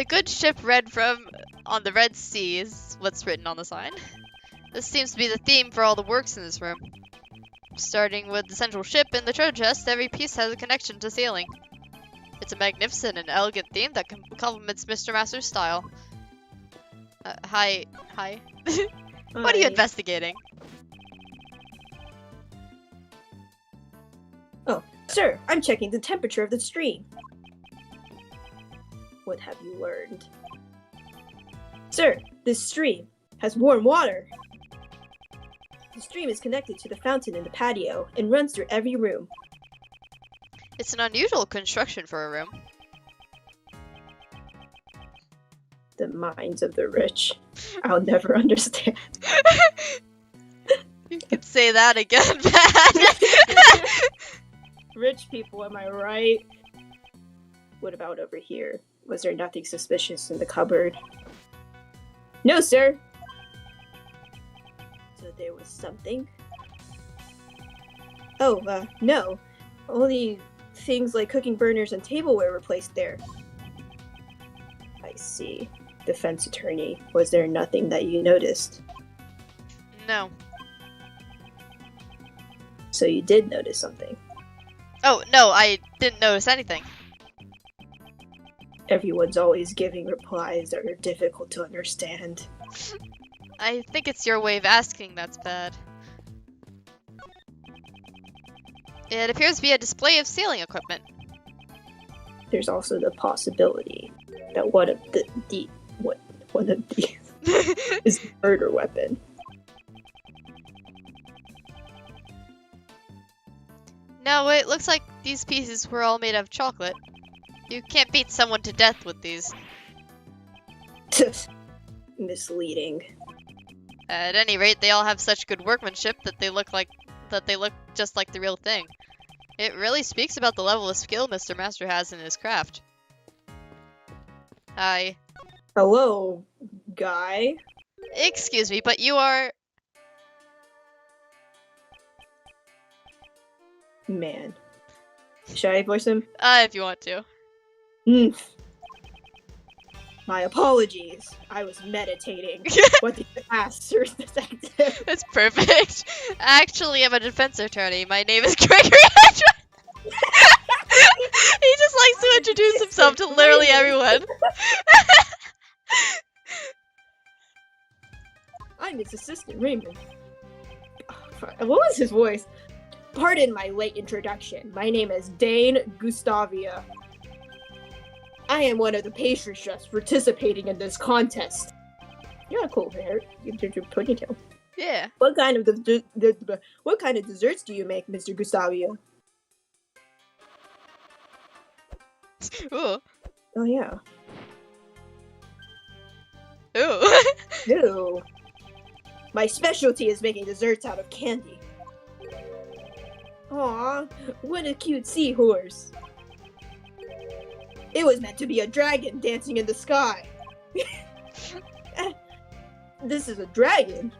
good ship read from on the Red Sea is what's written on the sign. This seems to be the theme for all the works in this room. Starting with the central ship and the treasure chest, every piece has a connection to sailing. It's a magnificent and elegant theme that complements Mr. Master's style. Hi. What are you investigating? Oh, sir, I'm checking the temperature of the stream. What have you learned? Sir, this stream has warm water. The stream is connected to the fountain in the patio and runs through every room. It's an unusual construction for a room. The minds of the rich. I'll never understand. You could say that again, Pat. Rich people, am I right? What about over here? Was there nothing suspicious in the cupboard? No, sir! So there was something? Oh, no. Only things like cooking burners and tableware were placed there. I see. Defense attorney, was there nothing that you noticed? No. So you did notice something. Oh, no, I didn't notice anything. Everyone's always giving replies that are difficult to understand. I think it's your way of asking that's bad. It appears to be a display of sailing equipment. There's also the possibility that one of these is a murder weapon. No, it looks like these pieces were all made of chocolate. You can't beat someone to death with these. Misleading. At any rate, they all have such good workmanship that they look just like the real thing. It really speaks about the level of skill Mr. Master has in his craft. Hi. Hello, guy. Excuse me, but you are... Man. Should I voice him? If you want to. My apologies. I was meditating. What did you ask, Sir Detective? That's perfect. Actually, I'm a defense attorney. My name is Gregory Edgeworth. to introduce himself to literally everyone. I'm his assistant, Raymond. What was his voice? Pardon my late introduction. My name is Dane Gustavia. I am one of the pastry chefs participating in this contest. You got cool hair. You have your ponytail. Yeah. What kind of what kind of desserts do you make, Mr. Gustavia? Ooh. Oh yeah. Ooh. Ew. My specialty is making desserts out of candy. Aw, what a cute seahorse. It was meant to be a dragon dancing in the sky. This is a dragon.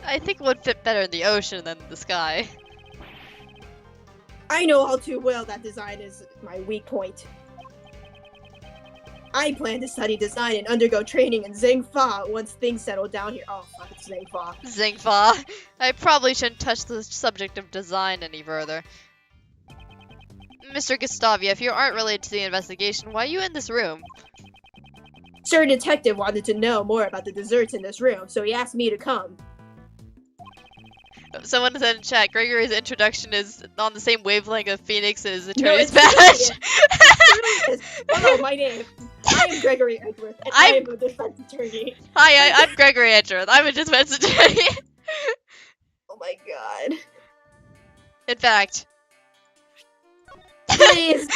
I think it would fit better in the ocean than the sky. I know all too well that design is my weak point. I plan to study design and undergo training in Zhengfa once things settle down here. Oh, fuck, it's Zhengfa. Zingfa. I probably shouldn't touch the subject of design any further. Mr. Gustavia, if you aren't related to the investigation, why are you in this room? Sir Detective wanted to know more about the desserts in this room, so he asked me to come. Someone said in chat, Gregory's introduction is on the same wavelength of Phoenix's No, attorney's it's badge. Hello, my name. I am Gregory Edgeworth, and I am a defense attorney. Hi, I'm Gregory Edgeworth. I'm a defense attorney. Oh my god. In fact, Please!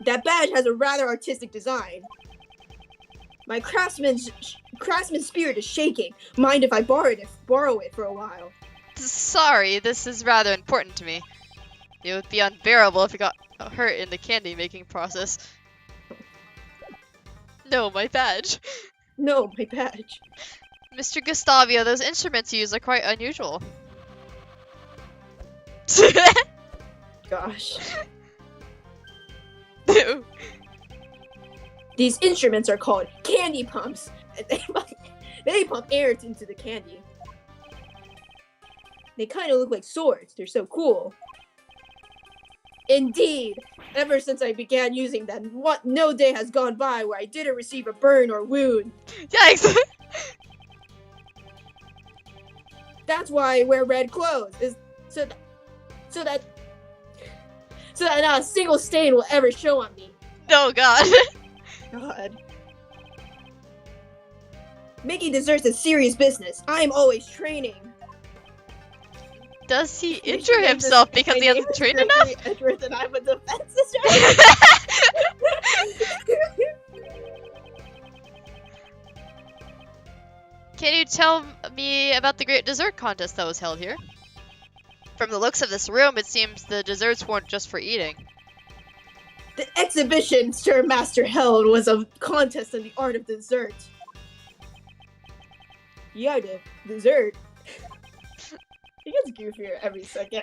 That badge has a rather artistic design. My craftsman's spirit is shaking. Mind if I borrow it for a while? sorry, this is rather important to me. It would be unbearable if you got hurt in the candy making process. No, my badge. No, my badge. Mr. Gustavio, those instruments you use are quite unusual. Gosh. Ew. These instruments are called candy pumps. They pump air into the candy. They kind of look like swords. They're so cool. Indeed, ever since I began using them, no day has gone by where I didn't receive a burn or wound. Yikes! That's why I wear red clothes, is so that not a single stain will ever show on me. Oh god. God. Making desserts is serious business. I am always training. Does he injure himself because he hasn't trained enough? Edgeworth and I'm a defense attorney. Can you tell me about the great dessert contest that was held here? From the looks of this room, it seems the desserts weren't just for eating. The exhibition Sir Master held was a contest in the art of dessert. Yeah, the dessert. It gets goofier every second.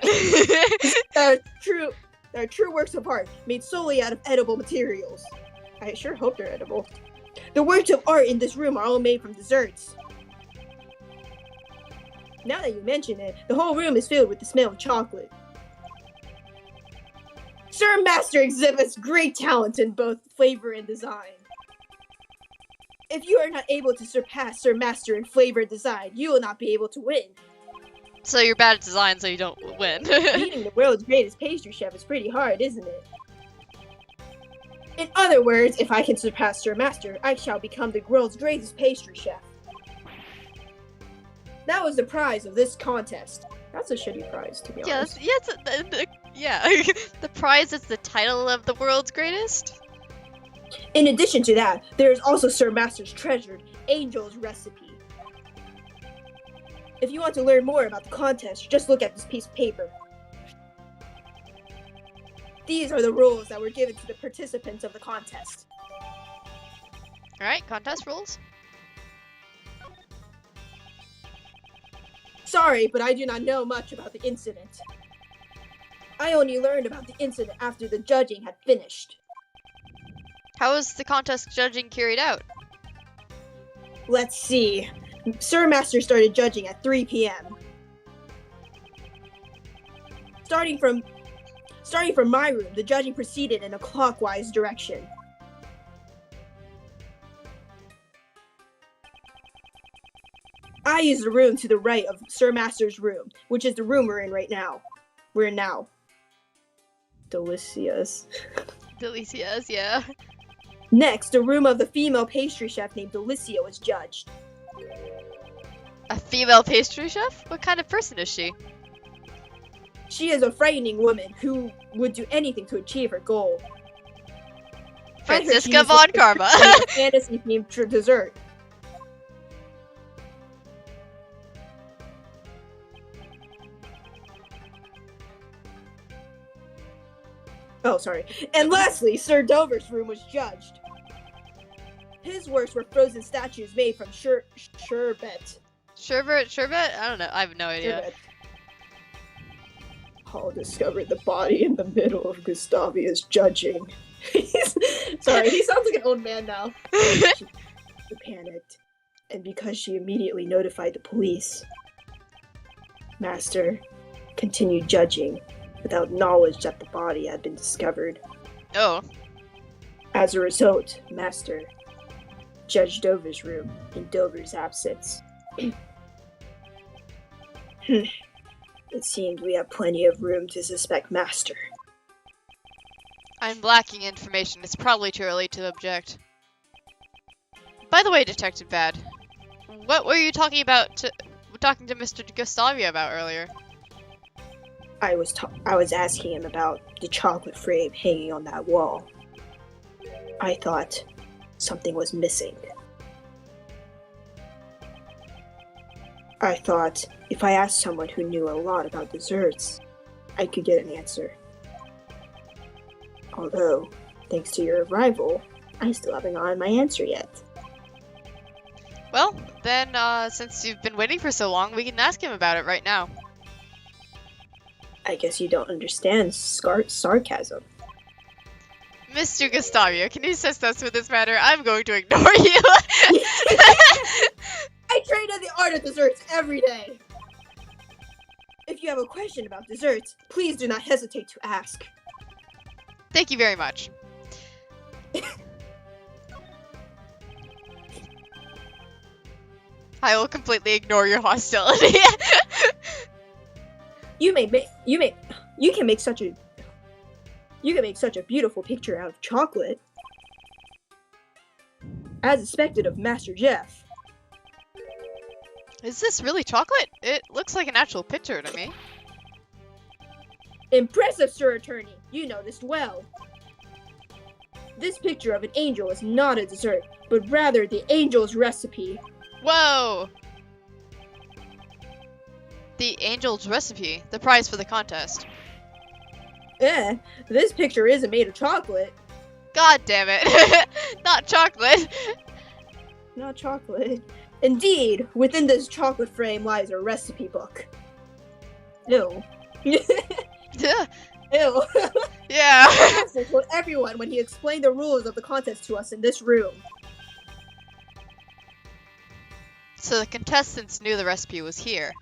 They're true works of art, made solely out of edible materials. I sure hope they're edible. The works of art in this room are all made from desserts. Now that you mention it, the whole room is filled with the smell of chocolate. Sir Master exhibits great talent in both flavor and design. If you are not able to surpass Sir Master in flavor and design, you will not be able to win. So you're bad at design, so you don't win. Beating the world's greatest pastry chef is pretty hard, isn't it? In other words, if I can surpass Sir Master, I shall become the world's greatest pastry chef. That was the prize of this contest. That's a shitty prize, to be honest. Yeah. The prize is the title of the world's greatest? In addition to that, there is also Sir Master's treasured Angel's recipe. If you want to learn more about the contest, just look at this piece of paper. These are the rules that were given to the participants of the contest. Alright, contest rules. Sorry, but I do not know much about the incident. I only learned about the incident after the judging had finished. How was the contest judging carried out? Let's see. Sir Master started judging at 3 p.m. Starting from Starting from my room, the judging proceeded in a clockwise direction. I used the room to the right of Sir Master's room, which is the room we're in right now. We're in now. Delicious. Delicious, yeah. Next, the room of the female pastry chef named Delicia was judged. A female pastry chef? What kind of person is she? She is a frightening woman who would do anything to achieve her goal. Franziska von Karma. Fantasy-themed dessert. Oh, sorry. And lastly, Sir Dover's room was judged. His works were frozen statues made from sherbet. Sherbet? I don't know. I have no idea. Sherbet. Hall discovered the body in the middle of Gustavia's judging. Sorry, he sounds like an old man now. She panicked, and because she immediately notified the police, Master continued judging without knowledge that the body had been discovered. Oh. As a result, Master judged Dover's room in Dover's absence. It seemed we have plenty of room to suspect Master. I'm lacking information. It's probably too early to object. By the way, Detective Bad, what were you talking talking to Mr. Gustavia about earlier? I was asking him about the chocolate frame hanging on that wall. I thought something was missing. I thought if I asked someone who knew a lot about desserts, I could get an answer. Although, thanks to your arrival, I still haven't gotten my answer yet. Well, then, since you've been waiting for so long, we can ask him about it right now. I guess you don't understand sarcasm. Mr. Gustavio, can you assist us with this matter? I'm going to ignore you. I train in the art of desserts every day. If you have a question about desserts, please do not hesitate to ask. Thank you very much. I will completely ignore your hostility. You can make such a beautiful picture out of chocolate. As expected of Master Jeff. Is this really chocolate? It looks like an actual picture to me. Impressive, Sir Attorney. You noticed well. This picture of an angel is not a dessert, but rather the angel's recipe. Whoa! The angel's recipe, the prize for the contest. This picture isn't made of chocolate. God damn it. Not chocolate. Not chocolate. Indeed, within this chocolate frame lies a recipe book. Ew. Ew. Yeah. Master told everyone when he explained the rules of the contest to us in this room. So the contestants knew the recipe was here.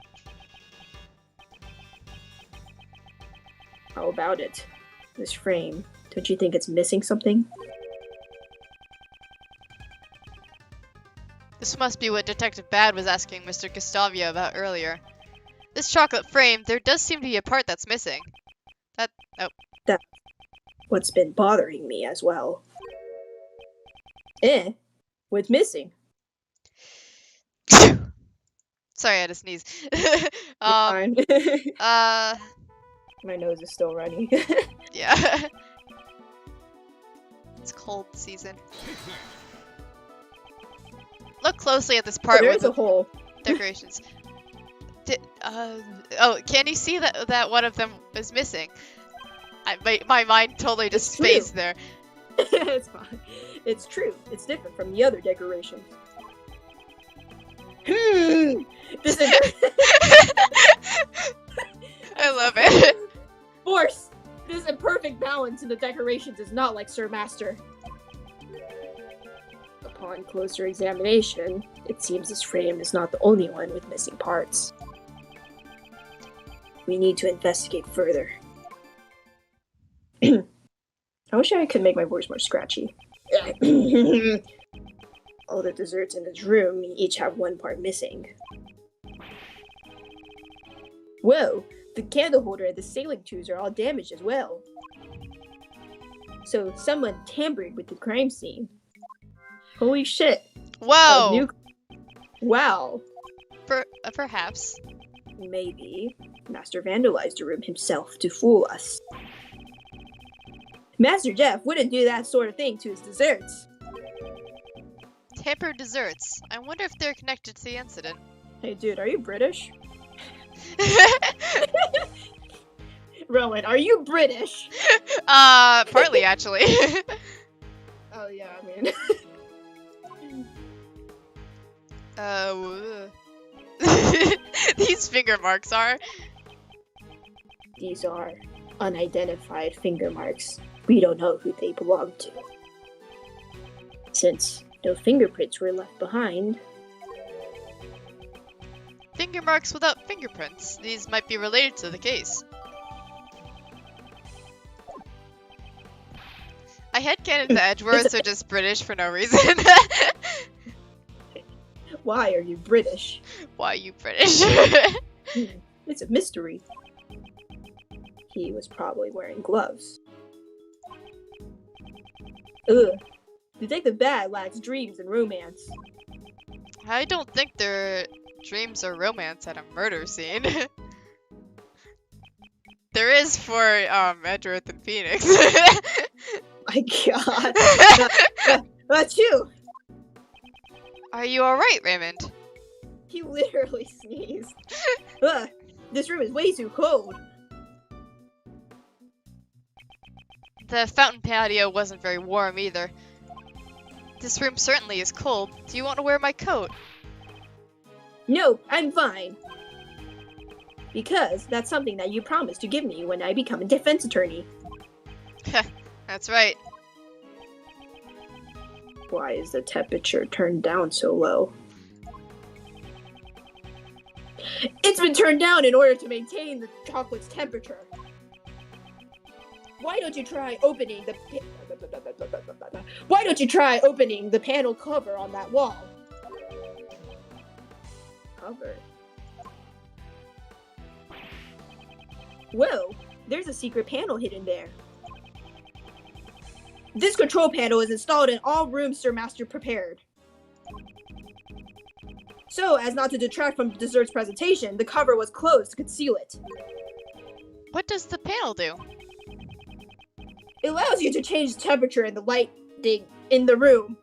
How about it? This frame, don't you think it's missing something? This must be what Detective Bad was asking Mr. Gustavia about earlier. This chocolate frame, there does seem to be a part that's missing. That's what's been bothering me as well. What's missing? Sorry, I had to sneeze. Fine. My nose is still runny. Yeah. It's cold season. Look closely at this part There's a hole. Decorations. Can you see that one of them is missing? My mind totally just phased there. It's fine. It's true. It's different from the other decorations. This is I love it. Force! This imperfect balance in the decorations is not like Sir Master. Upon closer examination, it seems this frame is not the only one with missing parts. We need to investigate further. I wish I could make my voice more scratchy. All the desserts in this room each have one part missing. Whoa! The candle holder and the sailing tubes are all damaged as well. So someone tampered with the crime scene. Holy shit! Whoa! Wow. Perhaps. Maybe Master vandalized the room himself to fool us. Master Jeff wouldn't do that sort of thing to his desserts. Tampered desserts. I wonder if they're connected to the incident. Hey dude, are you British? Rowan, are you British? Partly actually. Oh yeah, I mean. These finger marks are. These are unidentified finger marks. We don't know who they belong to. Since no fingerprints were left behind. Finger marks without fingerprints. These might be related to the case. I headcanon the Edgeworths are just British for no reason. Why are you British? Why are you British? It's a mystery. He was probably wearing gloves. Ugh. Detective Bad lacks dreams and romance. I don't think their dreams or romance at a murder scene. There is for Edgeworth and Phoenix. My god. That's you! Are you alright, Raymond? He literally sneezed. Ugh, this room is way too cold. The fountain patio wasn't very warm either. This room certainly is cold. Do you want to wear my coat? No, I'm fine. Because that's something that you promised to give me when I become a defense attorney. That's right. Why is the temperature turned down so low? It's been turned down in order to maintain the chocolate's temperature. Why don't you try opening the panel cover on that wall? Cover. Whoa, there's a secret panel hidden there. This control panel is installed in all rooms Sir Master prepared. So, as not to detract from Dessert's presentation, the cover was closed to conceal it. What does the panel do? It allows you to change the temperature and the lighting in the room.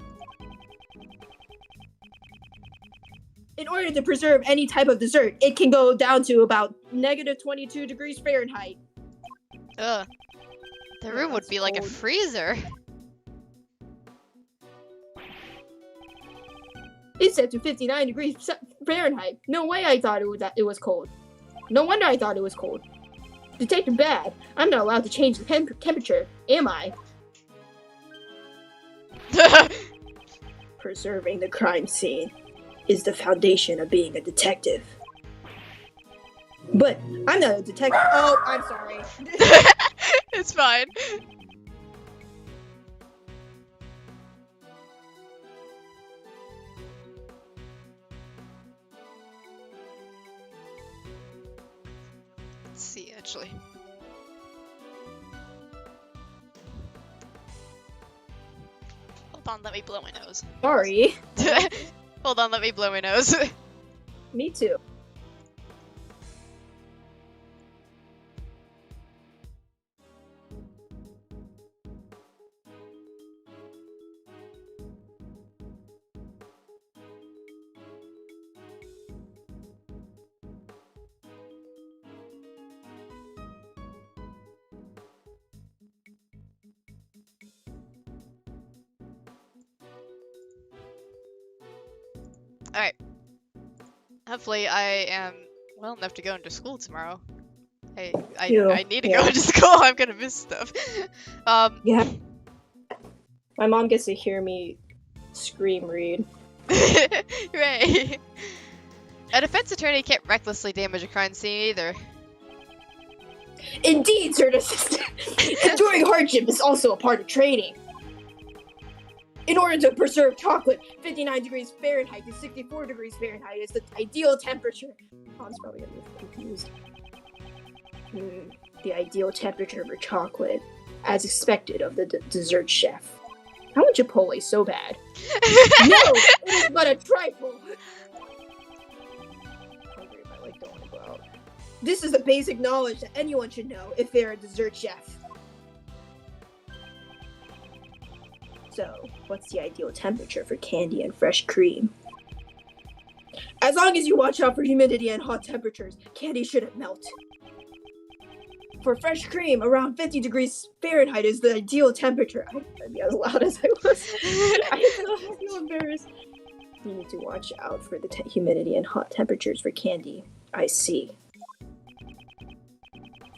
In order to preserve any type of dessert, it can go down to about -22 degrees Fahrenheit. Ugh. The room would be like a freezer. It's set to 59 degrees Fahrenheit. No way I thought it was cold. No wonder I thought it was cold. Detective Bad, I'm not allowed to change the temperature, am I? Preserving the crime scene is the foundation of being a detective. But I'm not a detective. Oh, I'm sorry. It's fine. Let's see, actually. Hold on, let me blow my nose. Sorry. Hold on, let me blow my nose. Me too. Alright. Hopefully I am well enough to go into school tomorrow. I need to go into school. I'm gonna miss stuff. Yeah. My mom gets to hear me scream read. Hooray! A defense attorney can't recklessly damage a crime scene either. Indeed, Sir Assistant. Enduring hardship is also a part of training. In order to preserve chocolate, 59 degrees Fahrenheit to 64 degrees Fahrenheit is the ideal temperature. Han's probably gonna be confused. The ideal temperature for chocolate, as expected of the dessert chef. I want Chipotle so bad. No, it is but a trifle. Hungry, but I don't want to go out. This is the basic knowledge that anyone should know if they're a dessert chef. So, what's the ideal temperature for candy and fresh cream? As long as you watch out for humidity and hot temperatures, candy shouldn't melt. For fresh cream, around 50 degrees Fahrenheit is the ideal temperature. I can't be as loud as I was. I feel embarrassed. You need to watch out for the humidity and hot temperatures for candy. I see.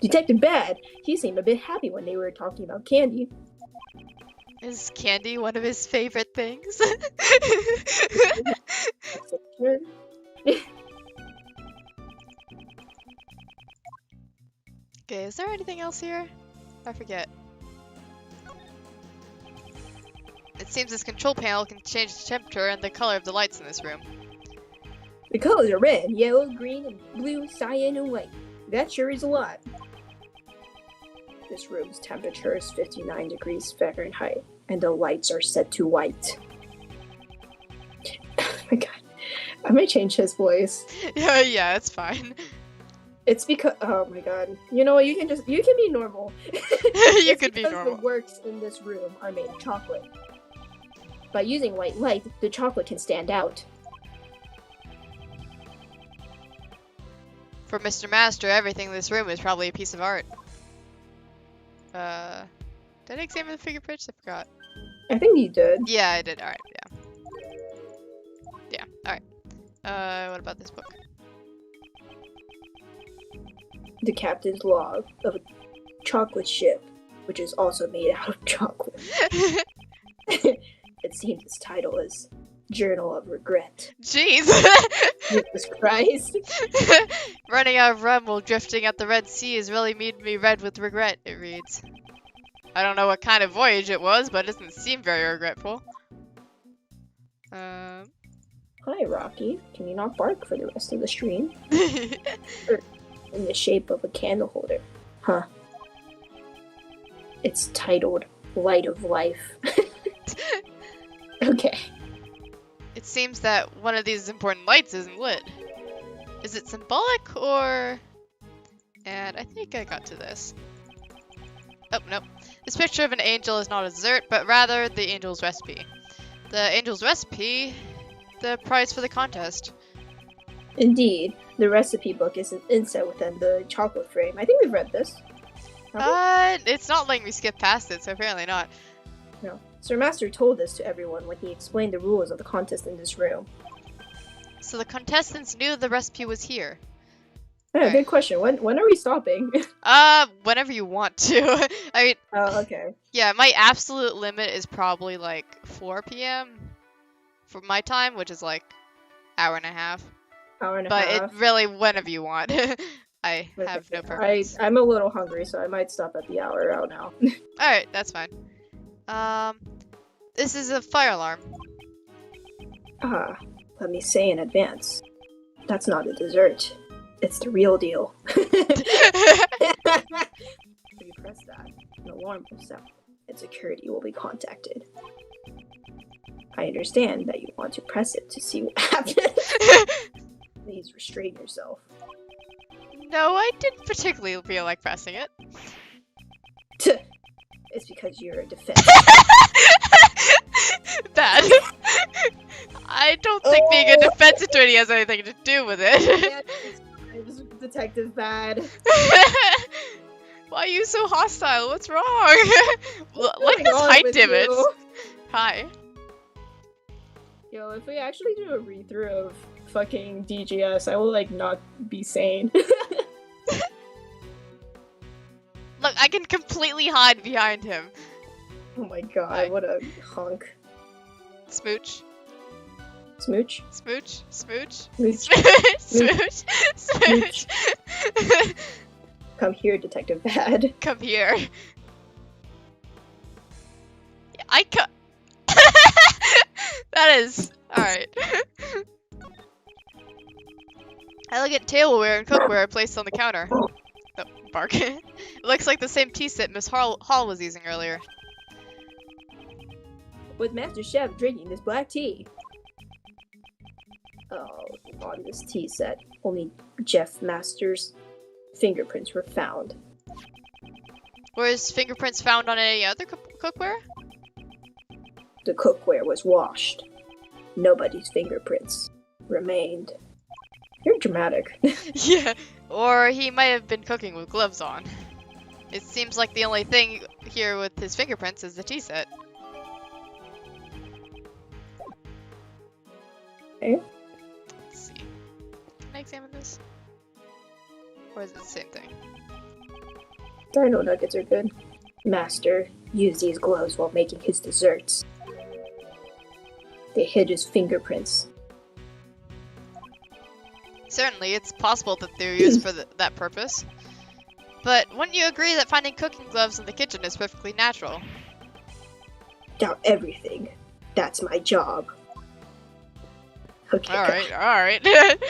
Detective Bad, he seemed a bit happy when they were talking about candy. Is candy one of his favorite things? Okay, is there anything else here? I forget. It seems this control panel can change the temperature and the color of the lights in this room. The colors are red, yellow, green, and blue, cyan, and white. That sure is a lot. This room's temperature is 59 degrees Fahrenheit, and the lights are set to white. Oh my god. I might change his voice. Yeah, it's fine. It's because, oh my god. You know what, you can be normal. You could be normal. The works in this room are made of chocolate. By using white light, the chocolate can stand out. For Mr. Master, everything in this room is probably a piece of art. Did I examine the fingerprints? I forgot. I think you did. Yeah, I did. Alright, yeah. Yeah, alright. What about this book? The captain's log of a chocolate ship, which is also made out of chocolate. It seems its title is Journal of Regret. Jeez! Jesus Christ. Running out of rum while drifting at the Red Sea has really made me red with regret, it reads. I don't know what kind of voyage it was, but it doesn't seem very regretful. Hi, Rocky. Can you not bark for the rest of the stream? In the shape of a candle holder. Huh. It's titled Light of Life. Okay. It seems that one of these important lights isn't lit. Is it symbolic or... And I think I got to this. Oh, nope. This picture of an angel is not a dessert, but rather the angel's recipe. The angel's recipe, the prize for the contest. Indeed. The recipe book is an inset within the chocolate frame. I think we've read this. It's not letting me skip past it, so apparently not. No. Sir Master told this to everyone when he explained the rules of the contest in this room. So the contestants knew the recipe was here. Yeah, right. Good question. When are we stopping? Whenever you want to. I mean... Oh, okay. Yeah, my absolute limit is probably like 4 p.m. for my time, which is like hour and a half. Hour and a half. But it really, whenever you want. I have no preference. I'm a little hungry, so I might stop at the hour out now. Alright, that's fine. This is a fire alarm. Let me say in advance. That's not a dessert. It's the real deal. If you press that, an alarm will sound, and security will be contacted. I understand that you want to press it to see what happens. Please restrain yourself. No, I didn't particularly feel like pressing it. It's because you're a defense. Bad. I don't think being a defense attorney has anything to do with it. It's Detective Bad. Why are you so hostile? What's wrong? Like this height image. Hi. Yo, if we actually do a read-through of fucking DGS, I will, like, not be sane. Look, I can completely hide behind him. Oh my god, what a hunk. Smooch. Smooch? Smooch. Smooch. Smooch. Smooch. Smooch. Come here, Detective Bad. Come here. I cut. That is alright. Elegant tableware and cookware placed on the counter. Oh, bark. It looks like the same tea set Miss Hall was using earlier. Was Master Chef drinking this black tea? Oh, on this tea set, only Jeff Master's fingerprints were found. Were his fingerprints found on any other cookware? The cookware was washed. Nobody's fingerprints remained. You're dramatic. Yeah, or he might have been cooking with gloves on. It seems like the only thing here with his fingerprints is the tea set. Okay. Let's see. Can I examine this? Or is it the same thing? Dino nuggets are good. Master used these gloves while making his desserts. They hid his fingerprints. Certainly, it's possible that they're used for that purpose. But wouldn't you agree that finding cooking gloves in the kitchen is perfectly natural? Doubt everything. That's my job. Okay. Alright.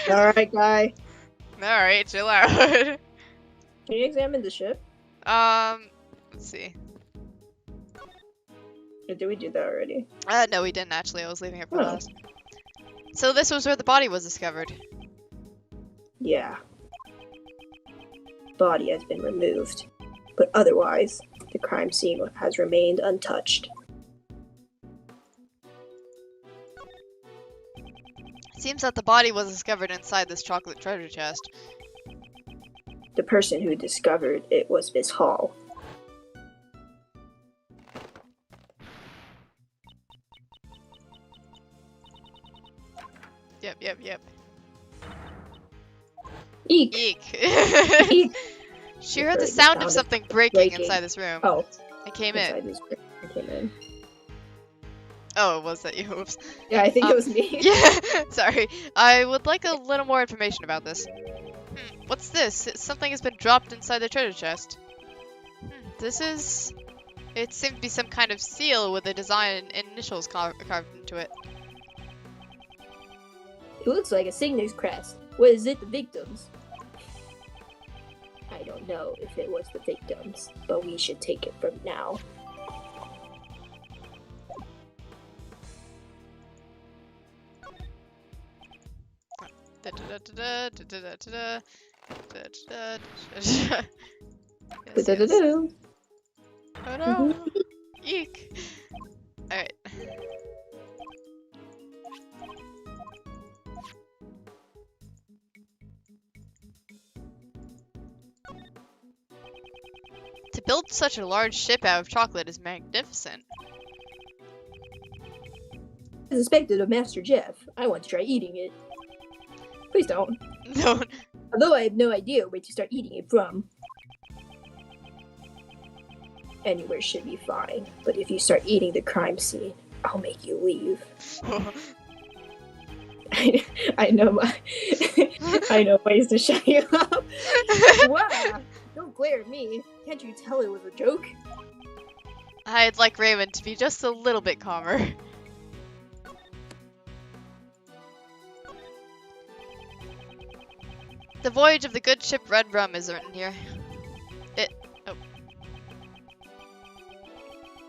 Alright, guy. Alright, chill out. Can you examine the ship? Let's see. Or did we do that already? No, we didn't actually. I was leaving it for last. So this was where the body was discovered. Yeah. Body has been removed. But otherwise, the crime scene has remained untouched. It seems that the body was discovered inside this chocolate treasure chest. The person who discovered it was Miss Hall. Yep. Eek! Eek. Eek! She heard the sound of something breaking inside this room. Oh. I came in. I came in. Oh, was that you? Oops. Yeah, I think it was me. Yeah, sorry. I would like a little more information about this. What's this? Something has been dropped inside the treasure chest. This is... It seems to be some kind of seal with a design and initials carved into it. It looks like a Cygnus crest. What is it, the victims? I don't know if it was the victims, but we should take it from now. Yes. Oh no! Eek! Alright. To build such a large ship out of chocolate is magnificent. As expected of Master Jeff, I want to try eating it. Please don't. No. Although I have no idea where to start eating it from. Anywhere should be fine, but if you start eating the crime scene, I'll make you leave. I know I know ways to shut you up. Wow! Don't glare at me. Can't you tell it was a joke? I'd like Raymond to be just a little bit calmer. The voyage of the good ship Red Rum is written here.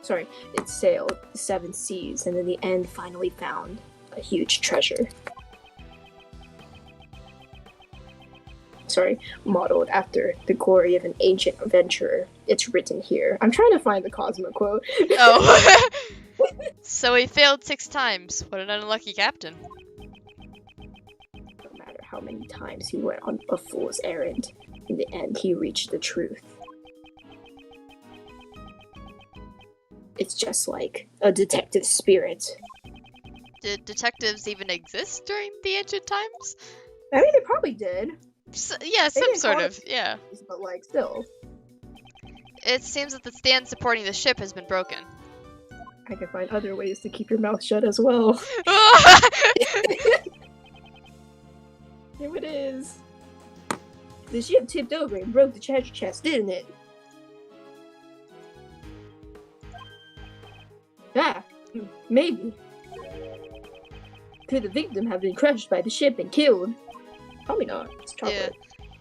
Sorry, it sailed the 7 seas and in the end finally found a huge treasure. Sorry, modeled after the glory of an ancient adventurer. It's written here. I'm trying to find the Cosmo quote. Oh. So he failed 6 times. What an unlucky captain. No matter how many times he went on a fool's errand, in the end he reached the truth. It's just like a detective spirit. Did detectives even exist during the ancient times? I mean, they probably did. Yeah, some sort of, yeah. But like, still. It seems that the stand supporting the ship has been broken. I can find other ways to keep your mouth shut as well. Here it is. The ship tipped over and broke the treasure chest, didn't it? Ah, maybe. Could the victim have been crushed by the ship and killed? Probably not. It's chocolate.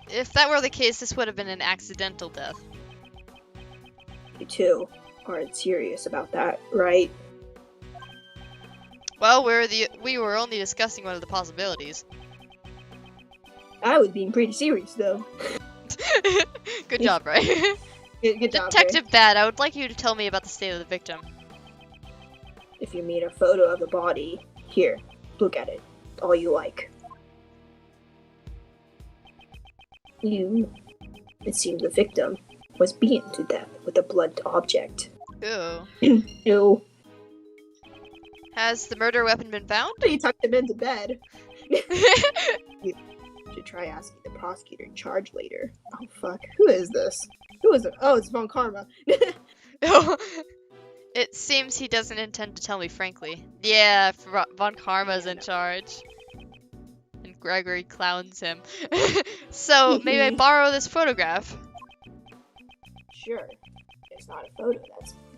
Yeah. If that were the case, this would have been an accidental death. You two aren't serious about that, right? Well, we were only discussing one of the possibilities. I was being pretty serious, though. Good job, Ray. Good job, Detective Bad, I would like you to tell me about the state of the victim. If you mean a photo of the body, here, look at it. All you like. It seems the victim was beaten to death with a blunt object. Ew. Ew. Has the murder weapon been found? You tucked him into bed. You should try asking the prosecutor in charge later. Oh fuck, who is this? Who is it? Oh, it's Von Karma. It seems he doesn't intend to tell me frankly. Yeah, Von Karma's in charge. And Gregory clowns him. So, maybe I borrow this photograph? Sure. It's not a photo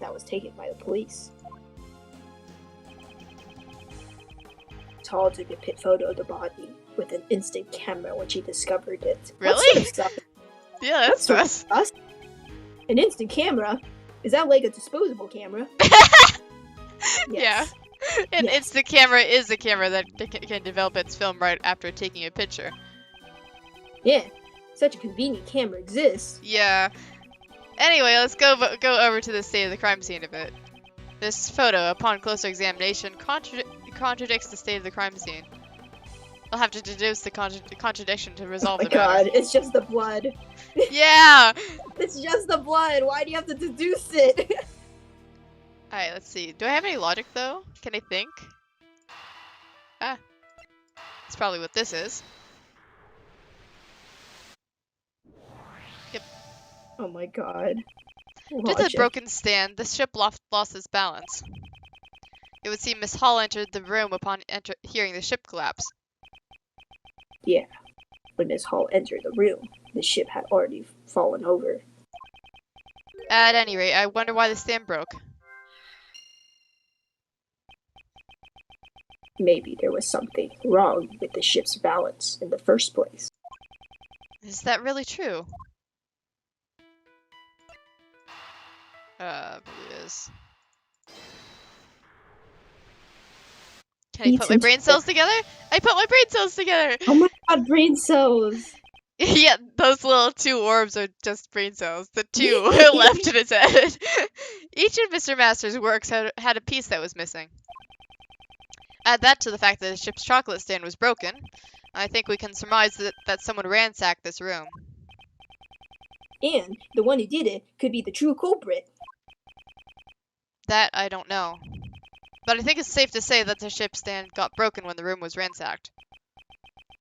that was taken by the police. Tall took a pit photo of the body with an instant camera when she discovered it. Really? Yeah, that's sus. An instant camera? Is that like a disposable camera? Yes. Yeah. An instant camera is a camera that can develop its film right after taking a picture. Yeah. Such a convenient camera exists. Yeah. Anyway, let's go over to the state of the crime scene a bit. This photo, upon closer examination, contradicts the state of the crime scene. I'll have to deduce the contradiction to resolve the matter. Oh my god, it's just the blood. Yeah! It's just the blood. Why do you have to deduce it? Alright, let's see. Do I have any logic, though? Can I think? Ah. That's probably what this is. Yep. Oh my god. Due to the broken stand, the ship lost its balance. It would seem Miss Hall entered the room upon hearing the ship collapse. Yeah. When Miss Hall entered the room, the ship had already fallen over. At any rate, I wonder why the stand broke. Maybe there was something wrong with the ship's balance in the first place. Is that really true? Maybe it is. Can I put my brain cells together? I put my brain cells together! Oh my god, brain cells! Yeah, those little two orbs are just brain cells. The two left in its head. Each of Mr. Master's works had a piece that was missing. Add that to the fact that the ship's chocolate stand was broken. I think we can surmise that someone ransacked this room. And the one who did it could be the true culprit. That I don't know. But I think it's safe to say that the ship stand got broken when the room was ransacked.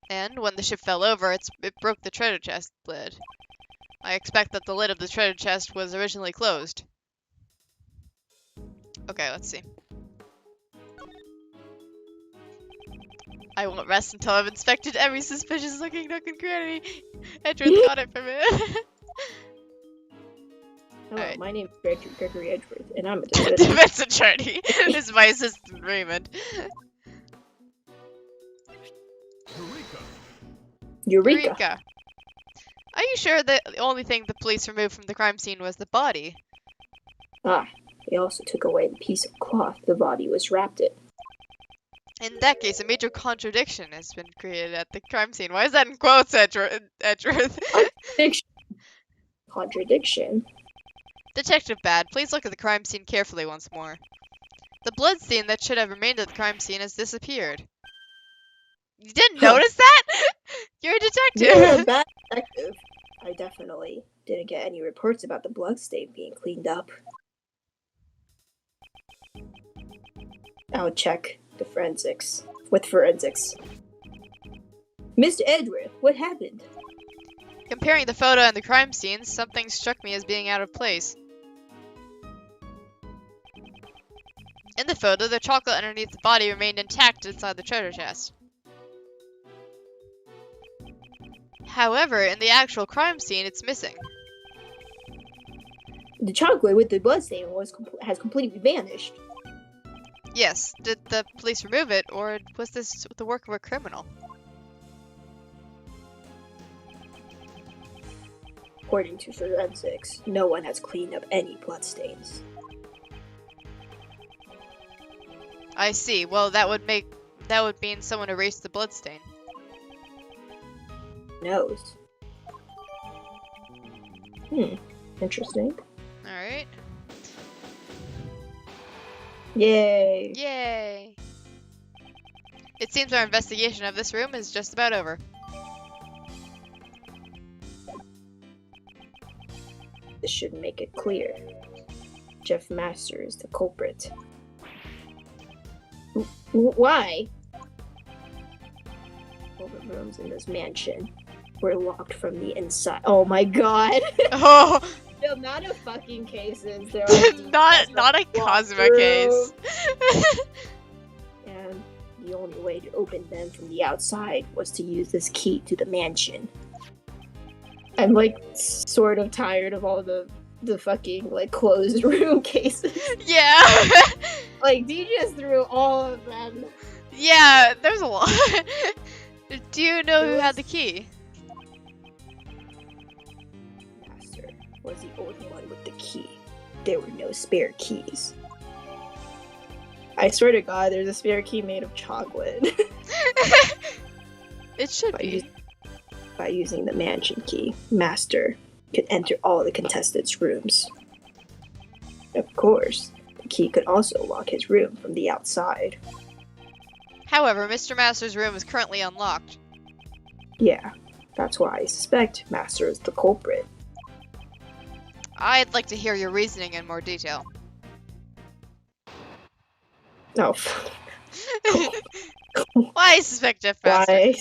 And when the ship fell over, it broke the treasure chest lid. I expect that the lid of the treasure chest was originally closed. Okay, let's see. I won't rest until I've inspected every suspicious looking nook and cranny. Edgeworth got it from it. Hello, Right. my name is Gregory Edgeworth, and I'm a Defense attorney. This is my assistant, Raymond. Eureka! Are you sure that the only thing the police removed from the crime scene was the body? Ah, they also took away the piece of cloth the body was wrapped in. In that case, a major contradiction has been created at the crime scene. Why is that in quotes, Edgeworth? Contradiction? Detective Bad, please look at the crime scene carefully once more. The blood stain that should have remained at the crime scene has disappeared. You didn't notice that? You're a detective. You're a bad detective. I definitely didn't get any reports about the blood stain being cleaned up. I'll check the forensics. With forensics. Mr. Edgeworth, what happened? Comparing the photo and the crime scene, something struck me as being out of place. In the photo, the chocolate underneath the body remained intact inside the treasure chest. However, in the actual crime scene, it's missing. The chocolate with the bloodstain has completely vanished. Yes, did the police remove it, or was this the work of a criminal? According to forensics, no one has cleaned up any bloodstains. I see. Well, that would mean someone erased the bloodstain. Who knows? Interesting. Alright. Yay! Yay! It seems our investigation of this room is just about over. This should make it clear. Jeff Master is the culprit. Why? All the rooms in this mansion were locked from the inside. Oh my god! Oh! The amount of fucking cases there are. not a Cosma case. And the only way to open them from the outside was to use this key to the mansion. I'm like sort of tired of all the fucking like closed room cases. Yeah. Like, you just threw all of them. Yeah, there's a lot. Do you know who had the key? Master was the only one with the key. There were no spare keys. I swear to God, there's a spare key made of chocolate. It should be. By using the mansion key, Master could enter all the contestants' rooms. Of course, the key could also lock his room from the outside. However, Mr. Master's room is currently unlocked. Yeah, that's why I suspect Master is the culprit. I'd like to hear your reasoning in more detail. Oh. Why suspect Jeff Master? Why?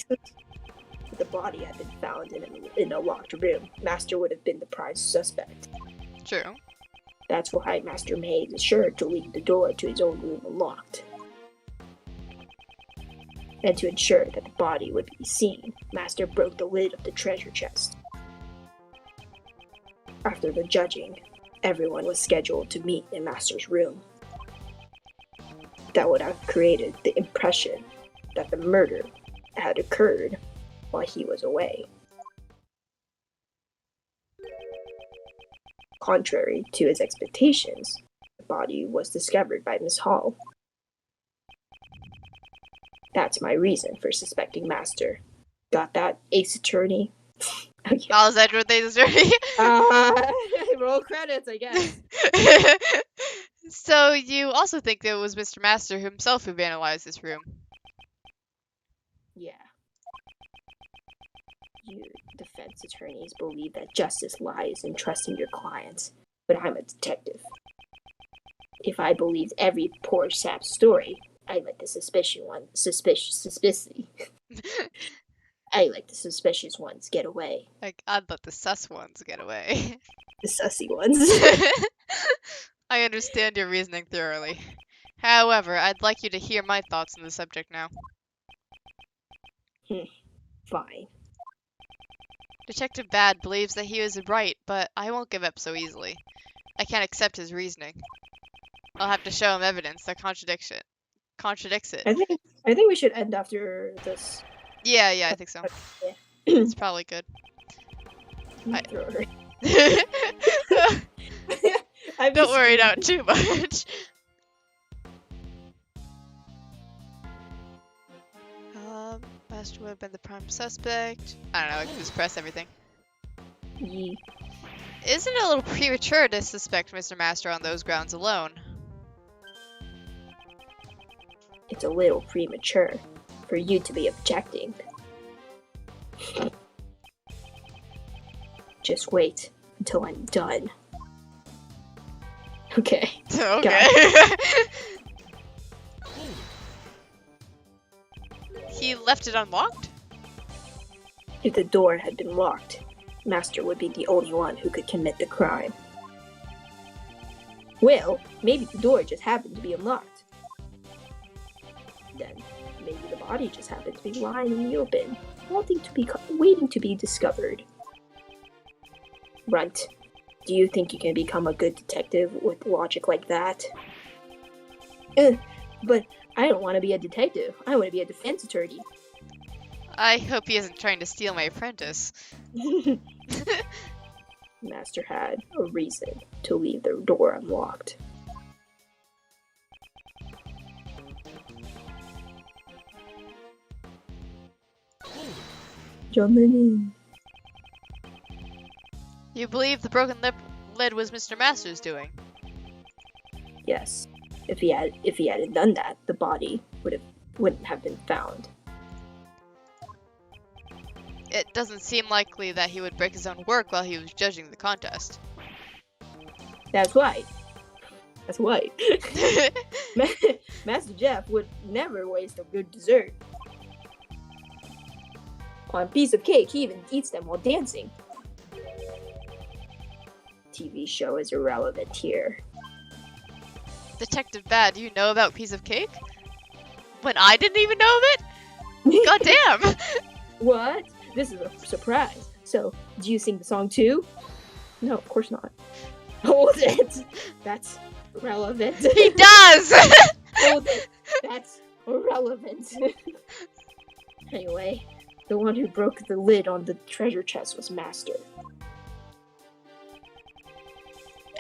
If the body had been found in a locked room, Master would have been the prime suspect. True. That's why Master made sure to leave the door to his own room unlocked. And to ensure that the body would be seen, Master broke the lid of the treasure chest. After the judging, everyone was scheduled to meet in Master's room. That would have created the impression that the murder had occurred while he was away. Contrary to his expectations, the body was discovered by Miss Hall. That's my reason for suspecting Master. Got that, Ace Attorney? Okay. How's Edgeworth Ace Attorney? Roll credits, I guess. So you also think that it was Mr. Master himself who vandalized this room? Yeah. You defense attorneys believe that justice lies in trusting your clients, but I'm a detective. If I believed every poor sap's story, I'd let the suspicious ones get away. Like, I'd let the sus ones get away. The sussy ones. I understand your reasoning thoroughly. However, I'd like you to hear my thoughts on the subject now. Fine. Detective Bad believes that he was right, but I won't give up so easily. I can't accept his reasoning. I'll have to show him evidence that contradicts it. I think we should end after this. Yeah, I think so. Yeah. It's probably good. Don't worry out too much. Master would have been the prime suspect. I don't know, I can just press everything. Yeah. Isn't it a little premature to suspect Mr. Master on those grounds alone? It's a little premature for you to be objecting. Just wait until I'm done. Okay. Okay. He left it unlocked? If the door had been locked, Master would be the only one who could commit the crime. Well, maybe the door just happened to be unlocked. Then, maybe the body just happened to be lying in the open. waiting to be discovered. Runt, do you think you can become a good detective with logic like that? But I don't want to be a detective. I want to be a defense attorney. I hope he isn't trying to steal my apprentice. Master had a reason to leave the door unlocked. Jumping in. You believe the broken lid was Mr. Masters' doing? Yes. If he hadn't done that, the body wouldn't have been found. It doesn't seem likely that he would break his own work while he was judging the contest. That's right. Master Jeff would never waste a good dessert. On a piece of cake, he even eats them while dancing. TV show is irrelevant here. Detective Bad, do you know about piece of cake? When I didn't even know of it? Goddamn! What? This is a surprise. So, do you sing the song too? No, of course not. Hold it! That's irrelevant. He does! Hold it! That's irrelevant. Anyway, the one who broke the lid on the treasure chest was Master.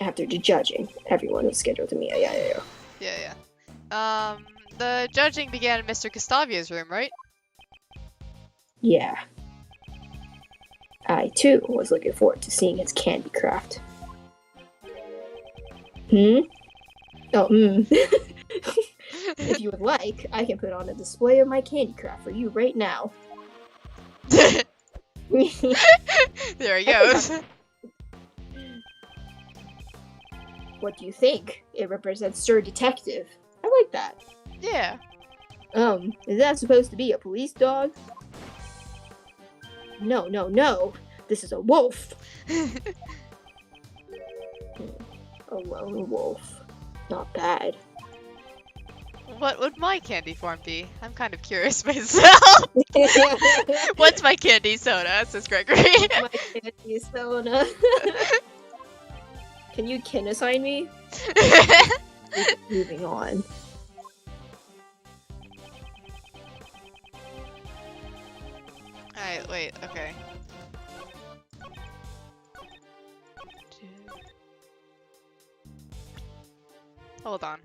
After the judging, everyone was scheduled to meet. Yeah. The judging began in Mr. Gustavio's room, right? Yeah. I, too, was looking forward to seeing his candy craft. Oh, If you would like, I can put on a display of my candy craft for you right now. There he goes. What do you think? It represents Sir Detective. I like that. Yeah. Is that supposed to be a police dog? No. This is a wolf. A lone wolf. Not bad. What would my candy form be? I'm kind of curious myself. What's my candy soda? Says Gregory. My candy soda. Can you kin assign me? Moving on. Alright, wait, okay. Hold on.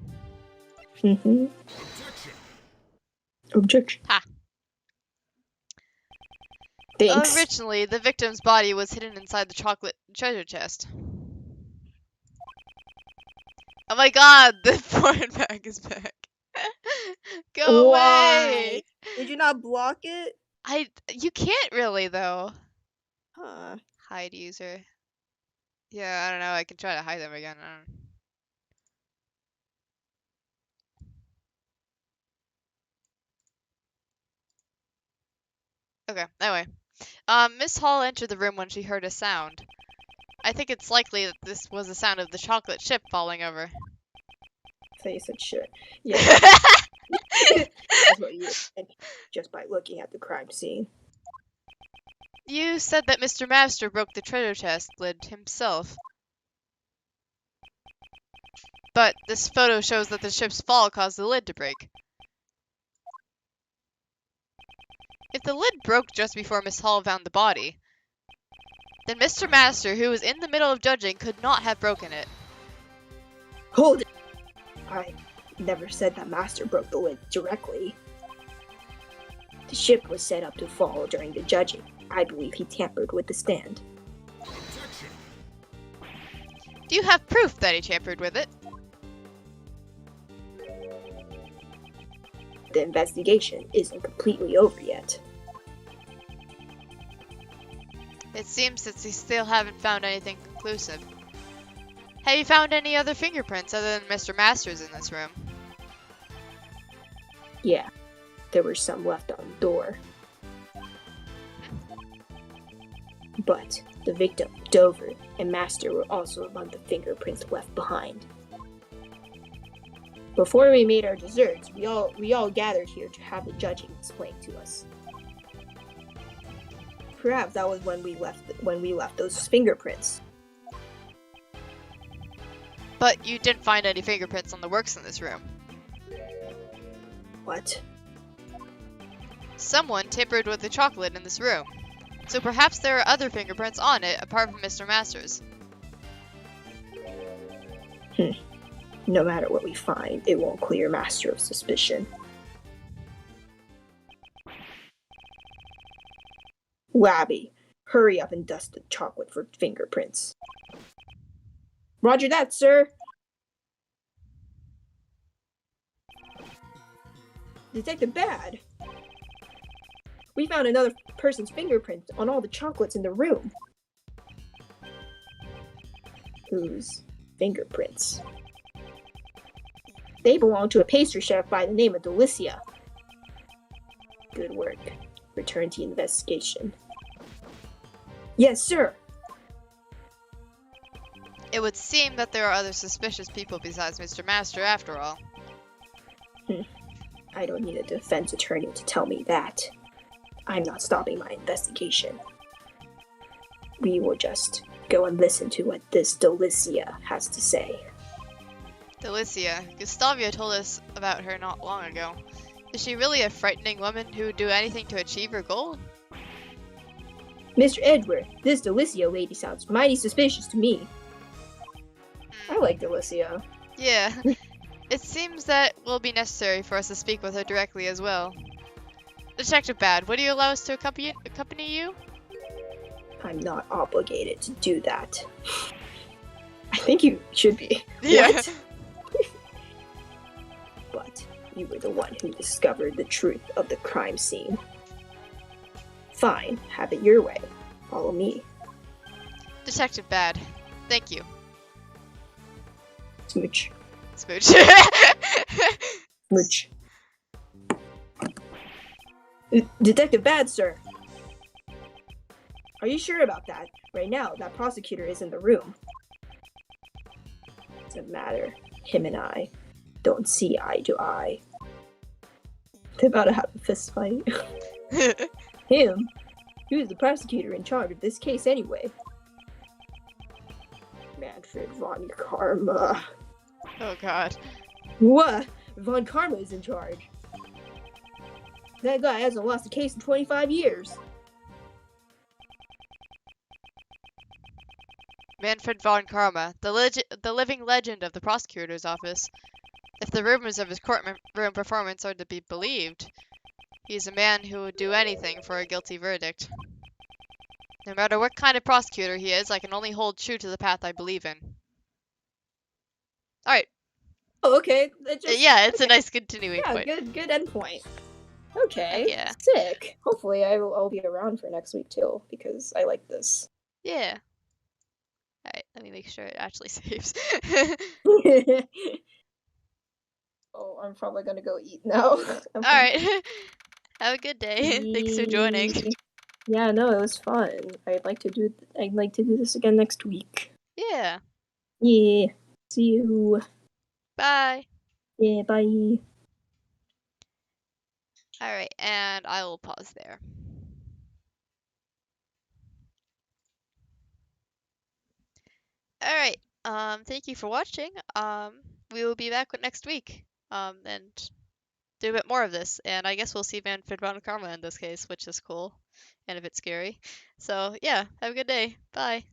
Objection. Ha. Thanks. Originally, the victim's body was hidden inside the chocolate treasure chest. Oh my god, the porn bag is back. Go away! Did you not block it? You can't really though. Huh. Hide user. Yeah, I don't know. I can try to hide them again. I don't know. Okay, anyway. Miss Hall entered the room when she heard a sound. I think it's likely that this was the sound of the chocolate chip falling over. Face and shit. Yeah. That's what you think just by looking at the crime scene. You said that Mr. Master broke the treasure chest lid himself. But this photo shows that the ship's fall caused the lid to break. If the lid broke just before Miss Hall found the body, then Mr. Master, who was in the middle of judging, could not have broken it. Hold it! I never said that Master broke the lid directly. The ship was set up to fall during the judging. I believe he tampered with the stand. Do you have proof that he tampered with it? The investigation isn't completely over yet. It seems that we still haven't found anything conclusive. Have you found any other fingerprints other than Mr. Master's in this room? Yeah, there were some left on the door. But the victim, Dover, and Master were also among the fingerprints left behind. Before we made our desserts, we all gathered here to have the judging explained to us. Perhaps that was when we left those fingerprints. But you didn't find any fingerprints on the works in this room. What? Someone tampered with the chocolate in this room. So perhaps there are other fingerprints on it apart from Mr. Masters. No matter what we find, it won't clear Master of suspicion. Labby, hurry up and dust the chocolate for fingerprints. Roger that, sir! Detective Bad! We found another person's fingerprint on all the chocolates in the room. Whose fingerprints? They belong to a pastry chef by the name of Delicia. Good work. Return to investigation. Yes, sir! It would seem that there are other suspicious people besides Mr. Master after all. I don't need a defense attorney to tell me that. I'm not stopping my investigation. We will just go and listen to what this Delicia has to say. Delicia. Gustavia told us about her not long ago. Is she really a frightening woman who would do anything to achieve her goal? Mr. Edgeworth, this Delicia lady sounds mighty suspicious to me. I like Delicia. Yeah. It seems that will be necessary for us to speak with her directly as well. Detective Bad, would you allow us to accompany you? I'm not obligated to do that. I think you should be. Yeah. What? But you were the one who discovered the truth of the crime scene. Fine, have it your way. Follow me. Detective Bad, thank you. Smooch. Smooch. Smooch. Detective Bad, sir. Are you sure about that? Right now, that prosecutor is in the room. Doesn't matter. Him and I don't see eye to eye. They're about to have a fist fight. Him? He was the prosecutor in charge of this case anyway. Manfred von Karma. Oh god. What? Von Karma is in charge. That guy hasn't lost a case in 25 years. Manfred von Karma, the living legend of the prosecutor's office. If the rumors of his courtroom performance are to be believed, he's a man who would do anything for a guilty verdict. No matter what kind of prosecutor he is, I can only hold true to the path I believe in. Alright. Oh, okay. Yeah, it's a nice continuing point. Good endpoint. Okay. Yeah. Sick. Hopefully I'll be around for next week too, because I like this. Yeah. Alright, let me make sure it actually saves. Oh, I'm probably gonna go eat now. Alright. Have a good day. Thanks for joining. Yeah, no, it was fun. I'd like to do this again next week. Yeah. Yeah. See you. Bye. Yeah, bye. Alright, and I will pause there. Alright, thank you for watching. We will be back with next week. And do a bit more of this. And I guess we'll see Manfred von Karma in this case, which is cool and a bit scary. So yeah, have a good day. Bye.